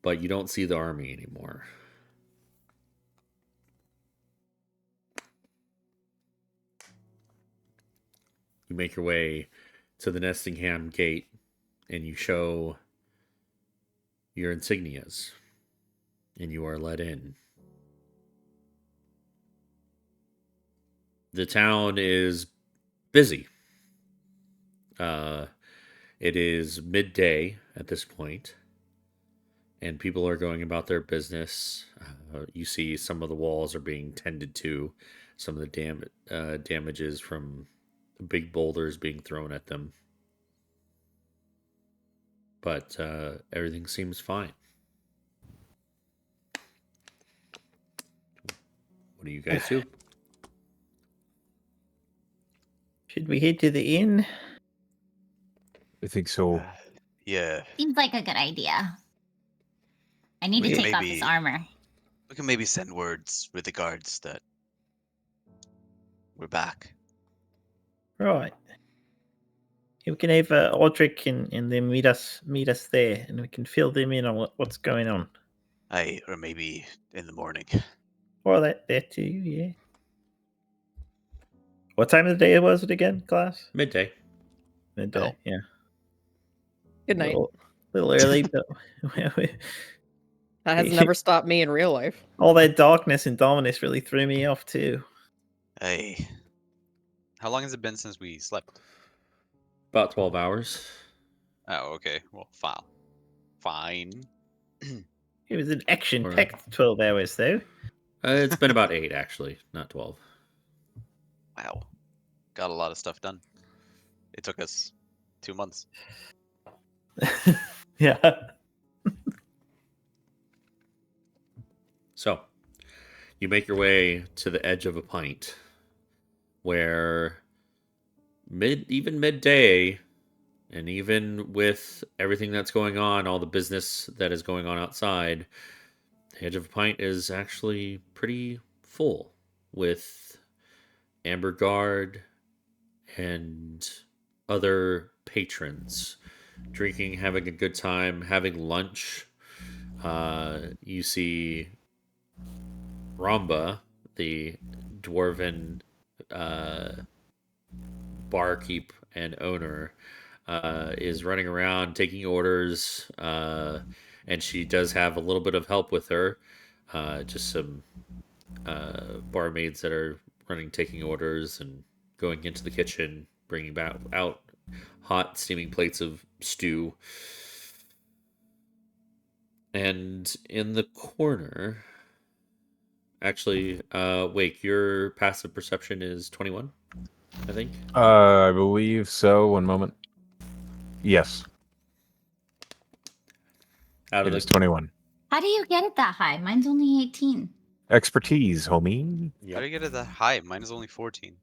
but you don't see the army anymore. You make your way to the Nestingham gate and you show your insignias and you are let in. The town is busy. It is midday at this point, and people are going about their business. You see some of the walls are being tended to, some of the damages from big boulders being thrown at them. But everything seems fine. What do you guys do? Should we head to the inn? I think so. Yeah, Seems like a good idea. I need to We take off this maybe- armor. we can maybe send words with the guards that we're back. Right. Yeah, we can have Audric and then meet us there, and we can fill them in on what's going on. Aye, or maybe in the morning. Or that too, yeah. What time of the day was it again, class? Midday. Midday, Oh. yeah. Good night. Little early, but That has never stopped me in real life. all that darkness and Dominus really threw me off too. Aye. How long has it been since we slept? About 12 hours. Oh, okay. Well, fine. It was an action-packed 12 hours, though. It's been about 8, actually, not 12. Wow. Got a lot of stuff done. It took us 2 months. Yeah. So, you make your way to the edge of a pint, where even midday, and even with everything that's going on, all the business that is going on outside, the edge of a pint is actually pretty full with Amber Guard and other patrons drinking, having a good time, having lunch. You see Ramba, the dwarven barkeep and owner, is running around taking orders, and she does have a little bit of help with her. Just some barmaids that are taking orders and going into the kitchen, bringing back out hot steaming plates of stew. And in the corner, actually, Wake, your passive perception is 21, I think. I believe so. One moment. Yes, Out it of is the 21. How do you get it that high? Mine's only 18. Expertise, homie. How do you get it that high? Mine is only 14.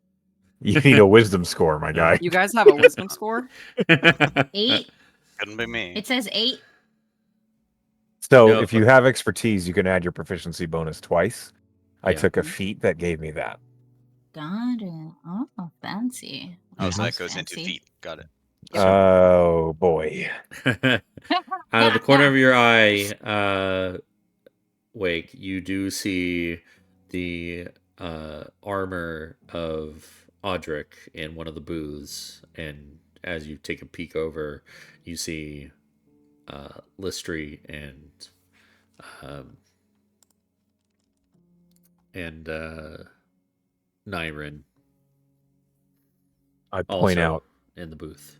You need a wisdom score, my guy. You guys have a wisdom score? 8? Couldn't be me. It says 8. So No, if you have expertise, you can add your proficiency bonus twice. I Yeah. took a feat that gave me that. Got it. Oh, fancy. Oh, so That's that goes into fancy. feet. Got it. Oh boy. out of the corner of your eye, Wake, you do see the armor of Audric in one of the booths, and as you take a peek over, you see Listry and Nyrin I point also out in the booth.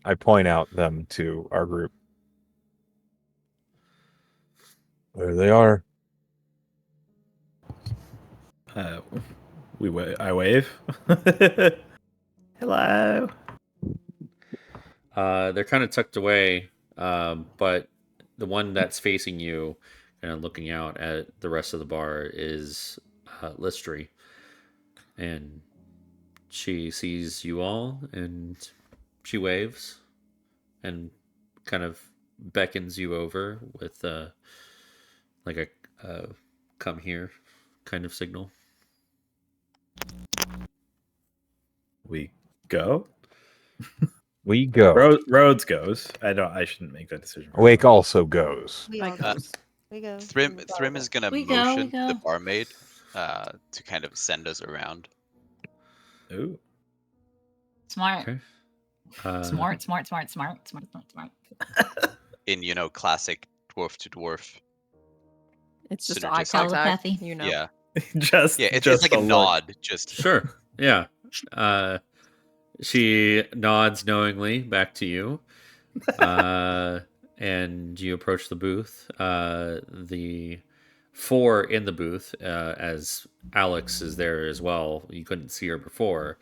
them to our group. There they are. I wave. Hello. They're kind of tucked away, but the one that's facing you and looking out at the rest of the bar is Listry. And she sees you all and she waves and kind of beckons you over with like a come here kind of signal. We go. We go. Rhodes goes. I shouldn't make that decision. Wake also goes. We all go. We go. Thrym is gonna We go, motion we go. the barmaid to kind of send us around. Ooh. Smart. Okay. Smart. In classic dwarf to dwarf. It's just Synergistic. eye contact. Telepathy. You know. Yeah, just yeah. It's just like a look. nod. Just Sure. Yeah. She nods knowingly back to you. And you approach the booth. The 4 in the booth, as Alex is there as well. You couldn't see her before.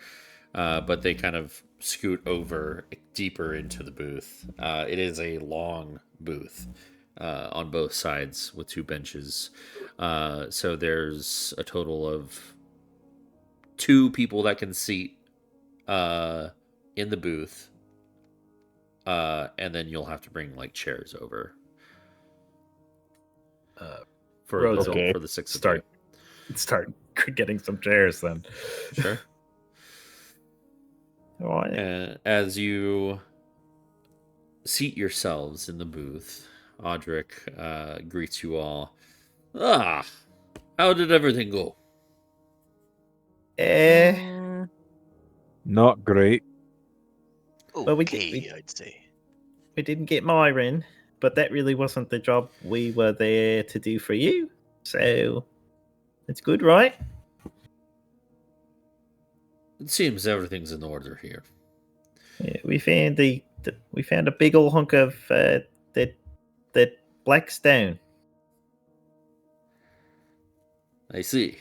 but they kind of scoot over deeper into the booth. It is a long booth on both sides with 2 benches. So there's a total of 2 people that can seat in the booth, and then you'll have to bring like chairs over for Rhodes the will Okay. for the 6 of start getting some chairs then. you. Sure. All right. And as you seat yourselves in the booth, Audric greets you all. Ah, how did everything go? Eh, Not great. Well, Okay, I'd say. we didn't get Myron, but that really wasn't the job we were there to do for you. So it's good, right? It seems everything's in order here. Yeah, we found we found a big old hunk of that black stone. I see.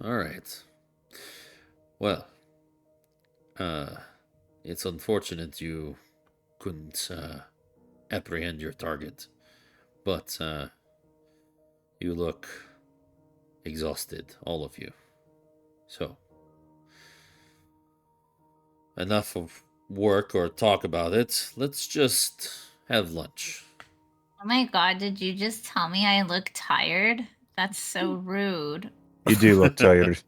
All right. Well, uh, it's unfortunate you couldn't apprehend your target, but you look exhausted, all of you. So, enough of work or talk about it. Let's just have lunch. Oh my god, did you just tell me I look tired? That's so rude. You do look tired.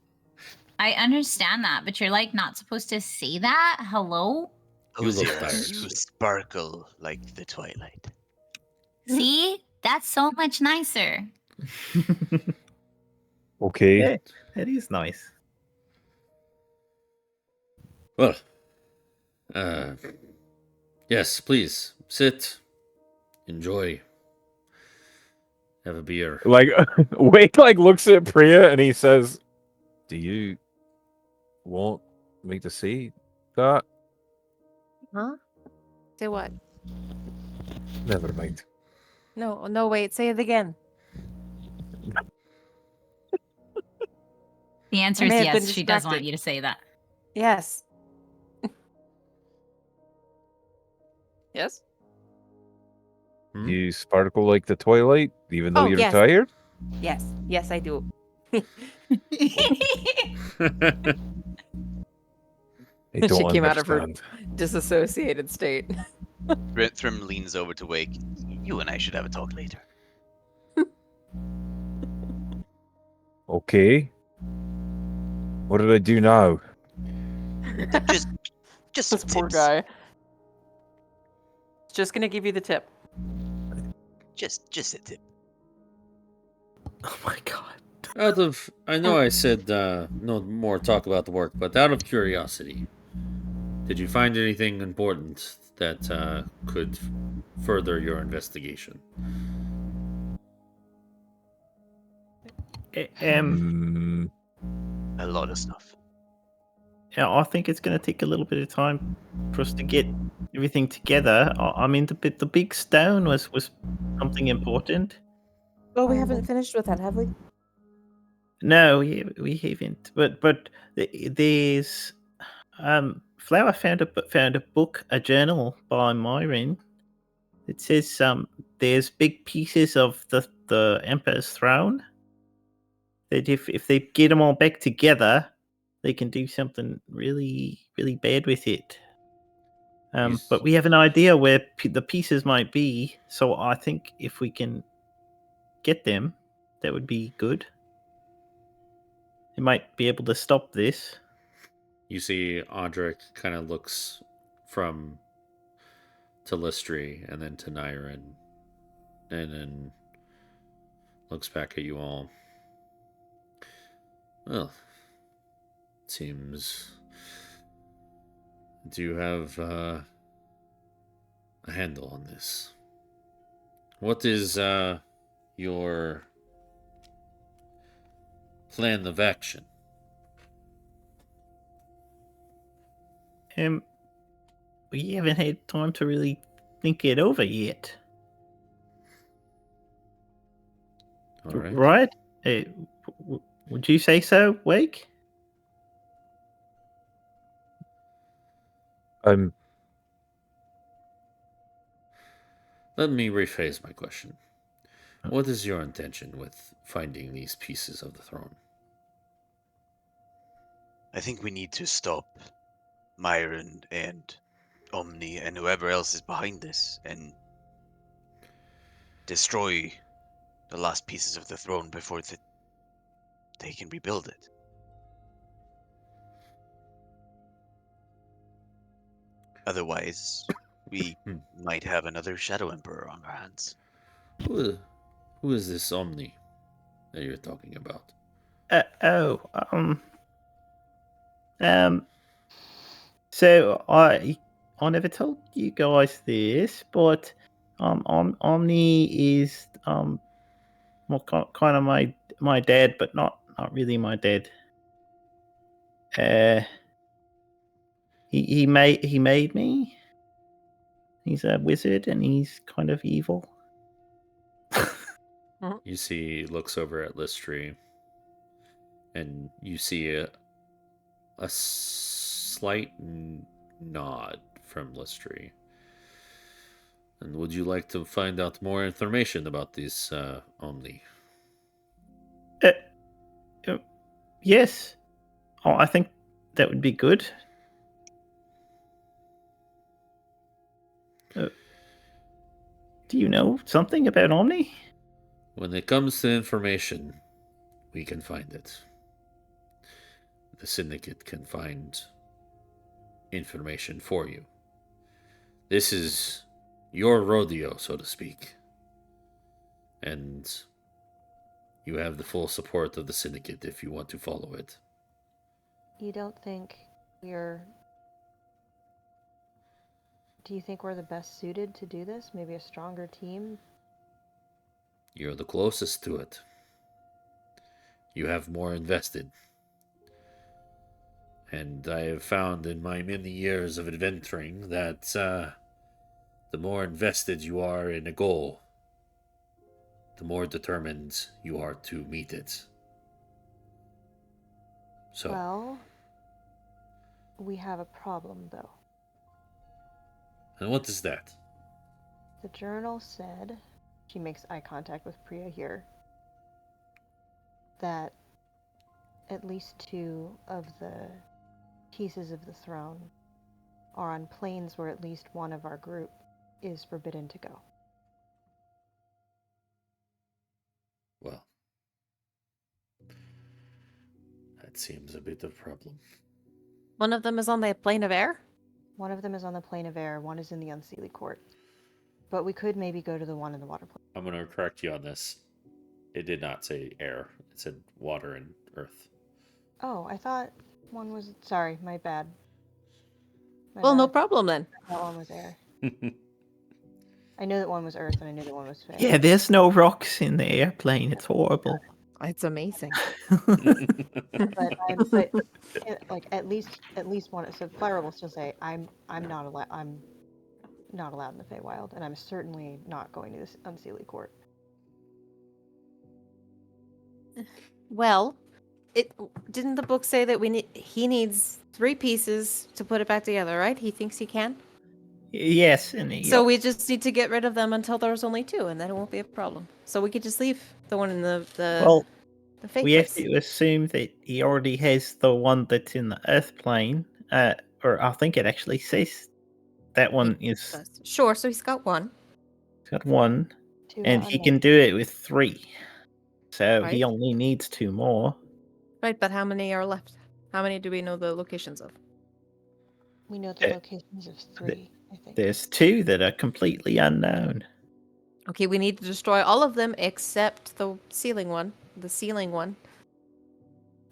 I understand that, but you're like not supposed to say that. Hello? You look Osiris, tired. you sparkle like the twilight. See? That's so much nicer. Okay. Yeah, that is nice. Well, yes, please sit, enjoy, have a beer. Like, Wake like looks at Priya and he says, "Do you want me to see that?" Huh? Say what? Never mind. No, no, wait. Say it again. The answer I is may have been yes. She does want distracted. you to say that. Yes. Yes. Hmm? You sparkle like the twilight, even though Oh, you're yes. tired. Yes. Yes, I do. I don't She came out of her understand. disassociated state. Thrym leans over to Wake. You and I should have a talk later. Okay. What did I do now? Just some This poor tips. guy. Just gonna give you the tip. Just a tip. Oh my god. I know I said no more talk about the work, but out of curiosity, did you find anything important that could further your investigation? Hmm. A lot of stuff. Yeah, I think it's going to take a little bit of time for us to get everything together. I mean, the big stone was something important. Oh, we haven't finished with that, have we? No, we haven't. But there's Flower found a book, a journal by Myron. It says there's big pieces of the Emperor's throne that if they get them all back together, they can do something really really bad with it. But we have an idea where the pieces might be, so I think if we can get them, that would be good. It might be able to stop this. You see Audric kind of looks from to Listri and then to Nyrin, and then looks back at you all. Well, seems. Do you have a handle on this? What is your plan of action? We haven't had time to really think it over yet. All right. Right? Would you say so, Wake? Let me rephrase my question. What is your intention with finding these pieces of the throne? I think we need to stop Myron and Omni and whoever else is behind this and destroy the last pieces of the throne before they can rebuild it. Otherwise, we Hmm. might have another Shadow Emperor on our hands. Who is this Omni that you're talking about? Oh, um, so I never told you guys this, but Omni is well, kind of my dad, but not really my dad. Uh, he made me. He's a wizard, and he's kind of evil. You see, he looks over at Listry, and you see a slight nod from Listry. And would you like to find out more information about this Omni? Uh, uh, yes. Oh, I think that would be good. Do you know something about Omni? When it comes to information, we can find it. The Syndicate can find information for you. This is your rodeo, so to speak. And you have the full support of the Syndicate if you want to follow it. You don't think we're. Do you think we're the best suited to do this? Maybe a stronger team? You're the closest to it. You have more invested. And I have found in my many years of adventuring that the more invested you are in a goal, the more determined you are to meet it. So, Well, we have a problem, though. and what is that? The journal said, she makes eye contact with Priya here, that at least 2 of the pieces of the throne are on planes where at least one of our group is forbidden to go. Well, that seems a bit of a problem. One of them is on the plane of air? One of them is on the plane of air, one is in the Unseelie Court. But we could maybe go to the one in the water plane. I'm going to correct you on this. It did not say air. It said water and earth. Oh, I thought one was. Sorry, my bad. Well, no problem then. I thought one was air. I knew that one was earth, and I knew that one was fair. Yeah, there's no rocks in the airplane. It's horrible. It's amazing. but like at least one. So Clara will still say, I'm not allowed. I'm not allowed in the Feywild, and I'm certainly not going to this Unseelie Court. Well, it didn't the book say that he needs 3 pieces to put it back together, right? He thinks he can. Yes, and So we just need to get rid of them until there's only 2, and then it won't be a problem. So we could just leave the one in the well, fake we have place. to assume that he already has the one that's in the Earth plane. Or I think it actually says that one is Sure, so he's got one. he's got one, 2 and are he can do it with 3. So Right. he only needs 2 more. Right, but how many are left? How many do we know the locations of? We know the locations of 3. I think There's 2 that are completely unknown. Okay, we need to destroy all of them except the ceiling one. The ceiling one.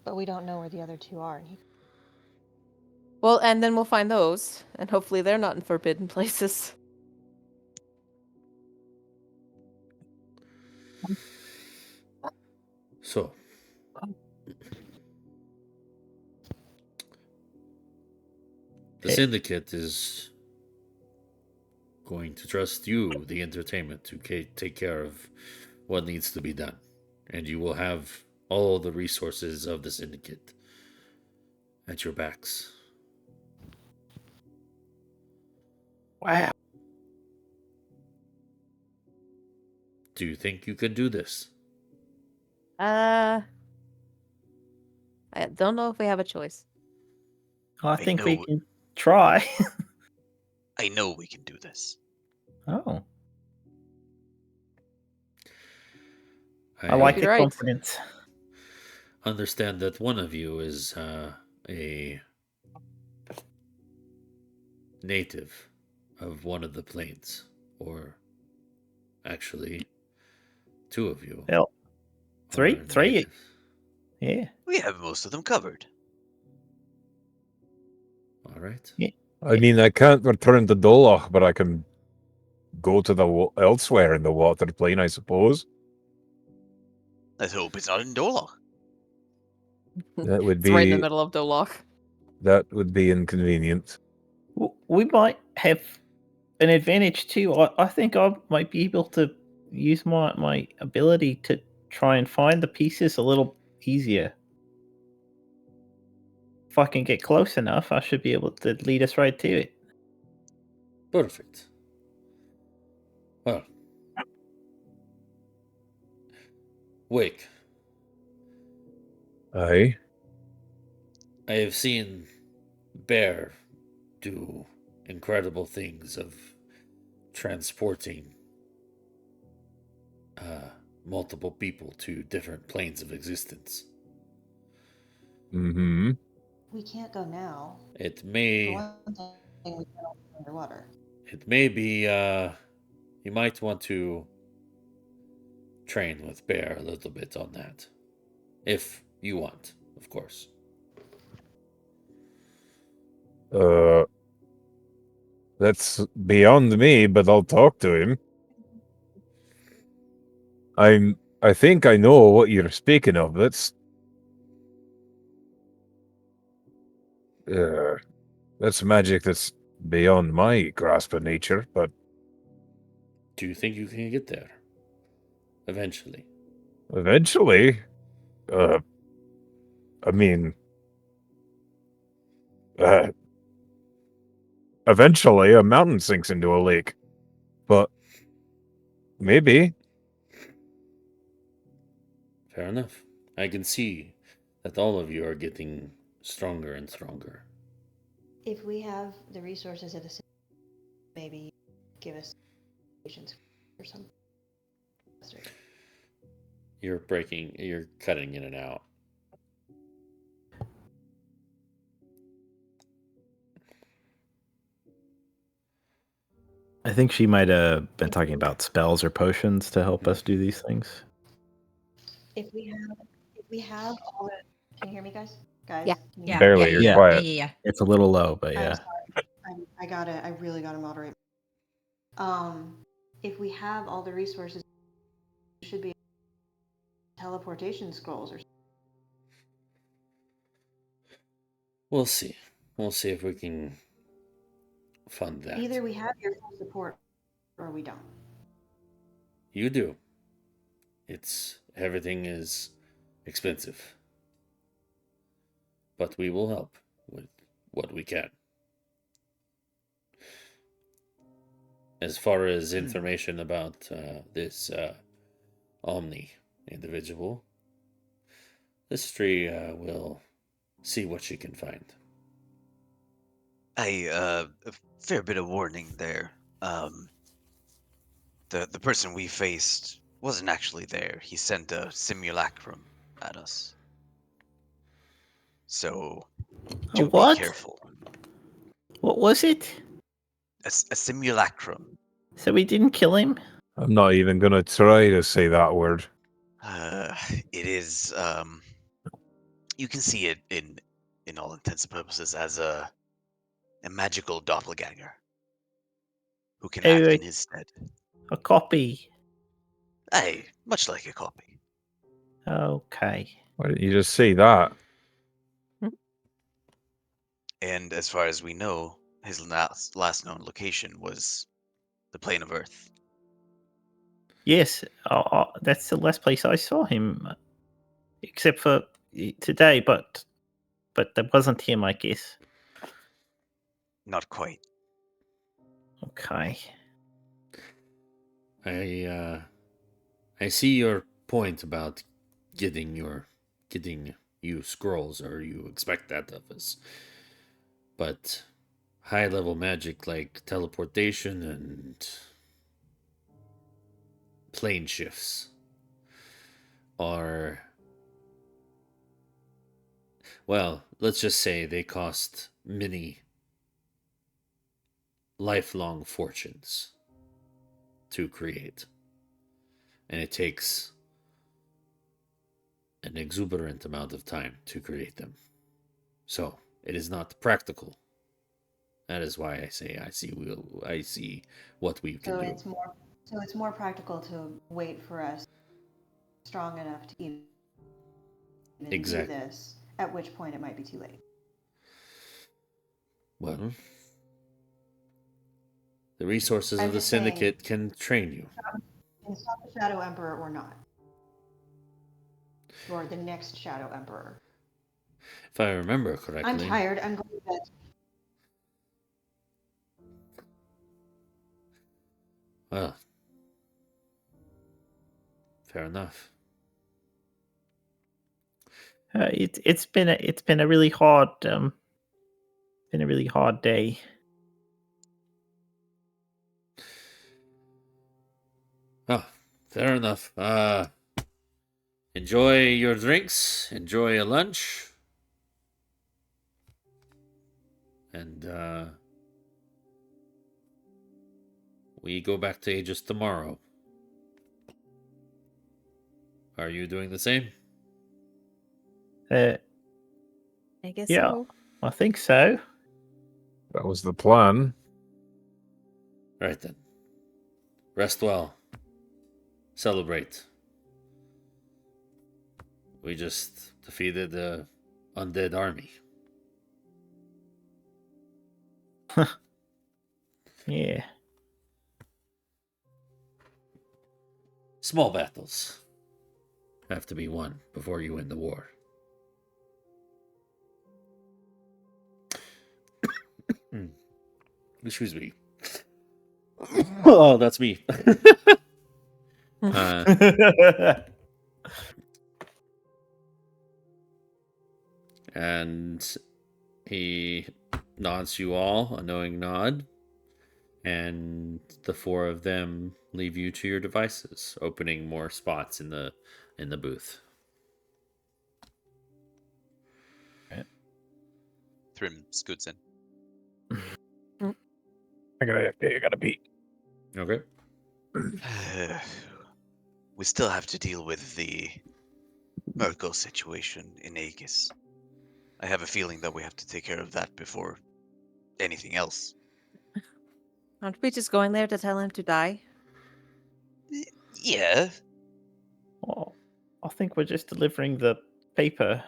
But we don't know where the other 2 are. Well, and then we'll find those, and hopefully they're not in forbidden places. So, the Syndicate is going to trust you, the entertainment, to take care of what needs to be done. And you will have all the resources of the Syndicate at your backs. Wow. Do you think you can do this? I don't know if we have a choice. I I think we know- can try. I know we can do this. Oh, I like You're the right. confidence. understand that one of you is a native of one of the plains, or actually, two of you. Well, three, are three. natives. Yeah. We have most of them covered. All right. I mean, I can't return to Dolach, but I can go to the elsewhere in the water plane, I suppose. Let's hope it's not in Dolach. That would It's right in the be middle of Dolach. that would be inconvenient. We might have an advantage too. I think I might be able to use my ability to try and find the pieces a little easier. If I can get close enough, I should be able to lead us right to it. Perfect. Well, Wake, Aye. I have seen Bear do incredible things of transporting multiple people to different planes of existence. Mm-hmm. We can't go now. It For may one thing, we can't go underwater. be you might want to train with Bear a little bit on that. If you want, of course. That's beyond me, but I'll talk to him. I think I know what you're speaking of. That's magic that's beyond my grasp of nature, but Do you think you can get there? Eventually. eventually, I mean, uh, eventually a mountain sinks into a lake, but maybe. Fair enough. I can see that all of you are getting stronger and stronger. If we have the resources of the city, maybe give us patience or something. You're cutting in and out. I think she might have been talking about spells or potions to help us do these things. If we have all the, can you hear me, guys? Guys, Yeah. can you Yeah, hear me? Barely, you're Yeah. quiet. Yeah. It's a little low, but I'm yeah. sorry. I really gotta moderate. If we have all the resources, there should be teleportation scrolls or something. We'll see. We'll see if we can fund that. Either we have your full support or we don't. You do. Everything is expensive. But we will help with what we can. As far as information about this Omni individual, this tree will see what she can find. A fair bit of warning there. The person we faced wasn't actually there. He sent a simulacrum at us. So A do what? be careful. What was it? A simulacrum. So we didn't kill him? I'm not even gonna try to say that word. It is you can see it in all intents and purposes as a magical doppelganger who can act in his stead. A copy. Aye, much like a copy. Okay. Why didn't you just say that? And as far as we know, his last known location was the plane of Earth. Yes, that's the last place I saw him, except for today. But that wasn't him, I guess. Not quite. Okay. I see your point about getting you scrolls, or you expect that of us. But high level magic like teleportation and plane shifts are, well, let's just say they cost many lifelong fortunes to create. And it takes an exuberant amount of time to create them. So it is not practical. That is why I say I see what we can So do. it's more practical to wait for us strong enough to even do Exactly. this, at which point it might be too late. Well, the resources I'm of the just saying, syndicate can train you. can stop the Shadow Emperor or not. Or the next Shadow Emperor. If I remember correctly. I'm tired. I'm going to bed. Well, fair enough. It's been a really hard day. Oh, fair enough. Enjoy your drinks, enjoy your lunch, and we go back to Aegis tomorrow. Are you doing the same? I guess Yeah, so. I think so. That was the plan. Right then. Rest well. Celebrate. We just defeated the undead army. Yeah. Small battles have to be won before you win the war. Excuse me. Oh, that's me. And he nods you all, a knowing nod, and the four of them leave you to your devices, opening more spots in the booth. Thrym scoots in. I gotta pee. Okay. We still have to deal with the Merkel situation in Aegis. I have a feeling that we have to take care of that before anything else. Aren't we just going there to tell him to die? Yeah. Well, I think we're just delivering the paper.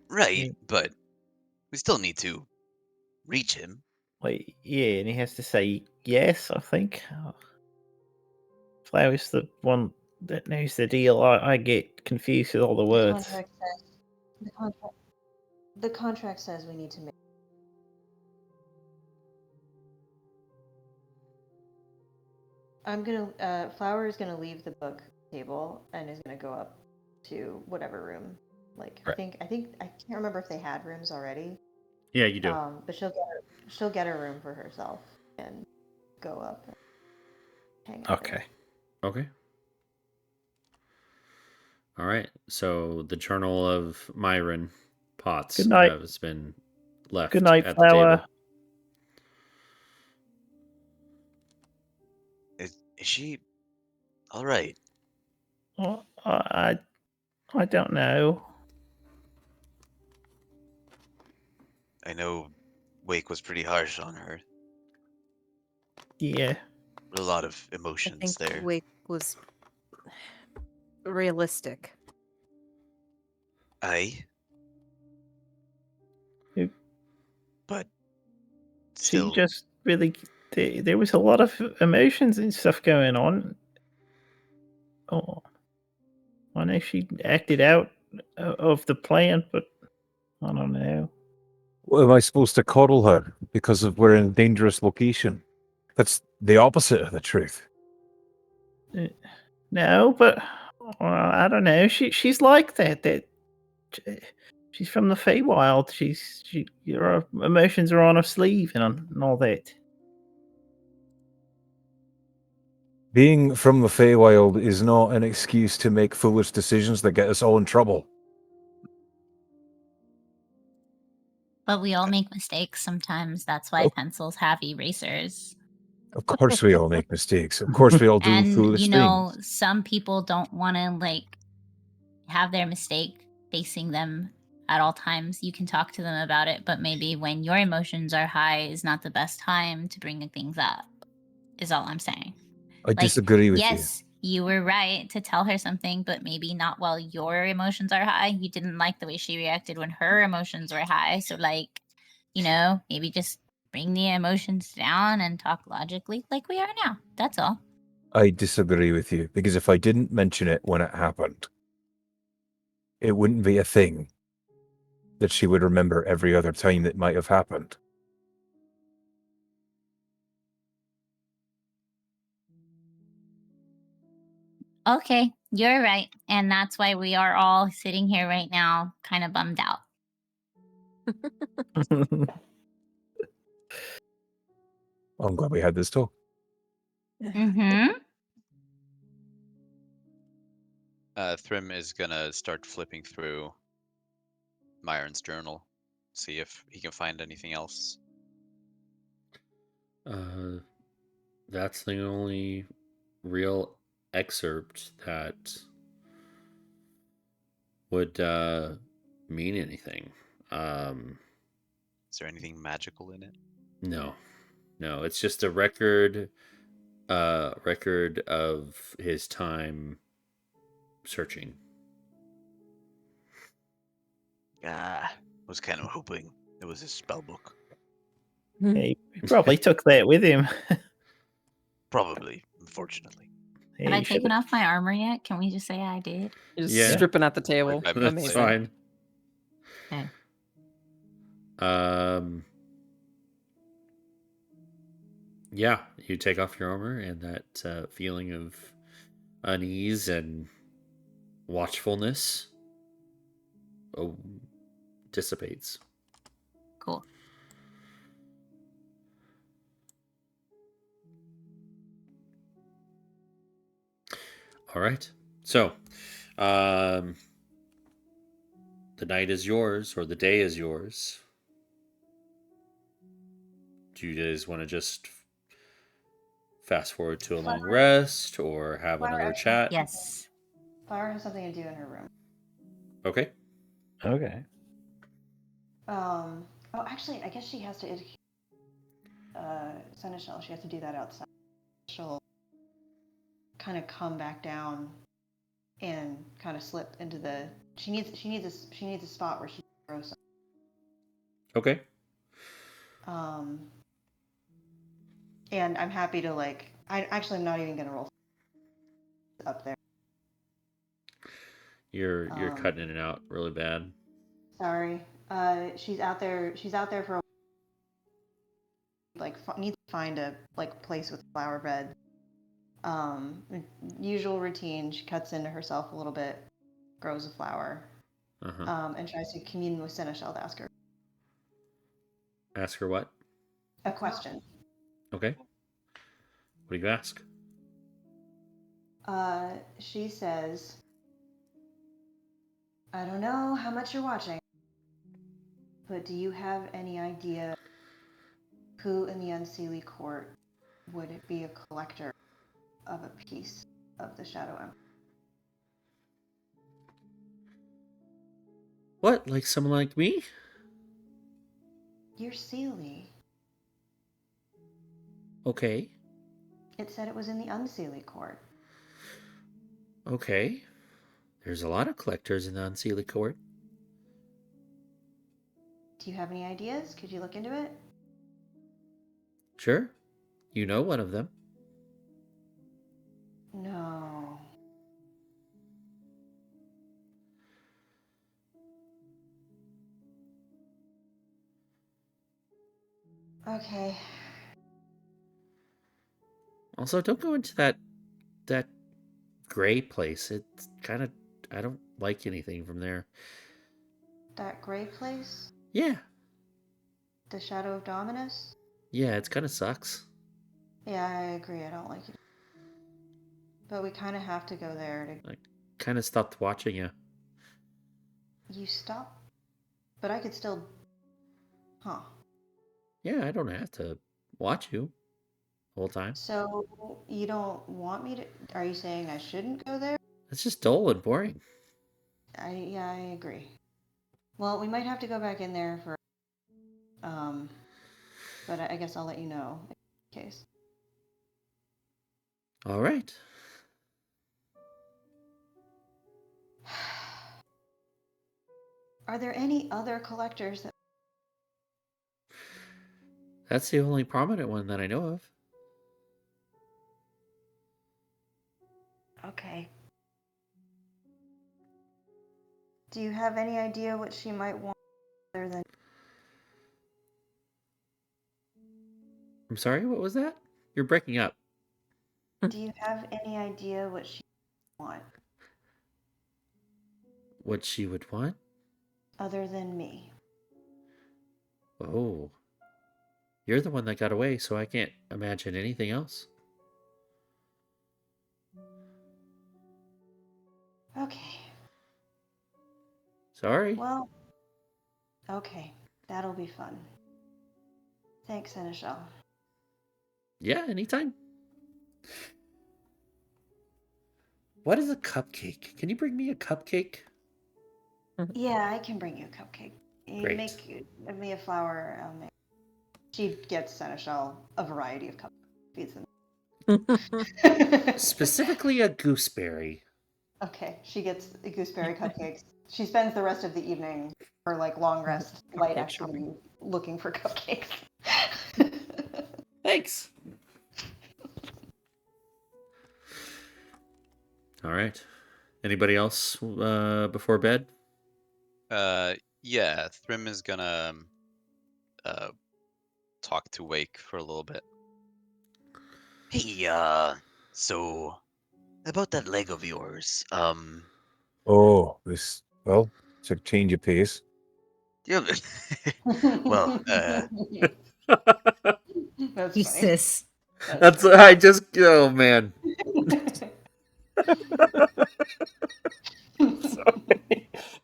Right, but we still need to reach him. Like, yeah, and he has to say yes, I think. Flower's the one that knows the deal. I get confused with all the words. The contract says we need to make. Flower is gonna leave the book table and is gonna go up to whatever room. Like Right. I can't remember if they had rooms already. Yeah, you do. But she'll get a room for herself and go up and hang out there. Okay. All right. So the Journal of Myron Potts Good night. has been left Good night, at Flower. the table. Is she all right? Well, I don't know. I know Wake was pretty harsh on her. Yeah. A lot of I emotions think there. Wake was realistic. Aye. It- But She still, just really. There was a lot of emotions and stuff going on. Oh, I know she acted out of the plan, but I don't know. Well, am I supposed to coddle her because we're in a dangerous location? That's the opposite of the truth. No, but I don't know. She's like that. She's from the Feywild. Her emotions are on her sleeve and all that. Being from the Feywild is not an excuse to make foolish decisions that get us all in trouble. But we all make mistakes sometimes. That's why Oh. pencils have erasers. Of course we all make mistakes. Of course we all do And foolish things. some people don't want to like have their mistake facing them at all times. You can talk to them about it, but maybe when your emotions are high is not the best time to bring things up. Is all I'm saying. I disagree with you. Yes, you were right to tell her something, but maybe not while your emotions are high. You didn't like the way she reacted when her emotions were high. So, maybe just bring the emotions down and talk logically like we are now. That's all. I disagree with you, because if I didn't mention it when it happened, it wouldn't be a thing that she would remember every other time that might have happened. Okay, you're right. And that's why we are all sitting here right now, kind of bummed out. I'm glad we had this talk. Mm-hmm. Thrym is gonna start flipping through Myron's journal, see if he can find anything else. That's the only real excerpt that would mean anything. Is there anything magical in it? No, it's just a record of his time searching. Ah, was kind of hoping it was his spell book. He probably took that with him. Probably, unfortunately. Have I taken off my armor yet? Can we just say I did? You're just Yeah. stripping at the table. Right by That's Amazing. fine. Okay. Yeah, you take off your armor, and that feeling of unease and watchfulness dissipates. Cool. All right. So, the night is yours, or the day is yours. Do you guys want to just fast forward to a long rest, or have another chat? Yes. Flower has something to do in her room. Okay. Okay. Oh, actually, I guess she has to. Seneschal, she has to do that outside. She'll kind of come back down and kind of slip into the. She needs a spot where she can throw some. Okay. And I'm happy to I'm not even gonna roll up there. You're cutting in and out really bad. Sorry. She's out there for a needs to find a place with a flower bed. Usual routine. She cuts into herself a little bit, grows a flower, and tries to commune with Seneschal to ask her Ask her what? a question. Okay. What do you ask? She says, "I don't know how much you're watching, but do you have any idea who in the Unseelie Court would be a collector of a piece of the Shadow Empire?" What? Like someone like me? You're Seelie. Okay. It said it was in the Unseelie Court. Okay. There's a lot of collectors in the Unseelie Court. Do you have any ideas? Could you look into it? Sure. You know one of them. No. Okay. Also, don't go into that gray place. It's kind of, I don't like anything from there. That gray place? Yeah, The Shadow of Dominus? yeah, it's kind of sucks. Yeah, I agree. I don't like it. But we kind of have to go there to. I kind of stopped watching you. You stop? But I could still. Huh. Yeah, I don't have to watch you the whole time. So you don't want me to? Are you saying I shouldn't go there? It's just dull and boring. Yeah, I agree. Well, we might have to go back in there for. But I guess I'll let you know in case. All right. Are there any other collectors that? That's the only prominent one that I know of. Okay. Do you have any idea what she might want other than? I'm sorry, what was that? You're breaking up. Do you have any idea what she want What she would want? other than me? Oh. You're the one that got away, so I can't imagine anything else. Okay. Sorry. Well. Okay. That'll be fun. Thanks, Seneschal. Yeah, anytime. What is a cupcake? Can you bring me a cupcake? Yeah, I can bring you a cupcake. You Great. make me a flower. I'll make. She gets Seneschal a variety of cupcakes. Feeds them. Specifically a gooseberry. Okay, she gets the gooseberry cupcakes. She spends the rest of the evening, her like long rest, light Cupcake activity, shopping. looking for cupcakes. Thanks. All right. Anybody else before bed? Yeah, Thrym is gonna talk to Wake for a little bit. Hey, so about that leg of yours, Oh, this. Well, it's a change of pace. yeah, well, That's funny. Jesus. That's I just oh man.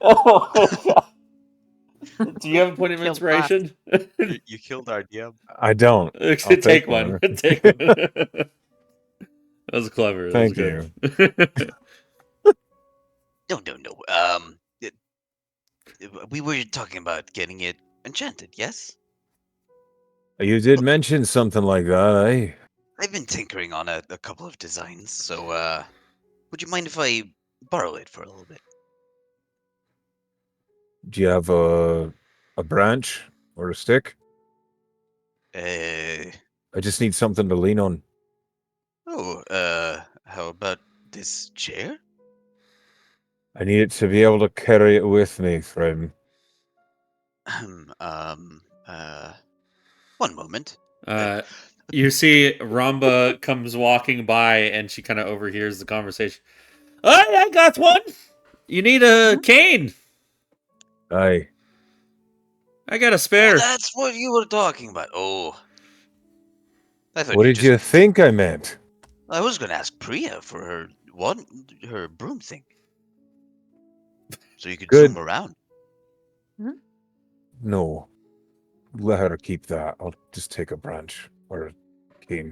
Oh my god. Do you have a point of Killed Blast. inspiration? You killed our DM. I don't. I'll Take one. Take one. That was clever. That was Thank good. no. We were talking about getting it enchanted, yes? You did mention something like that, eh? I've been tinkering on a couple of designs, so would you mind if I borrow it for a little bit? Do you have a branch or a stick? Uh, I just need something to lean on. how about this chair? I need it to be able to carry it with me, friend. One moment. You see Ramba comes walking by and she kind of overhears the conversation. I got one. You need a cane. Aye. I got a Oh, spare. that's what you were talking about. Oh. I thought What you did just... you think I meant? I was going to ask Priya for her broom thing. So you could Good. zoom around. No. Let her keep that. I'll just take a branch or a cane.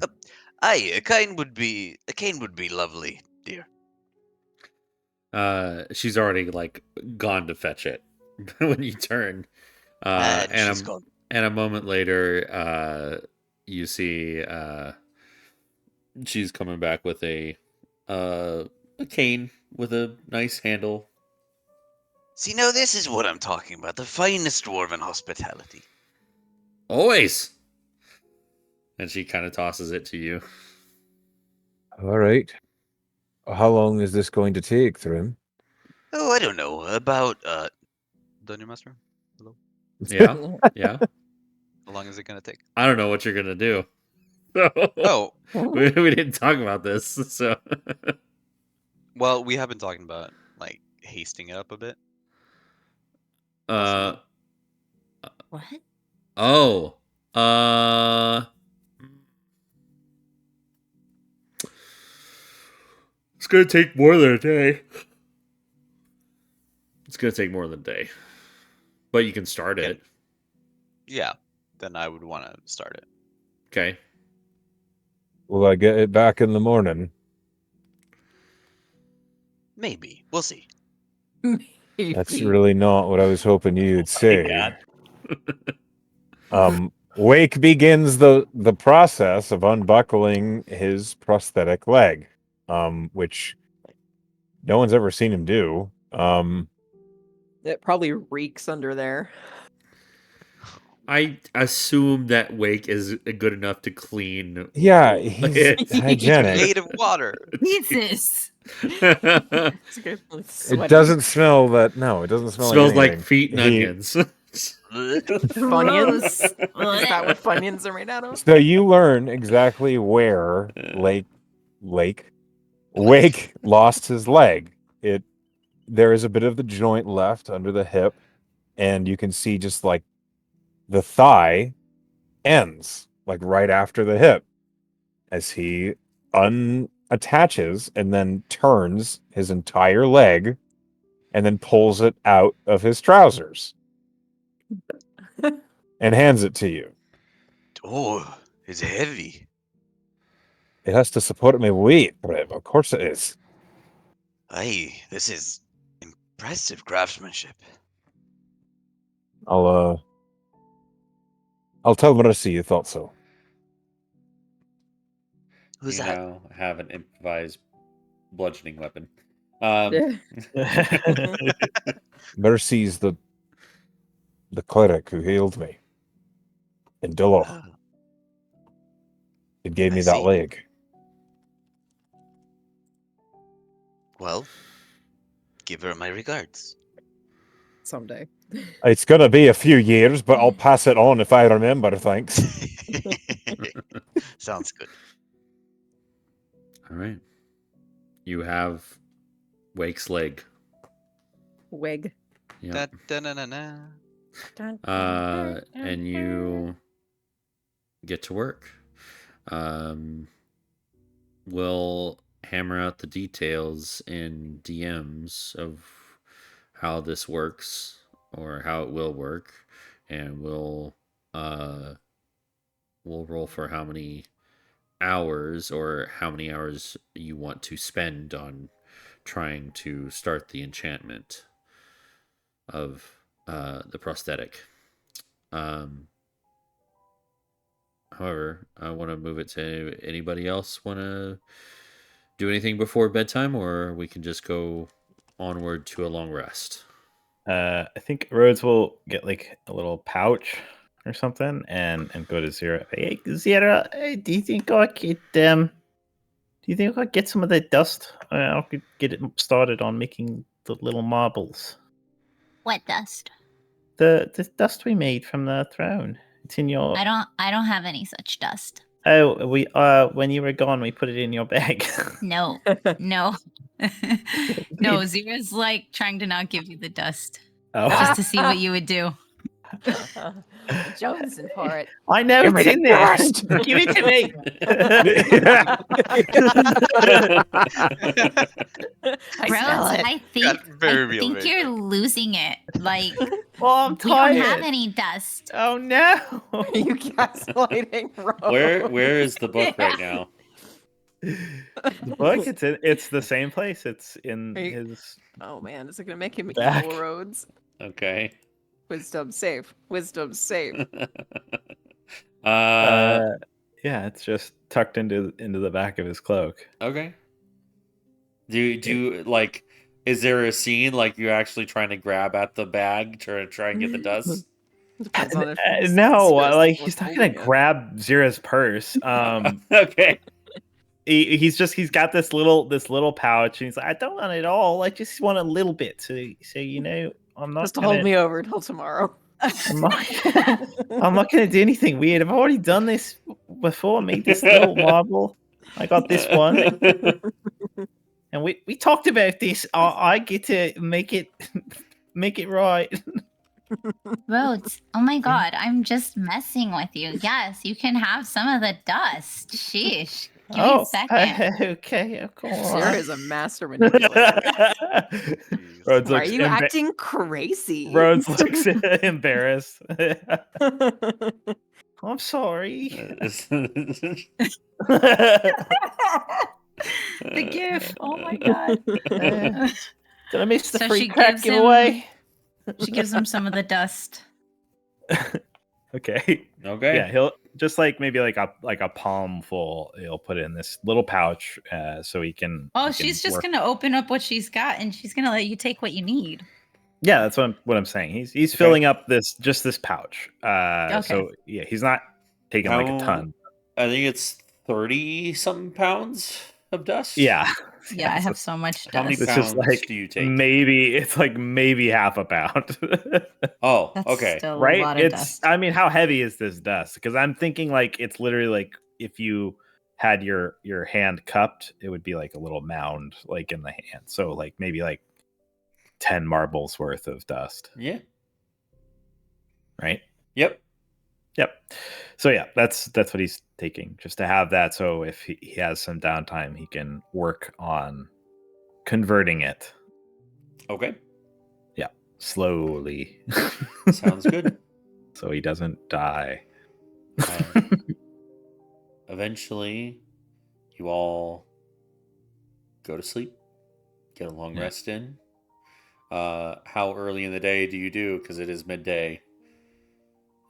Aye, a cane would be lovely, dear. She's already like gone to fetch it when you turn. And she's gone. And a moment later, you see she's coming back with a cane with a nice handle. See, now this is what I'm talking about. The finest dwarven hospitality. Always. And she kind of tosses it to you. All right. How long is this going to take, Thrym? Oh, I don't know. About, Dungeon Master? Hello? Yeah. Yeah. How long is it gonna take? I don't know what you're gonna do. No. Oh, we didn't talk about this, so. well, we have been talking about like hasting it up a bit. uh. What? Oh. It's gonna take more than a day. It's gonna take more than a day, but you can start Okay. it. Yeah, then I would want to start it. Okay. Will I get it back in the morning? Maybe we'll see. That's really not what I was hoping you'd say. Wake begins the process of unbuckling his prosthetic leg, which no one's ever seen him do. It probably reeks under there. I assume that Wake is good enough to clean. Yeah, he's it. hygienic. Made of water. Jesus. It's good. Like, It sweaty. doesn't smell that. No, it doesn't smell Smells like like anything. feet and He- onions. Funyuns? Is Gross. that what Funyuns are made out of? So you learn exactly where Wake lost his leg. There is a bit of the joint left under the hip, and you can see just like the thigh ends, like right after the hip, as he unattaches and then turns his entire leg and then pulls it out of his trousers and hands it to you. Oh, it's heavy. It has to support my weight, Brev. Of course it is. Aye, this is impressive craftsmanship. I'll tell Marissa you thought so. Who's you that? now have an improvised bludgeoning weapon. Mercy's the cleric who healed me in Dullo. Oh, It gave I me that see. leg. well, give her my regards. Someday. It's gonna be a few years, but I'll pass it on if I remember, thanks. Sounds good. All right. You have Wake's leg. Wig. Yep. Da-da-na-na. And you get to work. We'll hammer out the details in DMs of how this works or how it will work, and we'll roll for how many hours or how many hours you want to spend on trying to start the enchantment of the prosthetic. However, I want to move it to anybody else want to do anything before bedtime, or we can just go onward to a long rest. I think Rhodes will get like a little pouch or something and go to Zira. Hey, Zira, do you think I could get some of that dust? I could get it started on making the little marbles. What dust? The dust we made from the throne. It's in your. I don't have any such dust. Oh, we when you were gone, we put it in your bag. No. No. No, Zira's like trying to not give you the dust. Oh. Just to see what you would do. Jonesing for it. I know Give it's me in the there. dust. Give it to me. I Rose, smell it. I think Got very real think very you're quick. losing it. Like Well, I'm we don't have tired. any dust. Oh no. You gaslighting, Rose. Where is the book right now? The book, it's the same place. It's in Are you- his. Oh man, is it gonna make him Back. evil, Rhodes? Okay. Wisdom save. Wisdom save. Yeah, it's just tucked into the back of his cloak. Okay. Do you like? Is there a scene like you're actually trying to grab at the bag to try and get the dust? Depends on if No, Zira's like the he's one not gonna holding it. grab Zira's purse. Okay. He's got this little pouch, and he's like, I don't want it all. I just want a little bit. So you know, I'm not Just to gonna, hold me over until tomorrow. I'm not gonna do anything weird. I've already done this before made this little marble. I got this one, and we talked about this. I get to make it right. Rhodes, oh my god, I'm just messing with you. Yes, you can have some of the dust. Sheesh. Give me a second. Okay, of course. Sarah is a master manipulator. Rhodes Why are looks you acting crazy? Rhodes looks embarrassed. I'm sorry. The gif. Oh my god. Did I miss the So free she crack gives him- giveaway? She gives him some of the dust. Okay. Okay. Yeah, he'll just like maybe like a palm full. He'll put it in this little pouch, so he can. Oh, he can she's just work. gonna open up what she's got, and she's gonna let you take what you need. Yeah, that's what I'm saying. He's filling up this pouch. Okay. So yeah, he's not taking like a ton. I think it's 30 something pounds of dust. Yeah. Yeah, I have so much How many dust. It's just pounds like do you take? maybe half a pound. Oh, That's okay. still Right? a lot of dust. I mean, how heavy is this dust? Because I'm thinking like it's literally like if you had your hand cupped, it would be like a little mound like in the hand. So like maybe like 10 marbles worth of dust. Yeah. Right? Yep. So yeah, that's what he's taking, just to have that. So if he has some downtime, he can work on converting it Okay. slowly. Sounds good. So he doesn't die. Eventually, you all go to sleep, get a long Yeah. rest in. How early in the day do you do? Because it is midday.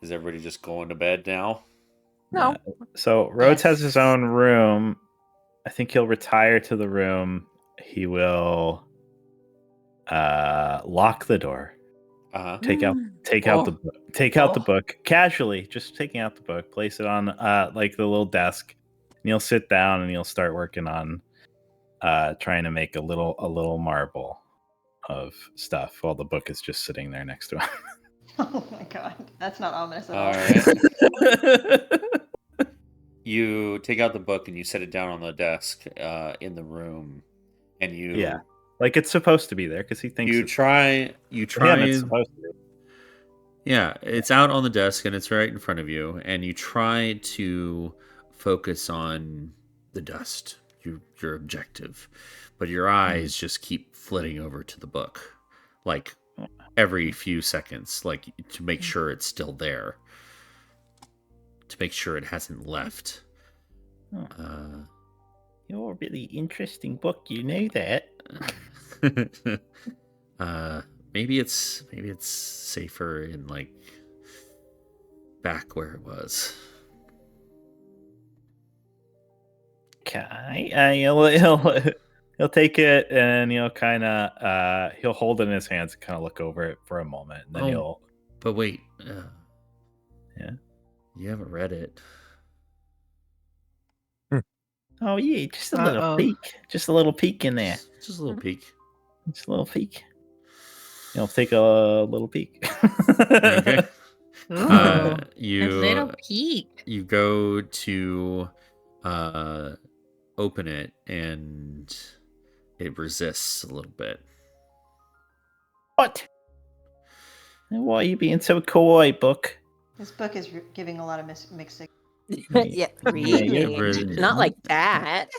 Is everybody just going to bed now? No. So Rhodes has his Yes. own room. I think he'll retire to the room. He will lock the door. Uh-huh. Take out the book. Take out the book casually, just taking out the book, place it on like the little desk, and he'll sit down and he'll start working on trying to make a little marble of stuff while the book is just sitting there next to him. Oh my god, that's not ominous at all. All right. You take out the book and you set it down on the desk in the room, and you Yeah, like it's supposed to be there because he thinks you try for him it's supposed to be. Yeah, it's out on the desk and it's right in front of you, and you try to focus on the dust, your objective, but your eyes just keep flitting over to the book, like every few seconds, like to make sure it's still there, to make sure it hasn't left. You're a really interesting book. You know that. Maybe it's safer in like back where it was. Okay, he'll take it and he'll kind of he'll hold it in his hands and kind of look over it for a moment, and then he'll. But wait, Yeah, you haven't read it. Oh yeah, just a little peek. Just a little peek in there. Just a little peek. Just a little peek. He'll take a little peek. Okay. Ooh, a You little peek. you go to open it and it resists a little bit. What? Why are you being so coy, book? This book is giving a lot of mixed signals. Yeah, read yeah, me. Not like that.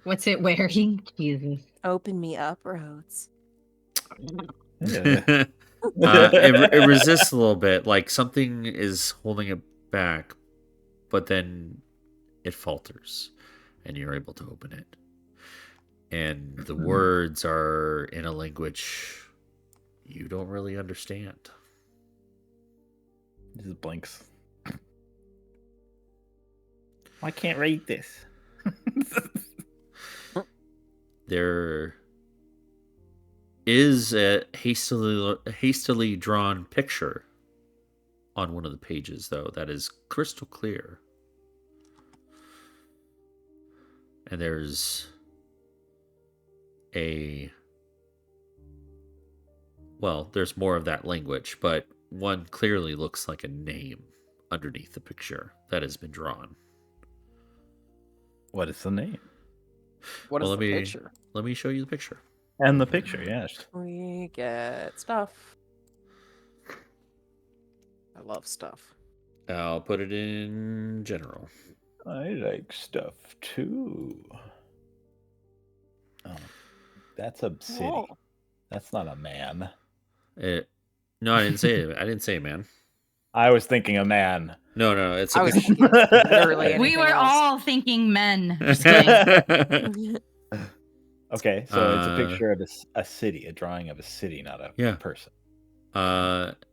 What's it wearing? Jesus. Open me up, Rhodes. Yeah. It resists a little bit, like something is holding it back, but then it falters and you're able to open it. And the words are in a language you don't really understand. He just blinks. I can't read this. There is a hastily drawn picture on one of the pages, though, that is crystal clear. And there's there's more of that language, but one clearly looks like a name underneath the picture that has been drawn. What is the name? What is Well, the picture? Let me show you the picture. And the picture, yes. We get stuff. I love stuff. I'll put it in general. I like stuff too. Oh, that's a city. Whoa. That's not a man. No, I didn't say it. I didn't say it, man. I was thinking a man. No, it's I a was picture. thinking literally anything We were else. all thinking men. Just kidding. Okay, so it's a picture of a city, a drawing of a city, not a person.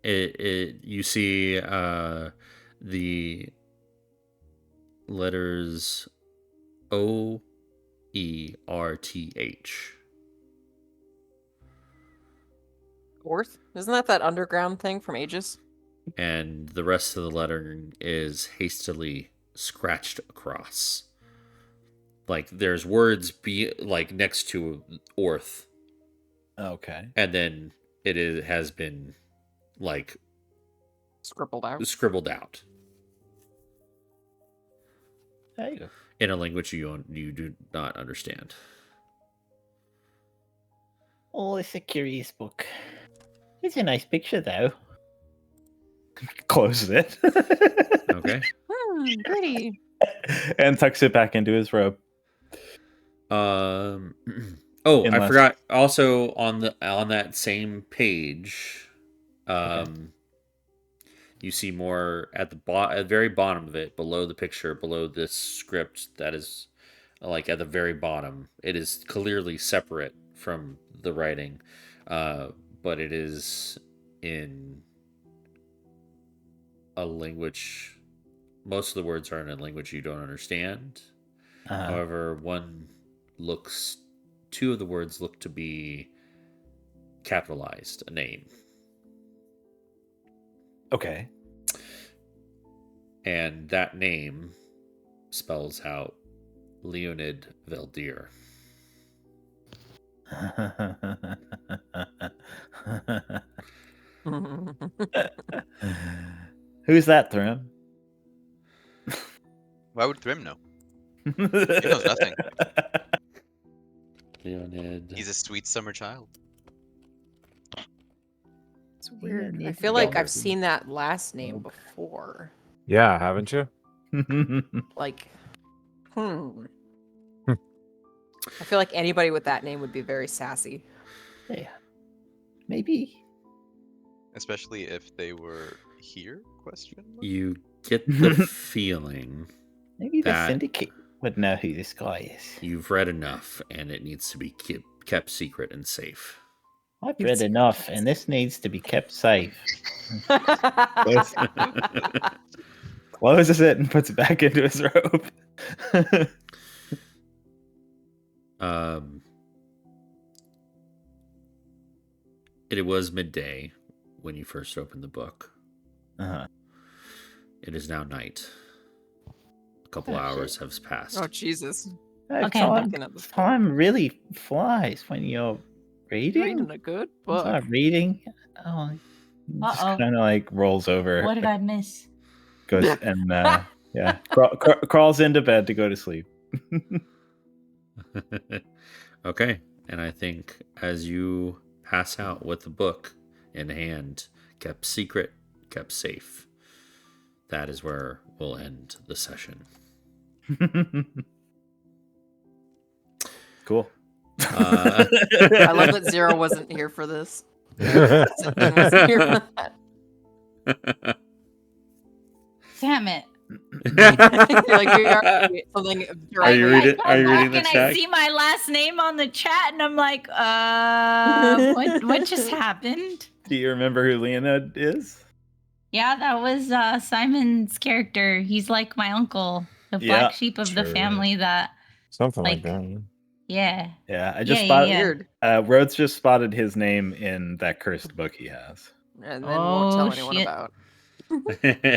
You see the letters OERTH. Orth? Isn't that underground thing from Aegis? And the rest of the lettering is hastily scratched across. Like there's words next to Orth. Okay. And then has been like scribbled out. Hey. In a language you do not understand. Oh, it's a curious book. It's a nice picture, though. Closes it. Okay. Pretty. And tucks it back into his robe. I forgot. Also on that same page, you see more at the very bottom of it, below the picture, below this script that is like at the very bottom. It is clearly separate from the writing, but it is in a language. Most of the words are in a language you don't understand. However, two of the words look to be capitalized, a name. Okay. And that name spells out Leonid Veldir. Who's that, Thrym? Why would Thrym know? He knows nothing. Leonid. He's a sweet summer child. It's weird. I feel like I've seen that last name before. Yeah, haven't you? Like, I feel like anybody with that name would be very sassy. Yeah. Maybe. Especially if they were here? Question mark? You get the feeling Maybe the that syndicate would know who this guy is. you've read enough and it needs to be kept secret and safe. I've read enough, and this needs to be kept safe. Closes it and puts it back into his robe. It was midday when you first opened the book. It is now night. A couple hours have passed. Oh, Jesus. Okay, Time really flies when you're reading. Reading a good book. It's not reading. Oh, just kind of like rolls over. What did I miss? Goes and crawls into bed to go to sleep. Okay, and I think as you pass out with the book in hand, kept secret, kept safe, that is where we'll end the session. Cool. I love that Zero wasn't here for this. Wasn't here for that. Damn it. Like we are something. Are you reading the And chat? I see my last name on the chat, and I'm like, what just happened? Do you remember who Leonid is? Yeah, that was Simon's character. He's like my uncle, the black sheep of the family. That something like that. Yeah. Yeah, I just spotted. Weird. Rhodes just spotted his name in that cursed book he has. And then won't tell anyone about.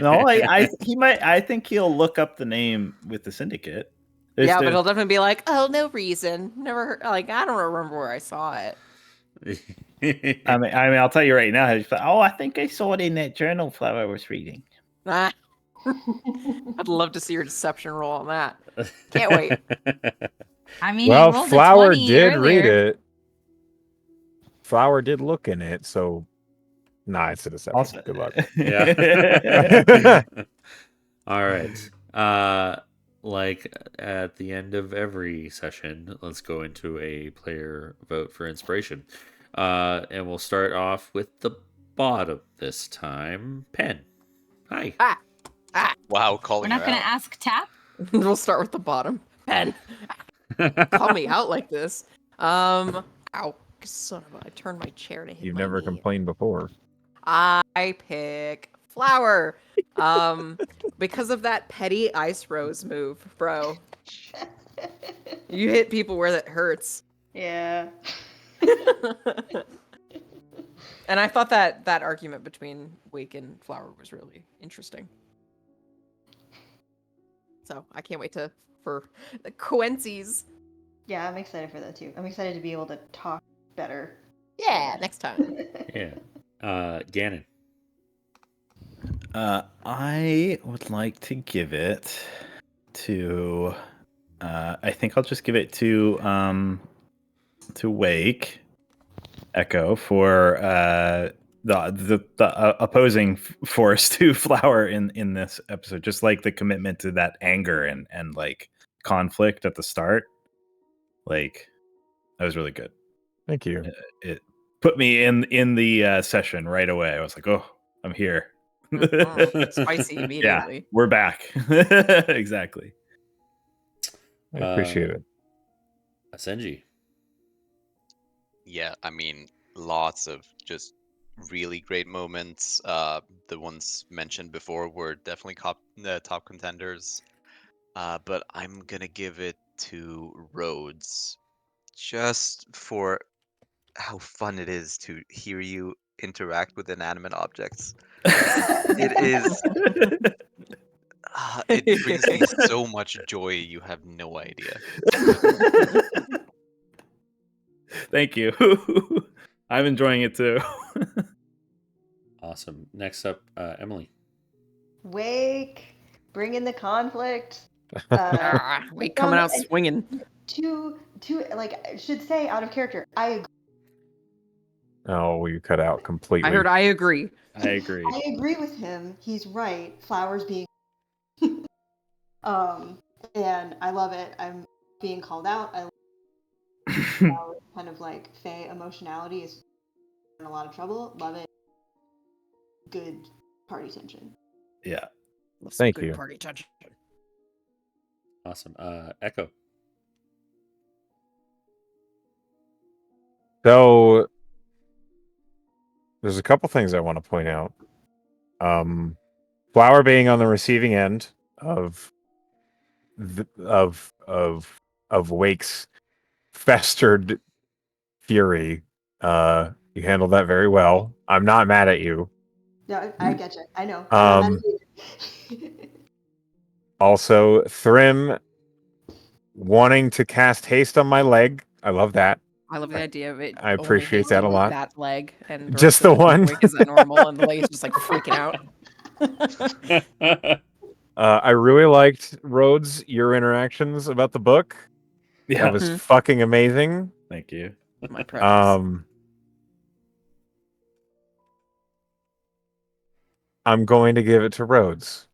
No, I think he'll look up the name with the syndicate. But he'll definitely be like, "Oh, no reason. Never heard, I don't remember where I saw it." I mean, I'll tell you right now. I think I saw it in that journal Flower was reading. Ah. I'd love to see your deception roll on that. Can't wait. I mean, Well, I rolled a Flower 20 did earlier. read it. Flower did look in it, so it's a deception. Also, Good luck. Yeah. All right. Like at the end of every session, let's go into a player vote for inspiration. And we'll start off with the bottom this time. Pen. Hi. Wow, calling We're not her going to out. ask Tap. We'll start with the bottom. Pen. Call me out like this. Ow. Son of a, I turned my chair to hit You've my never knee. complained before. I pick Flower. Because of that petty ice rose move, bro. You hit people where that hurts. Yeah. And I thought that argument between Wake and Flower was really interesting. So I can't wait for the Quincy's. Yeah, I'm excited for that too. I'm excited to be able to talk better. Yeah, next time. Yeah. Gannon. I would like to give it to. I think I'll just give it to Wake Echo for the opposing force to Flower in this episode. Just like the commitment to that anger and like conflict at the start. Like that was really good. Thank you. It put me in the session right away. I was like, oh, I'm here. Spicy Yeah, immediately. we're back. Exactly. I appreciate it. Asenji. Yeah, I mean, lots of just really great moments. The ones mentioned before were definitely top contenders. But I'm gonna give it to Rhodes, just for how fun it is to hear you interact with inanimate objects. It is. It brings me so much joy. You have no idea. Thank you. I'm enjoying it too. Awesome. Next up, Emily. Wake, bring in the conflict. Wake coming out swinging. To like I should say out of character. I agree. Oh, you cut out completely. I heard I agree. I agree. I agree with him. He's right. Flowers being and I love it. I'm being called out. I love kind of like Faye emotionality is in a lot of trouble. Love it. Good party tension. Yeah. Thank Good you. Party tension. Awesome. Echo. So there's a couple things I want to point out. Flower being on the receiving end of Wake's festered fury. You handled that very well. I'm not mad at you. No, I get you. I know. I'm not mad. Also, Thrim wanting to cast haste on my leg. I love that. I love the idea of it. I appreciate that a lot. That leg and Just the one. Is that normal? And the leg is just like freaking out. I really liked Rhodes, your interactions about the book. Yeah. That was fucking amazing. Thank you. My precious. I'm going to give it to Rhodes.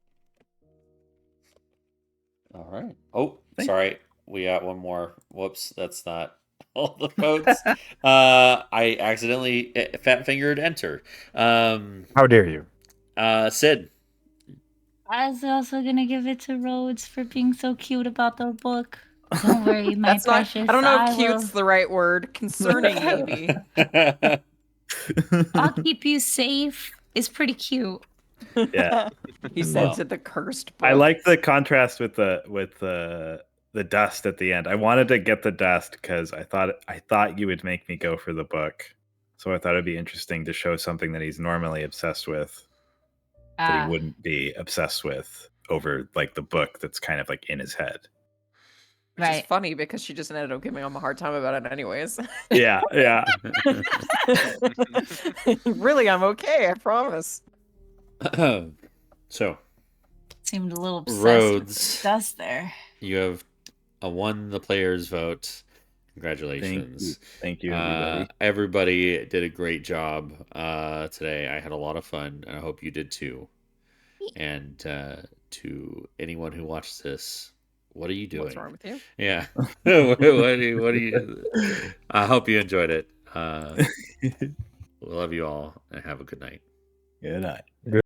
All right. Oh, sorry. We got one more. Whoops, that's not all the votes. I accidentally fat fingered enter. How dare you? Sid. I was also gonna give it to Rhodes for being so cute about the book. Don't worry, my That's not. precious. I don't know if will- "cute's" the right word. Concerning, maybe. I'll keep you safe. It's pretty cute. Yeah. He said to the cursed book. I like the contrast with the dust at the end. I wanted to get the dust because I thought you would make me go for the book. So I thought it'd be interesting to show something that he's normally obsessed with that he wouldn't be obsessed with over like the book that's kind of like in his head. Which is funny because she just ended up giving him a hard time about it anyways. Yeah, yeah. Really, I'm okay, I promise. So, Seemed a little obsessed Rhodes. with the dust there. You have won the players' vote. Congratulations. Thank you, everybody. Everybody did a great job today. I had a lot of fun, and I hope you did too. And to anyone who watched this, what are you doing? What's wrong with you? Yeah. what do you? I hope you enjoyed it. We love you all, and have a good night. Good night.